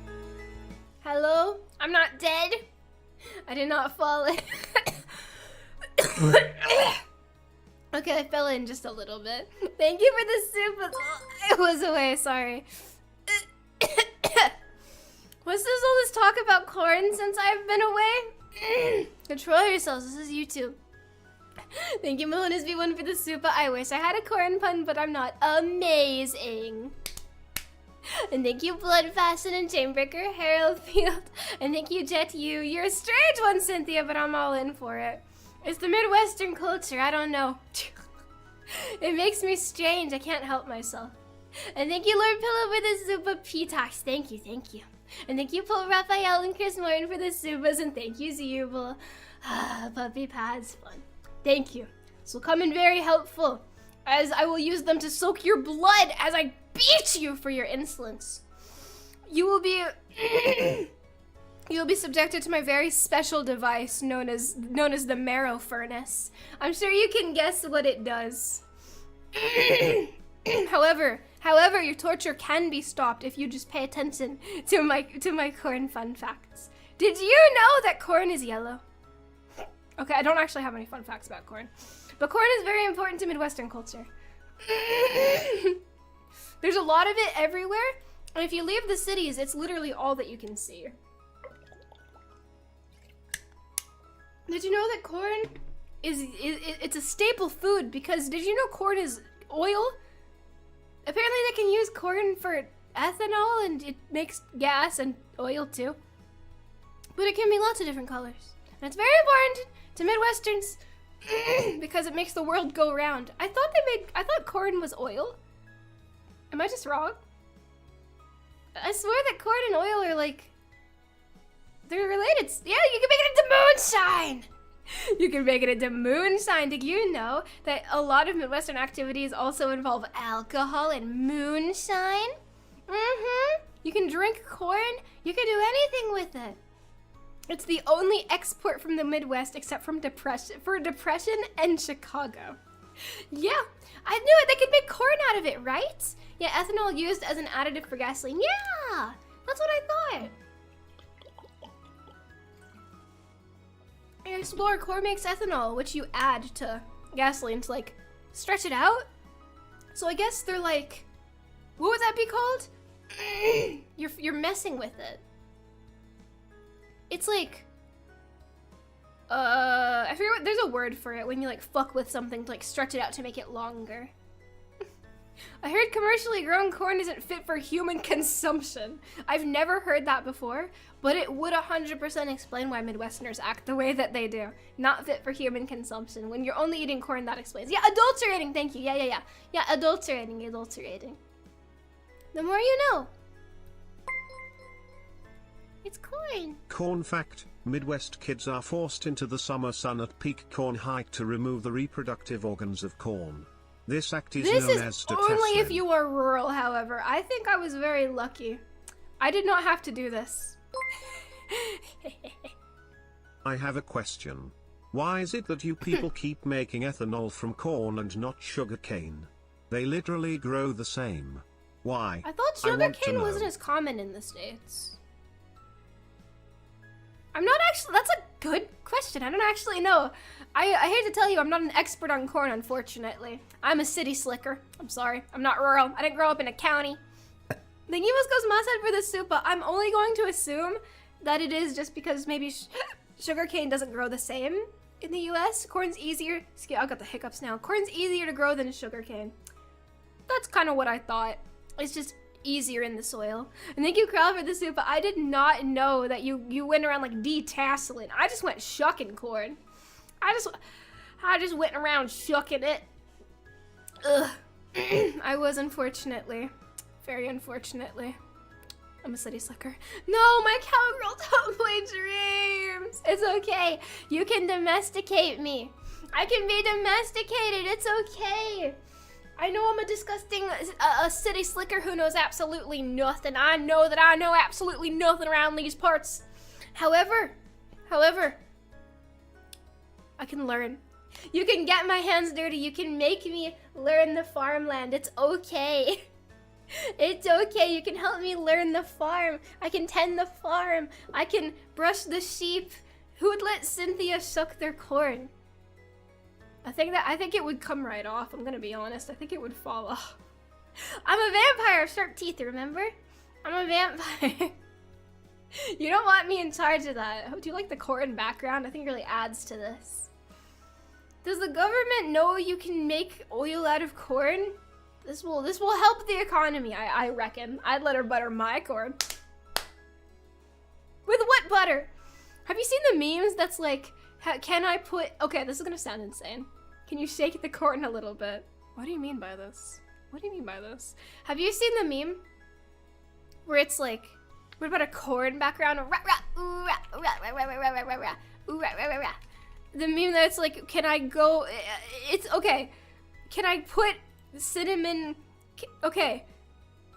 [SPEAKER 1] Hello? I'm not dead. I did not fall in. Okay, I fell in just a little bit. Thank you for the soup. It was away, sorry. What's all this talk about corn since I've been away? Control yourselves, this is YouTube. Thank you, Melonas V1 for the super. I wish I had a corn pun, but I'm not amazing. And thank you, Bloodfasten and Chainbreaker, Harold Field. And thank you, Jet U. You're a strange one, Sinthya, but I'm all in for it. It's the Midwestern culture, I don't know. It makes me strange, I can't help myself. And thank you, Lord Pillow, for the super P-tax. Thank you, thank you. And thank you, Paul Raphael and Chris Martin for the subas, and thank you, Zubal. Puppy pads, fun. Thank you. This will come in very helpful, as I will use them to soak your blood as I beat you for your insolence. You will be subjected to my very special device known as the marrow furnace. I'm sure you can guess what it does. However, your torture can be stopped if you just pay attention to my corn fun facts. Did you know that corn is yellow? Okay, I don't actually have any fun facts about corn, but corn is very important to Midwestern culture. There's a lot of it everywhere, and if you leave the cities, it's literally all that you can see. Did you know that corn it's a staple food because did you know corn is oil? Apparently they can use corn for ethanol and it makes gas and oil too. But it can be lots of different colors. And it's very important to Midwesterns because it makes the world go round. I thought corn was oil. Am I just wrong? I swear that corn and oil are like, they're related. Yeah, you can make it into moonshine. You can make it into moonshine. Did you know that a lot of Midwestern activities also involve alcohol and moonshine? You can drink corn. You can do anything with it. It's the only export from the Midwest except from Depression and Chicago. Yeah, I knew it. They could make corn out of it, right? Yeah, ethanol used as an additive for gasoline. Yeah, that's what I thought. And explore corn makes ethanol, which you add to gasoline to like stretch it out. So I guess they're like, what would that be called? You're messing with it. It's like, I forget what, there's a word for it when you like fuck with something to like stretch it out to make it longer. I heard commercially grown corn isn't fit for human consumption. I've never heard that before, but it would 100% explain why Midwesterners act the way that they do. Not fit for human consumption. When you're only eating corn, that explains. Yeah, adulterating, thank you. Yeah, adulterating. The more you know. It's corn.
[SPEAKER 2] Corn fact: Midwest kids are forced into the summer sun at peak corn height to remove the reproductive organs of corn. This act is known as
[SPEAKER 1] detesting. Only if you are rural, however. I think I was very lucky. I did not have to do this.
[SPEAKER 2] I have a question. Why is it that you people keep making ethanol from corn and not sugarcane? They literally grow the same. Why?
[SPEAKER 1] I thought sugarcane wasn't as common in the States. I'm not actually, that's a good question. I don't actually know. I hate to tell you, I'm not an expert on corn, unfortunately. I'm a city slicker. I'm sorry. I'm not rural. I didn't grow up in a county. The Givos goes for the soup, but I'm only going to assume that it is just because maybe sugarcane doesn't grow the same in the US. Corn's easier. I got the hiccups now. Corn's easier to grow than sugarcane. That's kind of what I thought. It's just easier in the soil. And thank you, Kral, for the soup, but I did not know that you went around like detasseling. I just went shucking corn. I just went around shucking it. Ugh. I was, unfortunately. Very unfortunately. I'm a city slicker. No, my cowgirl don't play dreams. It's okay. You can domesticate me. I can be domesticated. It's okay. I know I'm a disgusting a city slicker who knows absolutely nothing. I know that I know absolutely nothing around these parts. However, I can learn. You can get my hands dirty. You can make me learn the farmland. It's okay. It's okay. You can help me learn the farm. I can tend the farm. I can brush the sheep. Who would let Sinthya suck their corn? I think it would come right off. I'm gonna be honest. I think it would fall off. I'm a vampire of sharp teeth, remember? I'm a vampire. You don't want me in charge of that. Do you like the corn background? I think it really adds to this. Does the government know you can make oil out of corn? This will help the economy, I reckon. I'd let her butter my corn. With what butter? Have you seen the memes that's like, can I put... Okay, this is gonna sound insane. Can you shake the corn a little bit? What do you mean by this? What do you mean by this? Have you seen the meme where it's like, what about a corn background? The meme that's like, can I go... It's okay. Can I put cinnamon... Okay.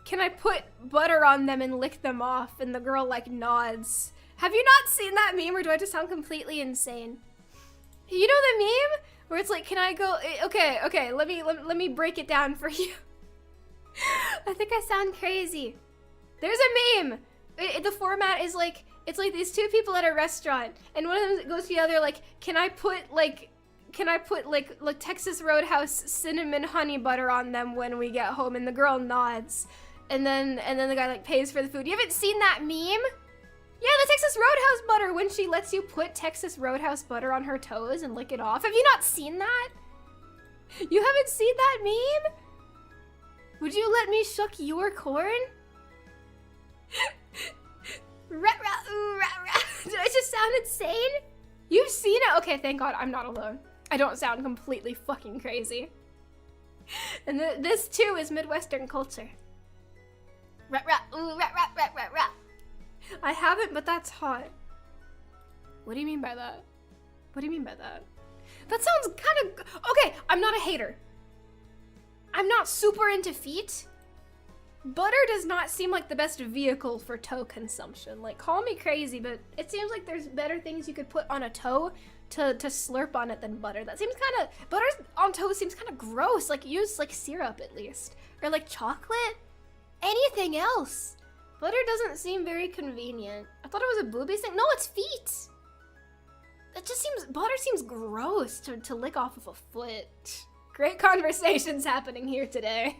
[SPEAKER 1] Can I put butter on them and lick them off? And the girl like nods. Have you not seen that meme, or do I just sound completely insane? You know the meme where it's like, can I go? Okay. Let me break it down for you. I think I sound crazy. There's a meme. The format is like, it's like these two people at a restaurant, and one of them goes to the other like, can I put like Texas Roadhouse cinnamon honey butter on them when we get home? And the girl nods, and then the guy like pays for the food. You haven't seen that meme? Yeah, the Texas Roadhouse butter, when she lets you put Texas Roadhouse butter on her toes and lick it off. Have you not seen that? You haven't seen that meme? Would you let me shuck your corn? Rat rat ooh rat rat. Did I just sound insane? You've seen it? Okay, thank God I'm not alone. I don't sound completely fucking crazy. And this too is Midwestern culture. Rat rat ooh rat rat rat rat rat. I haven't, but that's hot. What do you mean by that? What do you mean by that? That sounds kind of... Okay, I'm not a hater. I'm not super into feet. Butter does not seem like the best vehicle for toe consumption. Like, call me crazy, but it seems like there's better things you could put on a toe to slurp on it than butter. That seems kind of... Butter on toast seems kind of gross. Like, use, like, syrup at least. Or, like, chocolate. Anything else. Butter doesn't seem very convenient. I thought it was a boobies thing. No, it's feet. That just seems... Butter seems gross to lick off of a foot. Great conversations happening here today.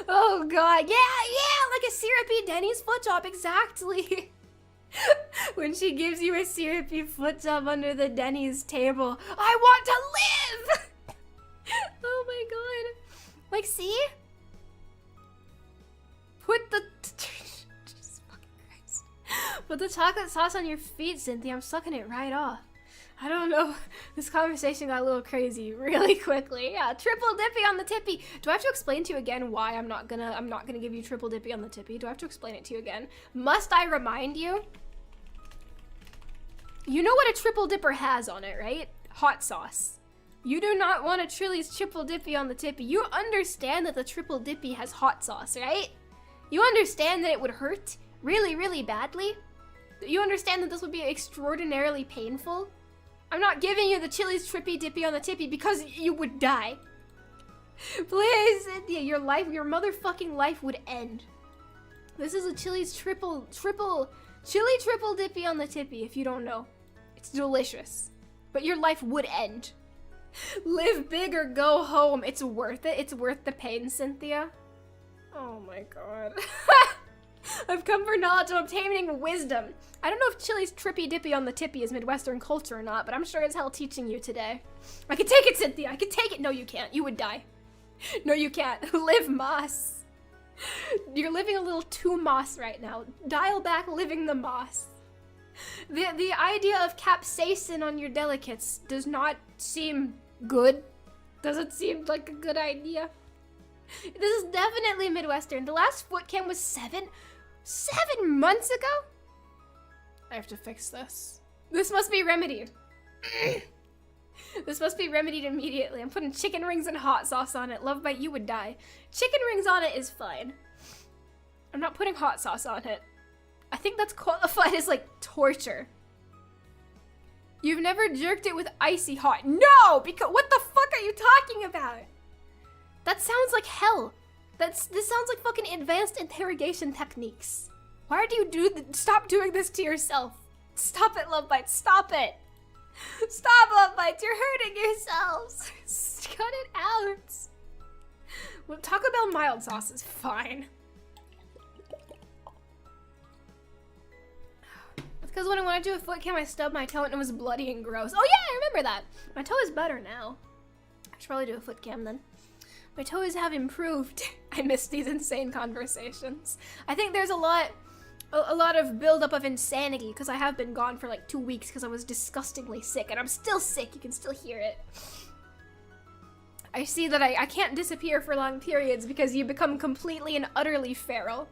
[SPEAKER 1] Oh god, yeah, like a syrupy Denny's foot job, exactly. When she gives you a syrupy foot job under the Denny's table, I want to live! Oh my god. Like, see? Put the... Jesus fucking Christ. Put the chocolate sauce on your feet, Cynthia. I'm sucking it right off. I don't know. This conversation got a little crazy really quickly. Yeah, triple dippy on the tippy. Do I have to explain to you again why I'm not gonna give you triple dippy on the tippy? Do I have to explain it to you again? Must I remind you? You know what a triple dipper has on it, right? Hot sauce. You do not want a Chili's triple dippy on the tippy. You understand that the triple dippy has hot sauce, right? You understand that it would hurt really, really badly? You understand that this would be extraordinarily painful? I'm not giving you the Chili's trippy dippy on the tippy because you would die. Please, Cynthia, your motherfucking life would end. This is a Chili's chili triple dippy on the tippy, if you don't know. It's delicious. But your life would end. Live big or go home. It's worth it. It's worth the pain, Cynthia. Oh my god. I've come for knowledge. I'm obtaining wisdom. I don't know if Chili's trippy dippy on the tippy is Midwestern culture or not, but I'm sure as hell teaching you today. I can take it, Cynthia. I can take it. No, you can't. You would die. No, you can't. Live moss. You're living a little too moss right now. Dial back living the moss. The idea of capsaicin on your delicates does not seem good. Doesn't seem like a good idea. This is definitely Midwestern. The last foot cam was 7 months ago? I have to fix this. This must be remedied. This must be remedied immediately. I'm putting chicken rings and hot sauce on it. Love bite, you would die. Chicken rings on it is fine. I'm not putting hot sauce on it. I think that's qualified as like torture. You've never jerked it with icy hot. No, because what the fuck are you talking about? That sounds like hell. This sounds like fucking advanced interrogation techniques. Why do you stop doing this to yourself? Stop it, Love Bites, stop it. Stop, Love Bites, you're hurting yourselves. Cut it out. Well, Taco Bell mild sauce is fine. Because when I wanted to do a foot cam, I stubbed my toe and it was bloody and gross. Oh yeah, I remember that. My toe is better now. I should probably do a foot cam then. My toes have improved. I miss these insane conversations. I think there's a lot of buildup of insanity because I have been gone for like 2 weeks because I was disgustingly sick and I'm still sick. You can still hear it. I see that I can't disappear for long periods because you become completely and utterly feral.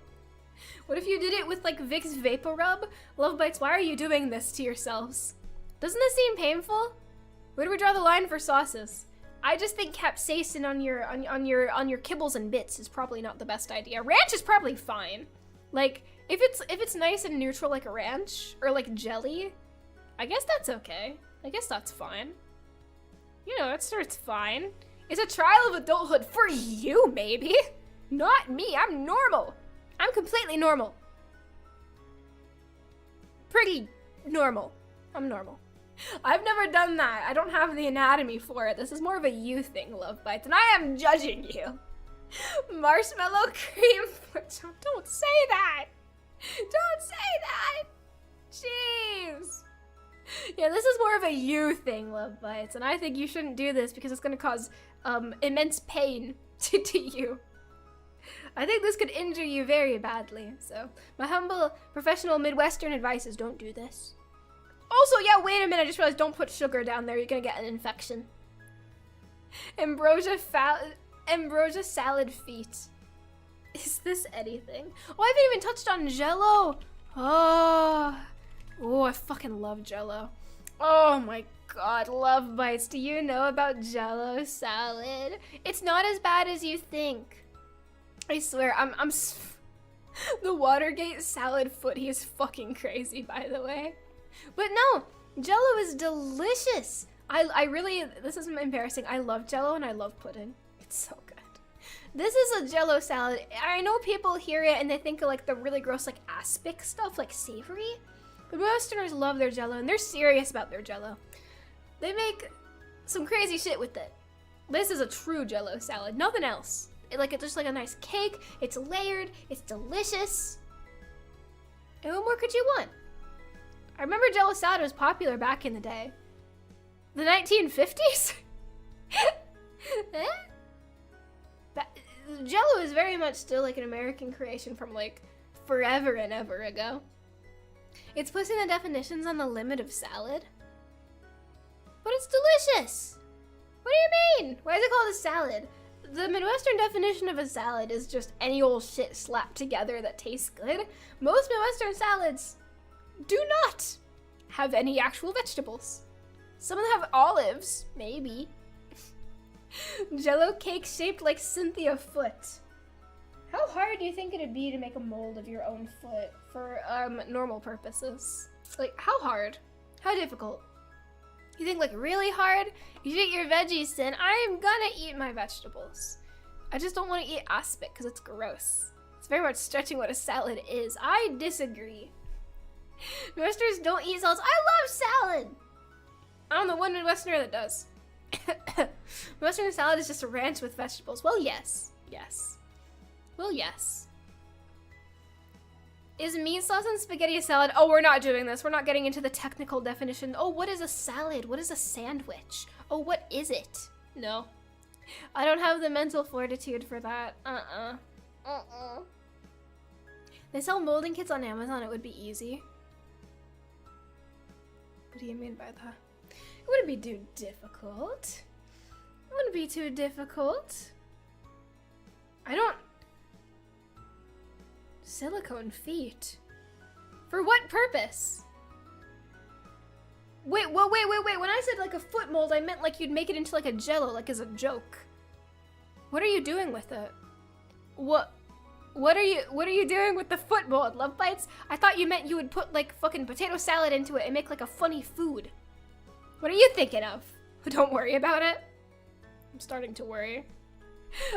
[SPEAKER 1] What if you did it with like Vicks Vapor Rub? Love Bites, why are you doing this to yourselves? Doesn't this seem painful? Where do we draw the line for sauces? I just think capsaicin on your kibbles and bits is probably not the best idea. Ranch is probably fine. Like if it's nice and neutral like a ranch or like jelly, I guess that's okay. I guess that's fine. You know, it's fine. It's a trial of adulthood for you, maybe. Not me. I'm normal. I'm completely normal. Pretty normal. I'm normal. I've never done that. I don't have the anatomy for it. This is more of a you thing, Love Bites, and I am judging you. Marshmallow cream. Don't say that. Don't say that. Jeez. Yeah, this is more of a you thing, Love Bites, and I think you shouldn't do this because it's going to cause immense pain to you. I think this could injure you very badly, so my humble professional Midwestern advice is don't do this. Also, yeah, wait a minute, I just realized don't put sugar down there, you're gonna get an infection. Ambrosia salad feet. Is this anything? Oh, I haven't even touched on Jello. Oh, I fucking love Jello. Oh my god, love bites. Do you know about Jello salad? It's not as bad as you think. I swear, the Watergate salad foot, he is fucking crazy, by the way. But no, Jello is delicious. I really, this is embarrassing. I love Jello and I love pudding. It's so good. This is a Jello salad. I know people hear it and they think of like the really gross like aspic stuff, like savory. But Midwesterners love their Jello and they're serious about their Jello. They make some crazy shit with it. This is a true Jello salad, nothing else. It's just like a nice cake, it's layered, it's delicious. And what more could you want? I remember Jello salad was popular back in the day. The 1950s? Jello is very much still like an American creation from like forever and ever ago. It's pushing the definitions on the limit of salad. But it's delicious! What do you mean? Why is it called a salad? The Midwestern definition of a salad is just any old shit slapped together that tastes good. Most Midwestern salads do not have any actual vegetables. Some of them have olives, maybe. Jello cake shaped like Sinthya foot. How hard do you think it'd be to make a mold of your own foot for normal purposes? Like, how hard? How difficult? You think like really hard? You eat your veggies, then I'm gonna eat my vegetables. I just don't want to eat aspic because it's gross. It's very much stretching what a salad is. I disagree. Midwesterners don't eat salads. I love salad! I'm the one Midwesterner that does. Midwestern salad is just a ranch with vegetables. Well, yes. Yes. Well, yes. Is meat sauce and spaghetti a salad? Oh, we're not doing this. We're not getting into the technical definition. Oh, what is a salad? What is a sandwich? Oh, what is it? No. I don't have the mental fortitude for that. They sell molding kits on Amazon. It would be easy. What do you mean by that? It wouldn't be too difficult. It wouldn't be too difficult. I don't... Silicone feet? For what purpose? Wait. When I said like a foot mold, I meant like you'd make it into like a Jello, like as a joke. What are you doing with it? What are you doing with the foot mold, Love Bites? I thought you meant you would put like fucking potato salad into it and make like a funny food. What are you thinking of? Don't worry about it. I'm starting to worry.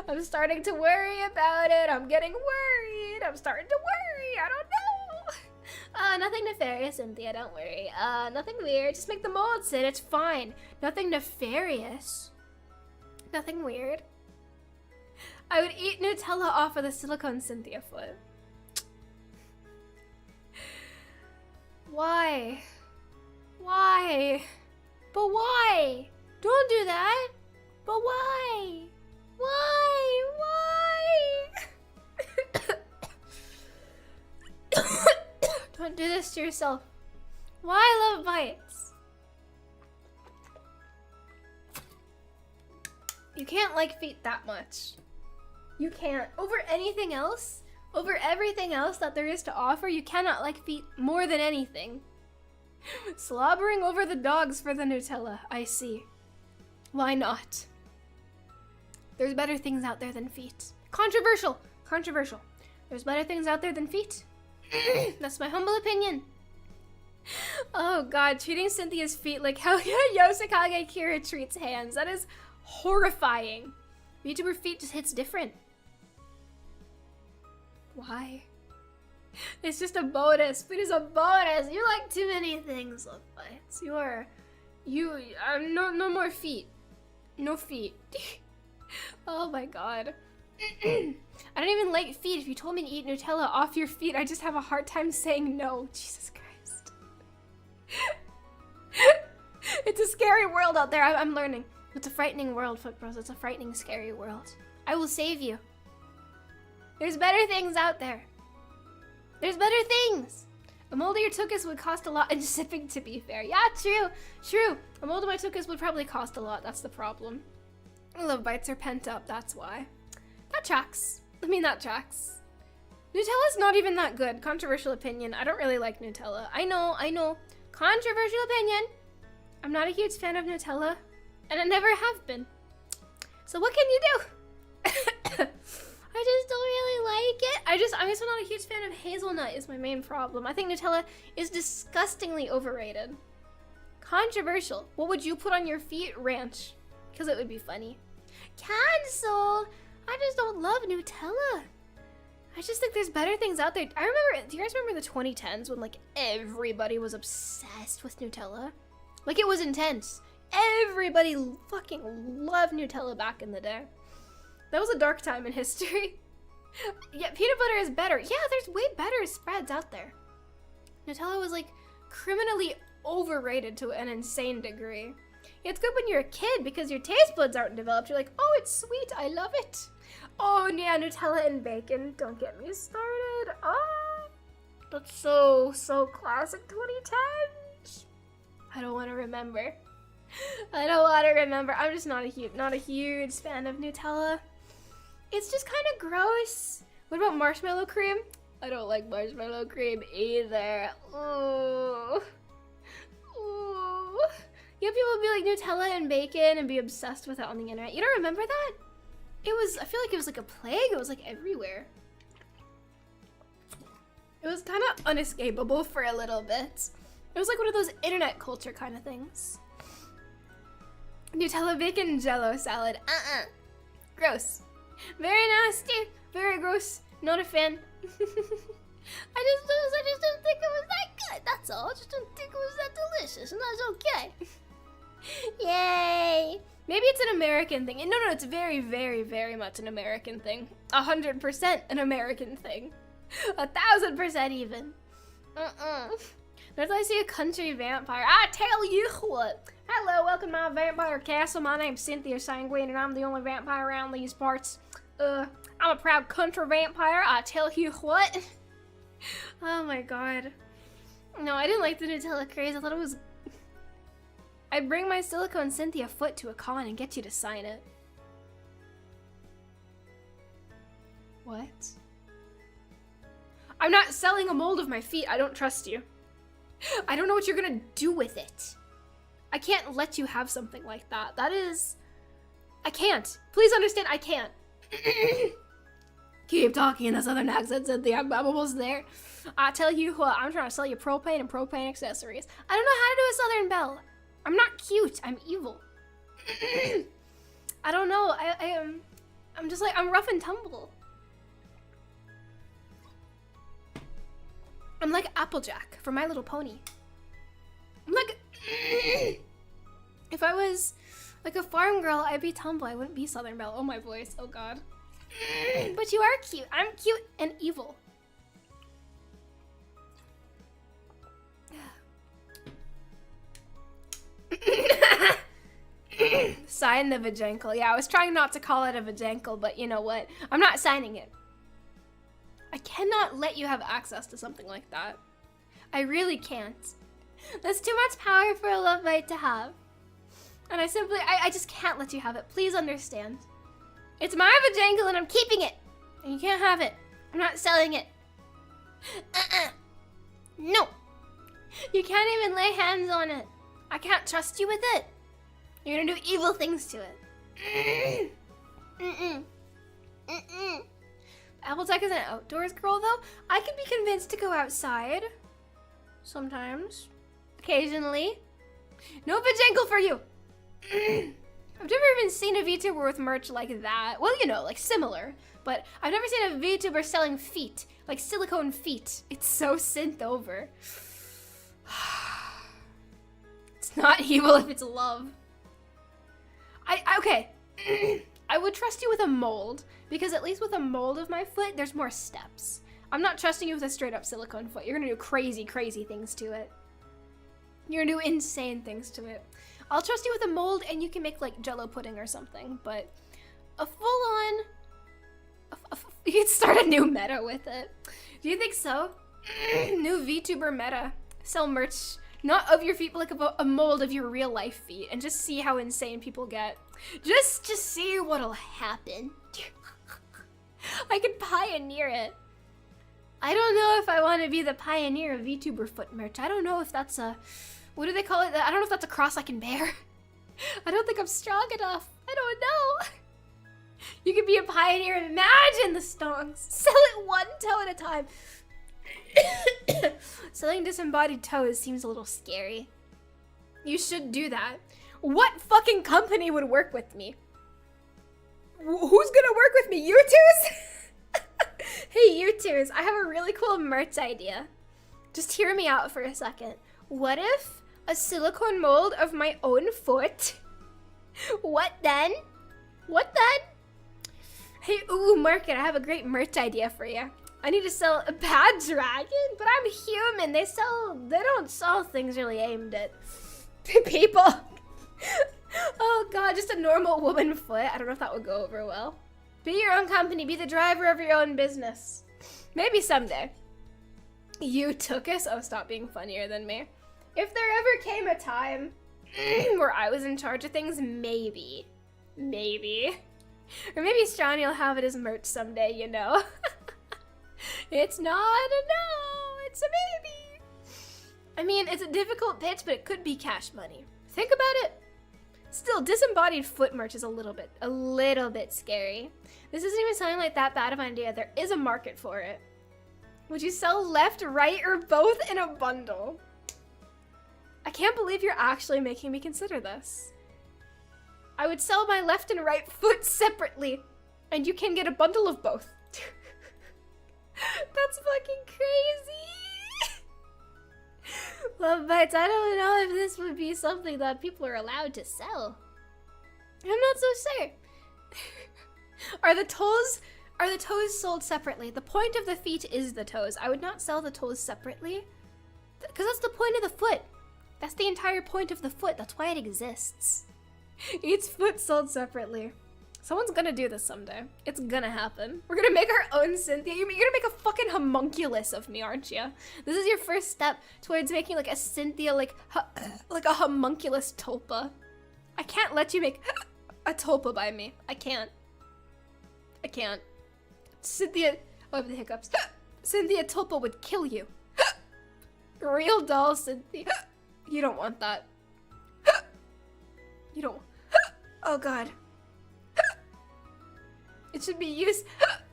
[SPEAKER 1] I'm starting to worry about it. I'm getting worried. I'm starting to worry. I don't know. Nothing nefarious, Cynthia. Don't worry. Nothing weird. Just make the mold sit. It's fine. Nothing nefarious. Nothing weird. I would eat Nutella off of the silicone Cynthia foot. Why? Why? But why? Don't do that. But why? Why? Don't do this to yourself. Why, Love Bites? You can't like feet that much. You can't. Over anything else, over everything else that there is to offer, you cannot like feet more than anything. Slobbering over the dogs for the Nutella. I see. Why not? There's better things out there than feet. Controversial. Controversial. There's better things out there than feet. That's my humble opinion. Oh god, treating Cynthia's feet like how Yoshikage Kira treats hands. That is horrifying. VTuber feet just hits different. Why? It's just a bonus. Food is a bonus. You like too many things, Love Bites. No more feet. No feet. Oh my god. I don't even like feet. If you told me to eat Nutella off your feet, I just have a hard time saying no. Jesus Christ. It's a scary world out there. I'm learning. It's a frightening world, Foot Bros. It's a frightening, scary world. I will save you. There's better things out there. There's better things. A mold of your tuchus would cost a lot in shipping, to be fair. Yeah, true. True. A mold of my tuchus would probably cost a lot. That's the problem. Love bites are pent up. That's why. That tracks. I mean, that tracks. Nutella's not even that good. Controversial opinion. I don't really like Nutella. I know. Controversial opinion. I'm not a huge fan of Nutella, and I never have been. So what can you do? I just don't really like it. I'm just not a huge fan of hazelnut is my main problem. I think Nutella is disgustingly overrated. Controversial. What would you put on your feet? Ranch. Because it would be funny. Cancel. I just don't love Nutella. I just think there's better things out there. I remember, do you guys remember the 2010s when like everybody was obsessed with Nutella? Like it was intense. Everybody fucking loved Nutella back in the day. That was a dark time in history. Yeah, peanut butter is better. Yeah, there's way better spreads out there. Nutella was like criminally overrated to an insane degree. Yeah, it's good when you're a kid because your taste buds aren't developed. You're like, oh, it's sweet, I love it. Oh yeah, Nutella and bacon, don't get me started. Oh, that's so classic 2010s. I don't want to remember. I don't want to remember. I'm just not a huge fan of Nutella. It's just kind of gross. What about marshmallow cream? I don't like marshmallow cream either. Ooh. Ooh. You know, people would be like Nutella and bacon and be obsessed with it on the internet. You don't remember that? I feel like it was like a plague. It was like everywhere. It was kind of unescapable for a little bit. It was like one of those internet culture kind of things. Nutella bacon jello salad. Gross. Very nasty. Very gross. Not a fan. I just don't think it was that good. That's all. I just don't think it was that delicious. And that's okay. Yay. Maybe it's an American thing. No, it's very, very, very much an American thing. 100% an American thing. 1000% even. Unless I see a country vampire. I tell you what. Hello, welcome to my vampire castle. My name's Sinthya Sanguine, and I'm the only vampire around these parts. I'm a proud country vampire. I tell you what. Oh my god. No, I didn't like the Nutella craze. I thought it was... I'd bring my silicone Sinthya foot to a con and get you to sign it. What? I'm not selling a mold of my feet. I don't trust you. I don't know what you're gonna do with it. I can't let you have something like that. That is... I can't. Please understand, I can't. Keep talking in a southern accent, Cynthia. I'm almost there. I tell you what, I'm trying to sell you propane and propane accessories. I don't know how to do a southern belle. I'm not cute. I'm evil. I don't know. I'm just like, I'm rough and tumble. I'm like Applejack from My Little Pony. I'm like... If I was like a farm girl, I'd be tumble. I wouldn't be Southern Belle. Oh, my voice. Oh, God. But you are cute. I'm cute and evil. Sign the vajankle. Yeah, I was trying not to call it a vajankle, but you know what? I'm not signing it. I cannot let you have access to something like that. I really can't. That's too much power for a love bite to have. And I just can't let you have it. Please understand. It's my vajankle and I'm keeping it. And you can't have it. I'm not selling it. No. You can't even lay hands on it. I can't trust you with it. You're gonna do evil things to it. Applejack is an outdoors girl though. I can be convinced to go outside. Sometimes. Occasionally. No vajankle for you. I've never even seen a VTuber with merch like that. Well, you know, like similar. But I've never seen a VTuber selling feet. Like silicone feet. It's so synth over. It's not evil if it's love. Okay. I would trust you with a mold. Because at least with a mold of my foot, there's more steps. I'm not trusting you with a straight up silicone foot. You're gonna do crazy, crazy things to it. You're gonna do insane things to it. I'll trust you with a mold and you can make like jello pudding or something, but A full-on... You could start a new meta with it. Do you think so? New VTuber meta. Sell merch, not of your feet, but like a mold of your real life feet, and just see how insane people get. Just see what'll happen. I could pioneer it. I don't know if I want to be the pioneer of VTuber foot merch. I don't know if that's a... What do they call it? I don't know if that's a cross I can bear. I don't think I'm strong enough. I don't know. You could be a pioneer. Imagine the stonks. Sell it one toe at a time. Selling disembodied toes seems a little scary. You should do that. What fucking company would work with me? Who's gonna work with me? You twos? Hey, you twos, I have a really cool merch idea. Just hear me out for a second. What if a silicone mold of my own foot? What then? What then? Hey, ooh, market, I have a great merch idea for you. I need to sell a bad dragon, but I'm human. They don't sell things really aimed at people. Oh god, just a normal woman foot. I don't know if that would go over well. Be your own company, be the driver of your own business. Maybe someday. You took us? Oh, stop being funnier than me. If there ever came a time where I was in charge of things, maybe. Maybe. Or maybe Stronny will have it as merch someday, you know. It's not a no, it's a maybe. I mean, it's a difficult pitch, but it could be cash money. Think about it. Still, disembodied foot merch is a little bit scary. This isn't even sounding like that bad of an idea. There is a market for it. Would you sell left, right, or both in a bundle? I can't believe you're actually making me consider this. I would sell my left and right foot separately, and you can get a bundle of both. That's fucking crazy. Love bites, I don't know if this would be something that people are allowed to sell. I'm not so sure. Are the toes sold separately? The point of the feet is the toes. I would not sell the toes separately, because that's the point of the foot. That's the entire point of the foot. That's why it exists. Each foot sold separately. Someone's gonna do this someday. It's gonna happen. We're gonna make our own Sinthya. You're gonna make a fucking homunculus of me, aren't you? This is your first step towards making like a Sinthya, like a homunculus tulpa. I can't let you make a tulpa by me. I can't. I can't. Sinthya, oh, I have the hiccups. Sinthya tulpa would kill you. Real doll Sinthya. You don't want that. You don't. Oh god. It should be used.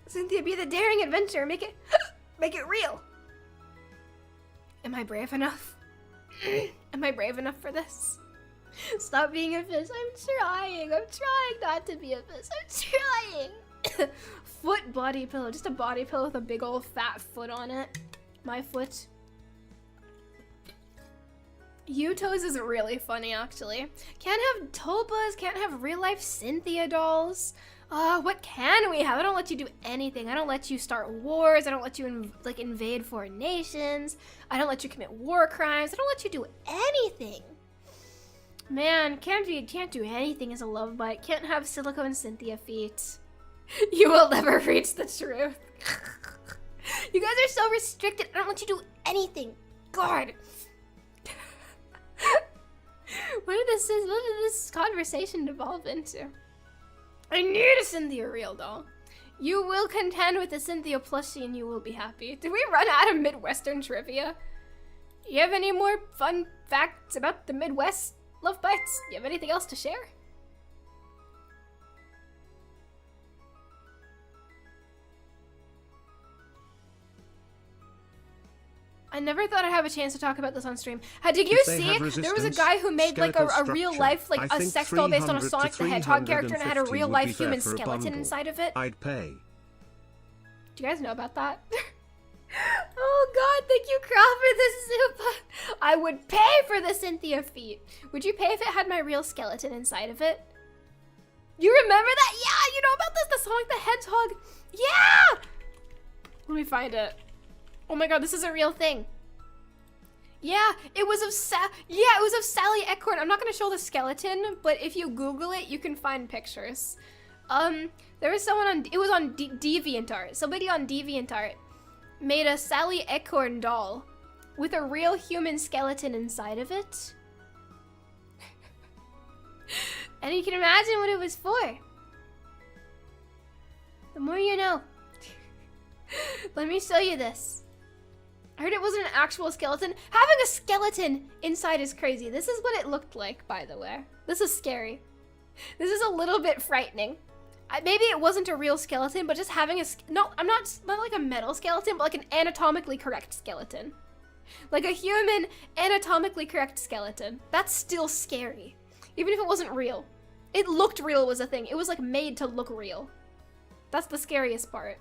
[SPEAKER 1] Sinthya, be the daring adventurer. Make it real. Am I brave enough? Am I brave enough for this? Stop being a fish. I'm trying. I'm trying not to be a fish. I'm trying. Foot body pillow. Just a body pillow with a big old fat foot on it. My foot. U-Toes is really funny, actually. Can't have tulpas. Can't have real life Sinthya dolls. What can we have? I don't let you do anything. I don't let you start wars. I don't let you invade foreign nations. I don't let you commit war crimes. I don't let you do anything. Man, can't do anything as a love bite. Can't have silicone Sinthya feet. You will never reach the truth. You guys are so restricted. I don't let you do anything. God. What did this conversation devolve into? I need a Sinthya real doll. You will contend with the Sinthya plushie and you will be happy. Did we run out of Midwestern trivia? Do you have any more fun facts about the Midwest, Love Bites? Do you have anything else to share? I never thought I'd have a chance to talk about this on stream. Did you see? There was a guy who made like a real life, like a sex doll based on a Sonic the Hedgehog character and it had a real life human skeleton inside of it.
[SPEAKER 2] I'd pay.
[SPEAKER 1] Do you guys know about that? Oh god, thank you, Crawford. This is I would pay for the Sinthya feet. Would you pay if it had my real skeleton inside of it? You remember that? Yeah, you know about this? The Sonic the Hedgehog. Yeah! Let me find it. Oh my god, this is a real thing. Yeah, it was of Sally Ecorn. I'm not gonna show the skeleton, but if you Google it, you can find pictures. There was someone on, it was on DeviantArt. Somebody on DeviantArt made a Sally Acorn doll with a real human skeleton inside of it. And you can imagine what it was for. The more you know. Let me show you this. I heard it wasn't an actual skeleton. Having a skeleton inside is crazy. This is what it looked like, by the way. This is scary. This is a little bit frightening. Maybe it wasn't a real skeleton, but just having a, no, I'm not like a metal skeleton, but like an anatomically correct skeleton. Like a human anatomically correct skeleton. That's still scary. Even if it wasn't real. It looked real was a thing. It was like made to look real. That's the scariest part.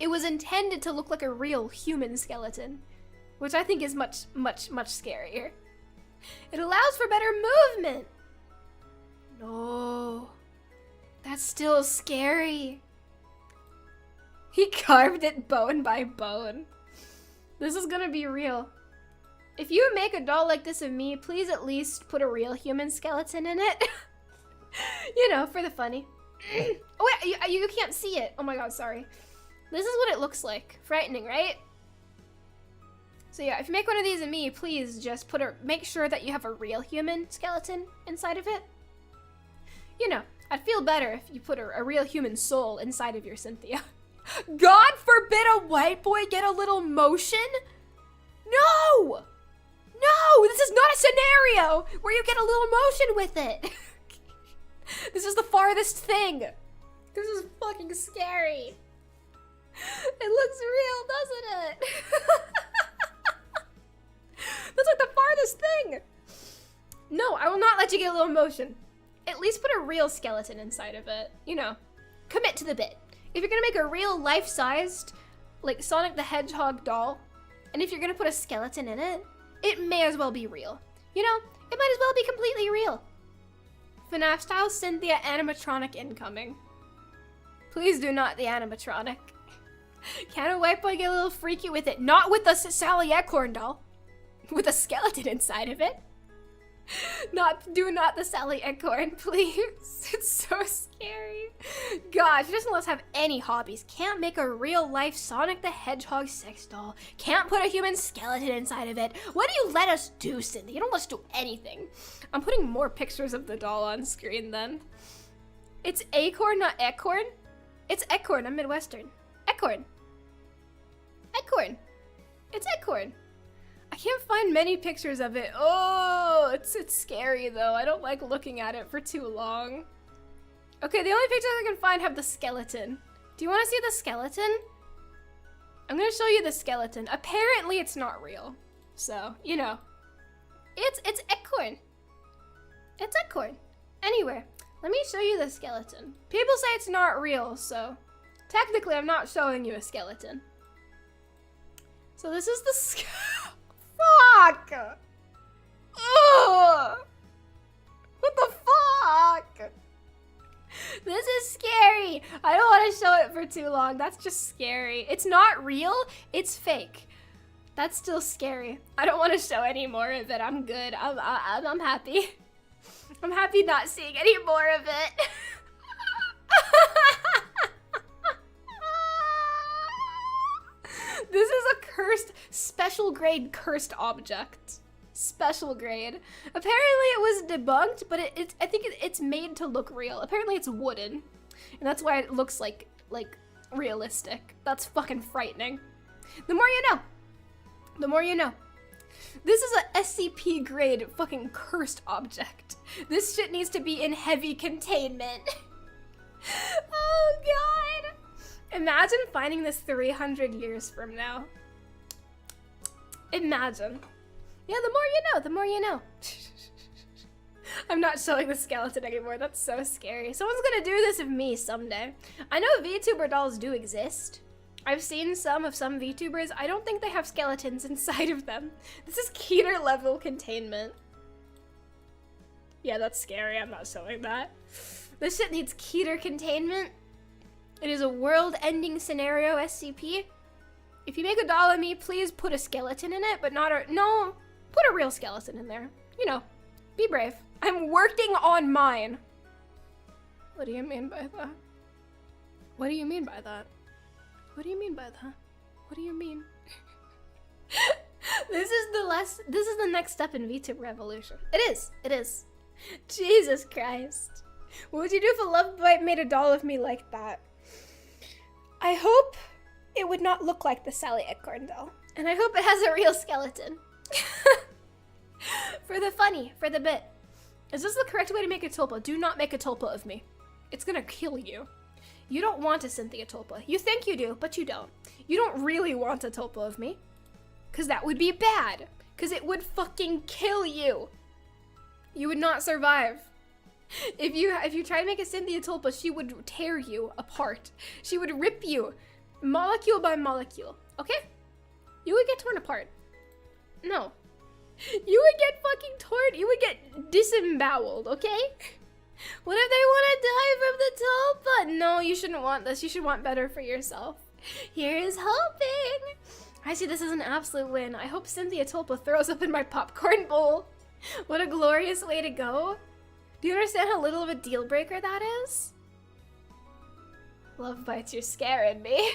[SPEAKER 1] It was intended to look like a real human skeleton, which I think is much, much, much scarier. It allows for better movement. No. That's still scary. He carved it bone by bone. This is gonna be real. If you make a doll like this of me, please at least put a real human skeleton in it. You know, for the funny. Oh wait, you can't see it. Oh my god, sorry. This is what it looks like. Frightening, right? So yeah, if you make one of these of me, please just make sure that you have a real human skeleton inside of it. You know, I'd feel better if you put a real human soul inside of your Sinthya. God forbid a white boy get a little motion? No! No! This is not a scenario where you get a little motion with it. This is the farthest thing. This is fucking scary. It looks real, doesn't it? That's like the farthest thing. No, I will not let you get a little motion. At least put a real skeleton inside of it. You know, commit to the bit. If you're gonna make a real life-sized, like Sonic the Hedgehog doll, and if you're gonna put a skeleton in it, it may as well be real. You know, it might as well be completely real. FNAF style Sinthya animatronic incoming. Please do not the animatronic. Can a white boy get a little freaky with it? Not with the Sally Acorn doll. With a skeleton inside of it. Do not the Sally Acorn, please. It's so scary. God, she doesn't let us have any hobbies. Can't make a real life Sonic the Hedgehog sex doll. Can't put a human skeleton inside of it. What do you let us do, Cindy? You don't let us do anything. I'm putting more pictures of the doll on screen then. It's Acorn, not Ecorn. It's Ecorn, I'm Midwestern. Ecorn. Ecorn. It's Ecorn. I can't find many pictures of it. Oh, it's scary though. I don't like looking at it for too long. Okay, the only pictures I can find have the skeleton. Do you want to see the skeleton? I'm gonna show you the skeleton. Apparently it's not real. So, you know. It's Ecorn. It's Ecorn. Anyway, let me show you the skeleton. People say it's not real, so technically I'm not showing you a skeleton. So this is the Fuck! Ugh! What the fuck? This is scary. I don't want to show it for too long. That's just scary. It's not real. It's fake. That's still scary. I don't want to show any more of it. I'm good. I'm happy. I'm happy not seeing any more of it. This is a cursed, special grade cursed object. Special grade. Apparently it was debunked, but I think it's made to look real. Apparently it's wooden. And that's why it looks like realistic. That's fucking frightening. The more you know. The more you know. This is a SCP grade fucking cursed object. This shit needs to be in heavy containment. Oh god. Imagine finding this 300 years from now. Imagine. Yeah, the more you know, the more you know. I'm not showing the skeleton anymore. That's so scary. Someone's gonna do this of me someday. I know VTuber dolls do exist. I've seen some of some VTubers. I don't think they have skeletons inside of them. This is Keter level containment. Yeah, that's scary. I'm not showing that. This shit needs Keter containment. It is a world-ending scenario SCP. If you make a doll of me, please put a skeleton in it, but no, put a real skeleton in there. You know, be brave. I'm working on mine. What do you mean by that? What do you mean by that? What do you mean by that? What do you mean? This is the next step in VTuber revolution. It is. Jesus Christ. What would you do if a love bite made a doll of me like that? I hope it would not look like the Sally Acorn doll. And I hope it has a real skeleton. For the funny, for the bit. Is this the correct way to make a tulpa? Do not make a tulpa of me. It's gonna kill you. You don't want a Sinthya tulpa. You think you do, but you don't. You don't really want a tulpa of me. Because that would be bad. Because it would fucking kill you. You would not survive. If you try to make a Sinthya tulpa, she would tear you apart. She would rip you molecule by molecule. Okay? You would get torn apart. No. You would get fucking torn. You would get disemboweled, okay? What if they want to die from the tulpa? No, you shouldn't want this. You should want better for yourself. Here's hoping. I see this as an absolute win. I hope Sinthya tulpa throws up in my popcorn bowl. What a glorious way to go. Do you understand how little of a deal breaker that is? Love bites, you're scaring me.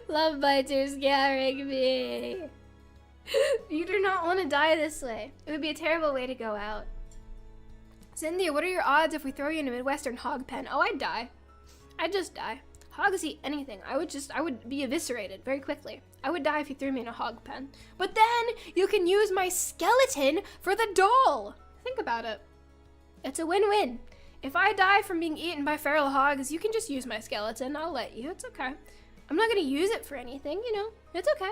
[SPEAKER 1] Love bites, you're scaring me. You do not want to die this way. It would be a terrible way to go out. Sinthya, what are your odds if we throw you in a Midwestern hog pen? Oh, I'd die. I'd just die. Hogs eat anything. I would be eviscerated very quickly. I would die if you threw me in a hog pen. But then you can use my skeleton for the doll. Think about it. It's a win-win. If I die from being eaten by feral hogs, you can just use my skeleton. I'll let you. It's okay. I'm not gonna use it for anything, you know. It's okay.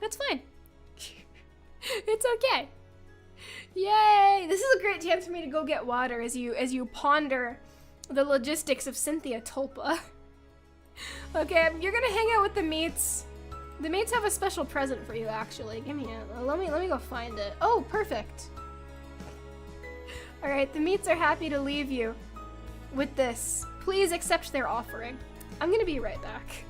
[SPEAKER 1] That's fine. It's okay. Yay! This is a great chance for me to go get water as you ponder the logistics of Sinthya tulpa. Okay, you're gonna hang out with the meats. The mates have a special present for you, actually. Give me it. Let me go find it. Oh, perfect. All right, the meats are happy to leave you with this. Please accept their offering. I'm gonna be right back.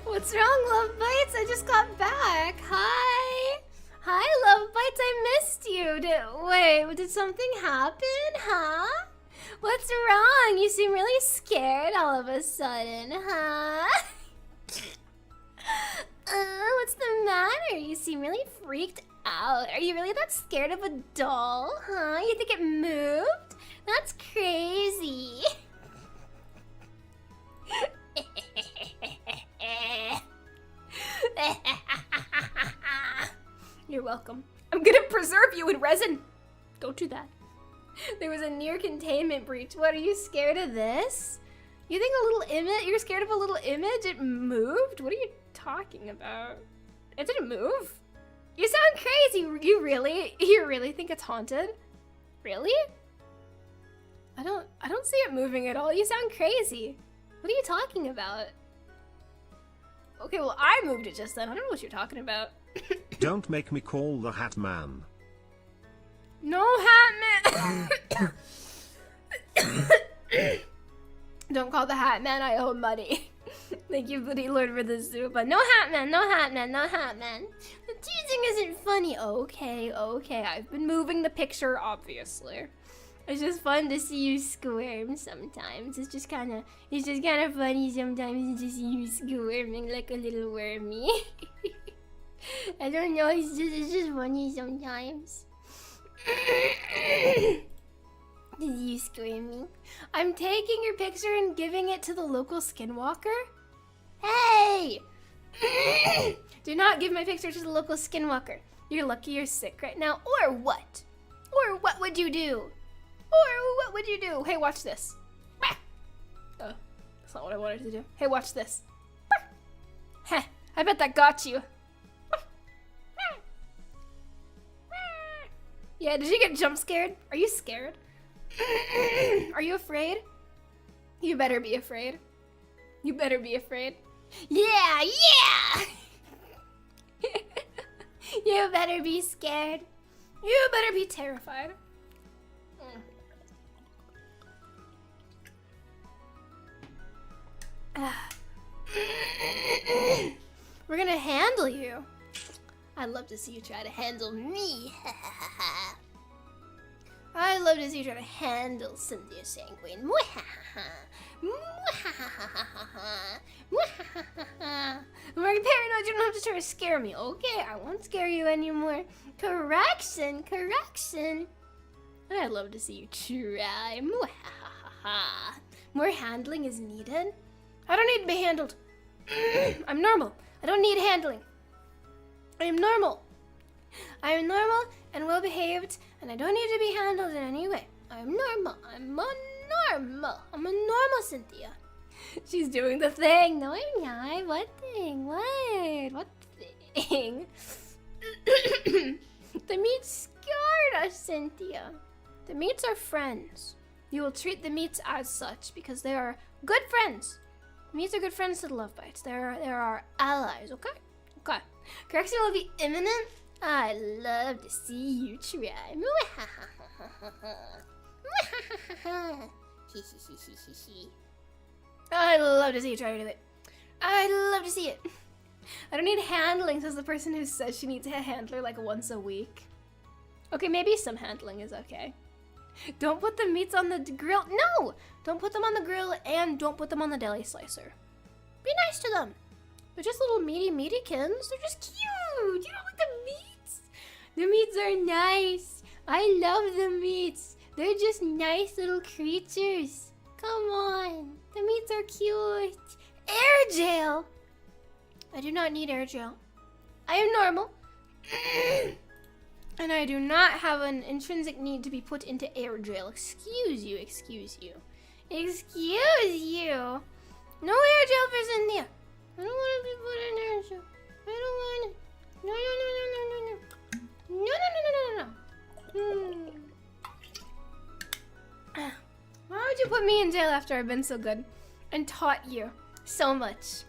[SPEAKER 1] What's wrong, Love Bites? I just got back. Hi. Hi, Love Bites. I missed you. Wait, did something happen? Huh? What's wrong? You seem really scared all of a sudden, huh? What's the matter? You seem really freaked out. Are you really that scared of a doll, huh? You think it moved? That's crazy. You're welcome. I'm gonna preserve you in resin. Don't do that. There was a near containment breach. What, are you scared of this? You think a little image, you're scared of a little image? It moved? What are you talking about? It didn't move. You sound crazy. You really think it's haunted? Really? I don't see it moving at all. You sound crazy. What are you talking about? Okay, well, I moved it just then. I don't know what you're talking about.
[SPEAKER 2] Don't make me call the Hat Man.
[SPEAKER 1] No, Hat Man. Don't call the Hat Man. I owe money. Thank you, Bloody Lord, for the soup. But no Hat Man, no Hat Man, no Hat Man. The teasing isn't funny. Okay. I've been moving the picture, obviously. It's just fun to see you squirm sometimes. It's just kind of funny sometimes to see you squirming like a little wormy. I don't know, it's just funny sometimes. Is you screaming? I'm taking your picture and giving it to the local skinwalker. Hey! Do not give my picture to the local skinwalker. You're lucky you're sick right now. Or what? Or what would you do? Hey, watch this. That's not what I wanted to do. Hey, watch this. Heh, I bet that got you. Yeah, did you get jump scared? Are you scared? Are you afraid? You better be afraid. You better be afraid. Yeah! You better be scared. You better be terrified. We're gonna handle you. I'd love to see you try to handle me. I'd love to see you try to handle Sinthya Sanguine. I'm very paranoid. You don't have to try to scare me. Okay, I won't scare you anymore. Correction. I'd love to see you try. More handling is needed. I don't need to be handled. I'm normal. I don't need handling. I am normal. I am normal and well behaved, and I don't need to be handled in any way. I am normal. I'm a normal Sinthya. She's doing the thing. No, I'm not. What thing? What thing? The meats scared us, Sinthya. The meats are friends. You will treat the meats as such because they are good friends. The meats are good friends to the Love Bites. They're our allies, okay? Okay. Correction will be imminent. I'd love to see you try. I'd love to see you try to do it. I'd love to see it. I don't need handling, says the person who says she needs a handler like once a week. Okay, maybe some handling is okay. Don't put the meats on the grill. No! Don't put them on the grill and don't put them on the deli slicer. Be nice to them. They're just little meaty-kins. They're just cute. You don't like the meats? The meats are nice. I love the meats. They're just nice little creatures. Come on. The meats are cute. Air gel. I do not need air gel. I am normal. And I do not have an intrinsic need to be put into air jail. Excuse you. No air jail for Sinthya. I don't want to be put in air jail. I don't want it. No. Why would you put me in jail after I've been so good and taught you so much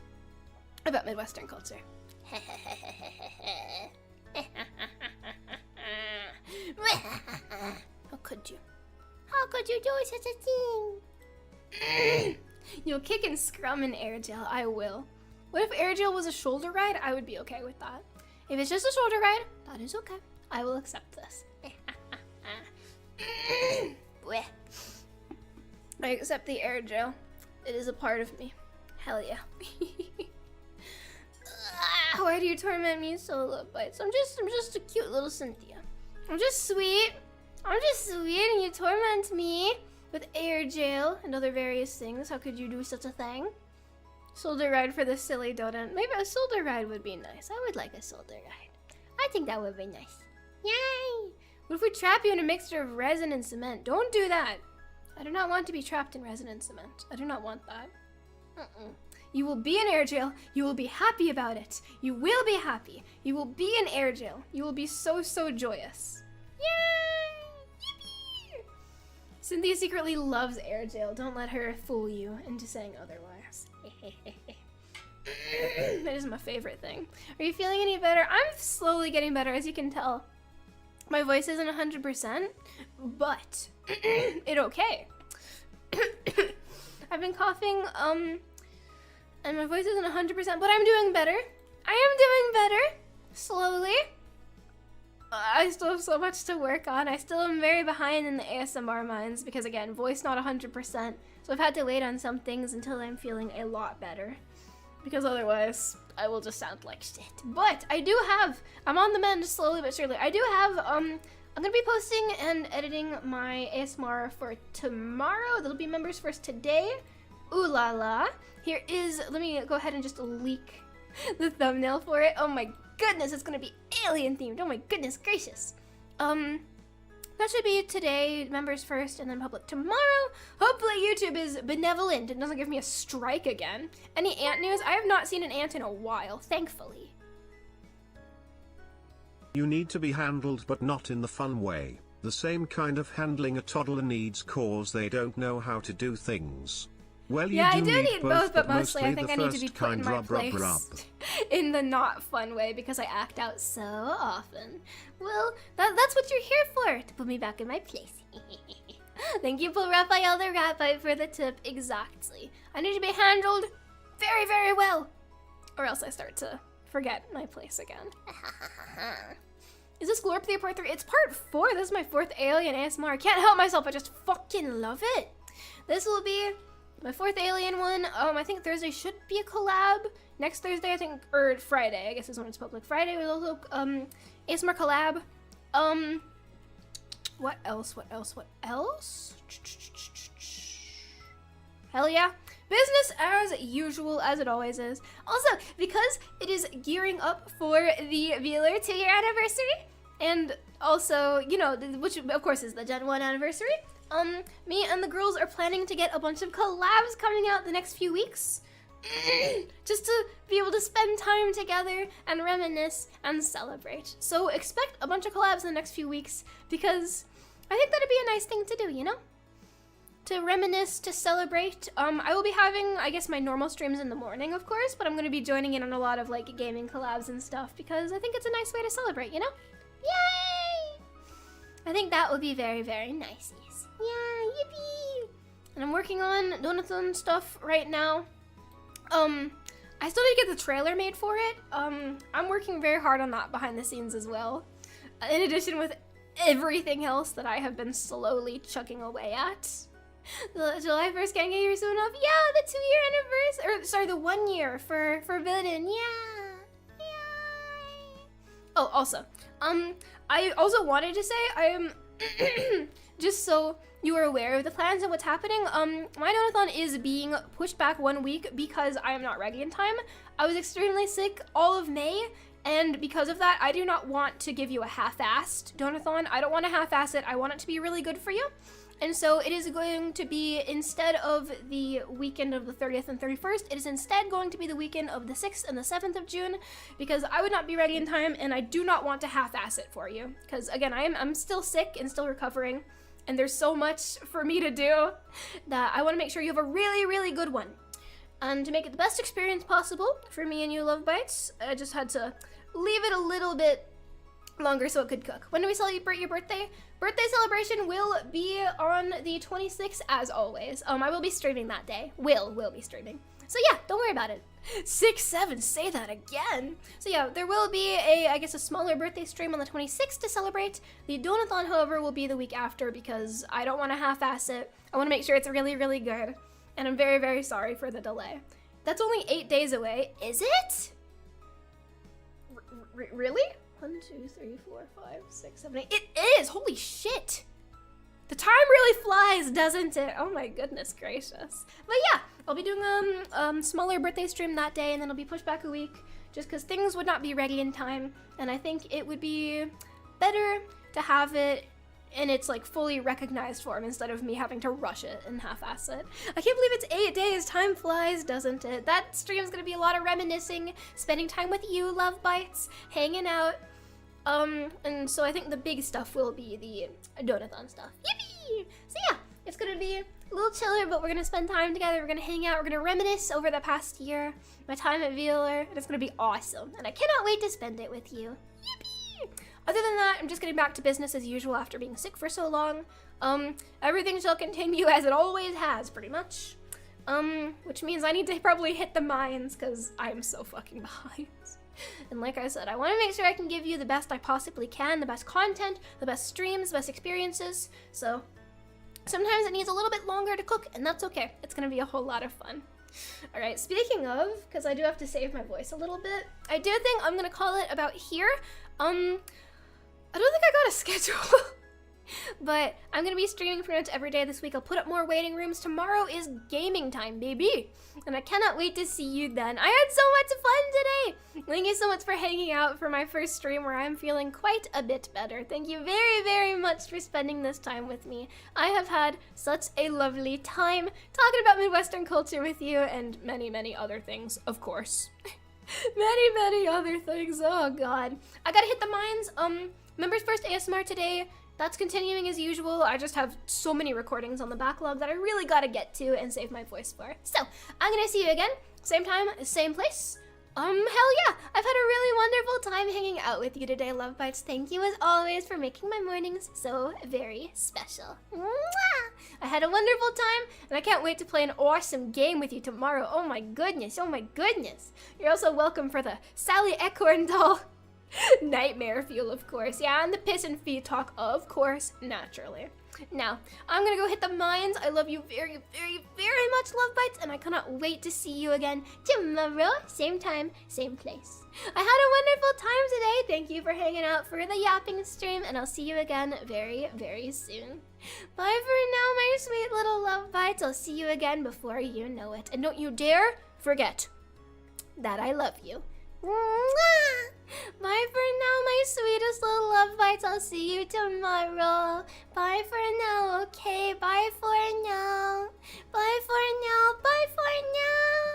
[SPEAKER 1] about Midwestern culture? How could you? How could you do such a thing? You'll kick and scrum in air gel. I will. What if air gel was a shoulder ride? I would be okay with that. If it's just a shoulder ride, that is okay. I will accept this. I accept the air gel. It is a part of me. Hell yeah. Why do you torment me so, Love Bites? I'm just a cute little Sinthya. I'm just sweet. I'm just sweet and you torment me with air gel and other various things. How could you do such a thing? Shoulder ride for the silly donut. Maybe a shoulder ride would be nice. I would like a shoulder ride. I think that would be nice. Yay! What if we trap you in a mixture of resin and cement? Don't do that. I do not want to be trapped in resin and cement. I do not want that. You will be in air gel. You will be happy about it. You will be happy. You will be in air gel. You will be so, so joyous. Yay! Yippee! Cynthia secretly loves air gel. Don't let her fool you into saying otherwise. That is my favorite thing. Are you feeling any better? I'm slowly getting better, as you can tell. My voice isn't 100%, but it okay. I've been coughing, and my voice isn't 100%, but I'm doing better. I am doing better, slowly. I still have so much to work on. I still am very behind in the ASMR minds because, again, voice not 100%. So I've had to wait on some things until I'm feeling a lot better. Because otherwise, I will just sound like shit. But I do have, I'm on the mend slowly but surely. I do have, I'm gonna be posting and editing my ASMR for tomorrow. That'll be members first today. Ooh la la. Here is, let me go ahead and just leak the thumbnail for it. Oh my goodness, it's gonna be alien themed. Oh my goodness gracious. That should be today, members first, and then public tomorrow. Hopefully YouTube is benevolent and doesn't give me a strike again. Any ant news? I have not seen an ant in a while, thankfully.
[SPEAKER 2] You need to be handled, but not in the fun way. The same kind of handling a toddler needs cause they don't know how to do things. Well, you
[SPEAKER 1] yeah,
[SPEAKER 2] do
[SPEAKER 1] I do need both, but mostly I think I need to be put in my place in the not fun way because I act out so often. Well, that's what you're here for, to put me back in my place. Thank you, Paul Raphael the Ratbite, for the tip. Exactly. I need to be handled very, very well, or else I start to forget my place again. Is this Glorp the Part 3? It's part 4. This is my 4th Alien ASMR. I can't help myself. I just fucking love it. This will be my 4th Alien one. I think Thursday should be a collab. Next Thursday, I think, or Friday, I guess is when it's public. Friday was also ASMR collab. What else? Hell yeah. Business as usual, as it always is. Also, because it is gearing up for the VAllure 2-year anniversary, and also, you know, which of course is the Gen 1 anniversary, me and the girls are planning to get a bunch of collabs coming out the next few weeks. Just to be able to spend time together and reminisce and celebrate. So expect a bunch of collabs in the next few weeks, because I think that'd be a nice thing to do, you know? To reminisce, to celebrate. I will be having, I guess, my normal streams in the morning, of course, but I'm going to be joining in on a lot of, like, gaming collabs and stuff, because I think it's a nice way to celebrate, you know? Yay! I think that would be very, very nice. Yeah, yippee! And I'm working on Donathon stuff right now. I still need to get the trailer made for it. I'm working very hard on that behind the scenes as well. In addition with everything else that I have been slowly chugging away at. The July 1st gang year soon enough. Yeah, the 2-year anniversary, or sorry, the 1 year for Forbidden. Yeah. Yay. Oh, also, I also wanted to say I am just so you are aware of the plans and what's happening. My donathon is being pushed back 1 week because I am not ready in time. I was extremely sick all of May, and because of that, I do not want to give you a half-assed donathon. I don't want to half-ass it. I want it to be really good for you. And so it is going to be, instead of the weekend of the 30th and 31st, it is instead going to be the weekend of the 6th and the 7th of June, because I would not be ready in time, and I do not want to half-ass it for you. Because, again, I'm still sick and still recovering, and there's so much for me to do that I want to make sure you have a really, really good one. And to make it the best experience possible for me and you, Love Bites, I just had to leave it a little bit longer so it could cook. When do we celebrate your birthday? Birthday celebration will be on the 26th as always. I will be streaming that day. Will be streaming. So yeah, don't worry about it. 6-7, say that again. So yeah, there will be I guess a smaller birthday stream on the 26th to celebrate. The donathon, however, will be the week after because I don't want to half-ass it. I want to make sure it's really, really good. And I'm very, very sorry for the delay. That's only 8 days away. Is it? Really? 1, 2, 3, 4, 5, 6, 7, 8. It is! Holy shit! The time really flies, doesn't it? Oh my goodness gracious. But yeah, I'll be doing a smaller birthday stream that day, and then it'll be pushed back a week, just because things would not be ready in time, and I think it would be better to have it in its like fully recognized form instead of me having to rush it and half-ass it. I can't believe it's 8 days. Time flies, doesn't it? That stream's gonna be a lot of reminiscing, spending time with you, Love Bites, hanging out. And so I think the big stuff will be the donathon stuff. Yippee! So yeah, it's gonna be a little chiller, but we're gonna spend time together, we're gonna hang out, we're gonna reminisce over the past year, my time at VAllure, and it's gonna be awesome. And I cannot wait to spend it with you. Yippee! Other than that, I'm just getting back to business as usual after being sick for so long. Everything shall continue as it always has, pretty much. Which means I need to probably hit the mines, because I'm so fucking behind. And like I said, I want to make sure I can give you the best I possibly can, the best content, the best streams, the best experiences. So sometimes it needs a little bit longer to cook, and that's okay. It's going to be a whole lot of fun. All right, speaking of, because I do have to save my voice a little bit, I do think I'm going to call it about here. I don't think I got a schedule. But I'm gonna be streaming pretty much every day this week. I'll put up more waiting rooms. Tomorrow is gaming time, baby. And I cannot wait to see you then. I had so much fun today. Thank you so much for hanging out for my first stream where I'm feeling quite a bit better. Thank you very, very much for spending this time with me. I have had such a lovely time talking about Midwestern culture with you and many, many other things, of course. Many, many other things. Oh, God. I gotta hit the mines. Members First ASMR today. That's continuing as usual. I just have so many recordings on the backlog that I really gotta get to and save my voice for. So, I'm gonna see you again, same time, same place. Hell yeah! I've had a really wonderful time hanging out with you today, Love Bites. Thank you as always for making my mornings so very special. Mwah! I had a wonderful time, and I can't wait to play an awesome game with you tomorrow. Oh my goodness, oh my goodness. You're also welcome for the Sally Ecorn doll nightmare fuel, of course. Yeah, and the piss and feet talk, of course, naturally. Now, I'm gonna go hit the mines. I love you very, very, very much, Love Bites, and I cannot wait to see you again tomorrow, same time, same place. I had a wonderful time today. Thank you for hanging out for the yapping stream, and I'll see you again very, very soon. Bye for now, my sweet little Love Bites. I'll see you again before you know it. And don't you dare forget that I love you. Mwah! Bye for now, my sweetest little Love Bites. I'll see you tomorrow. Bye for now, okay? Bye for now. Bye for now. Bye for now.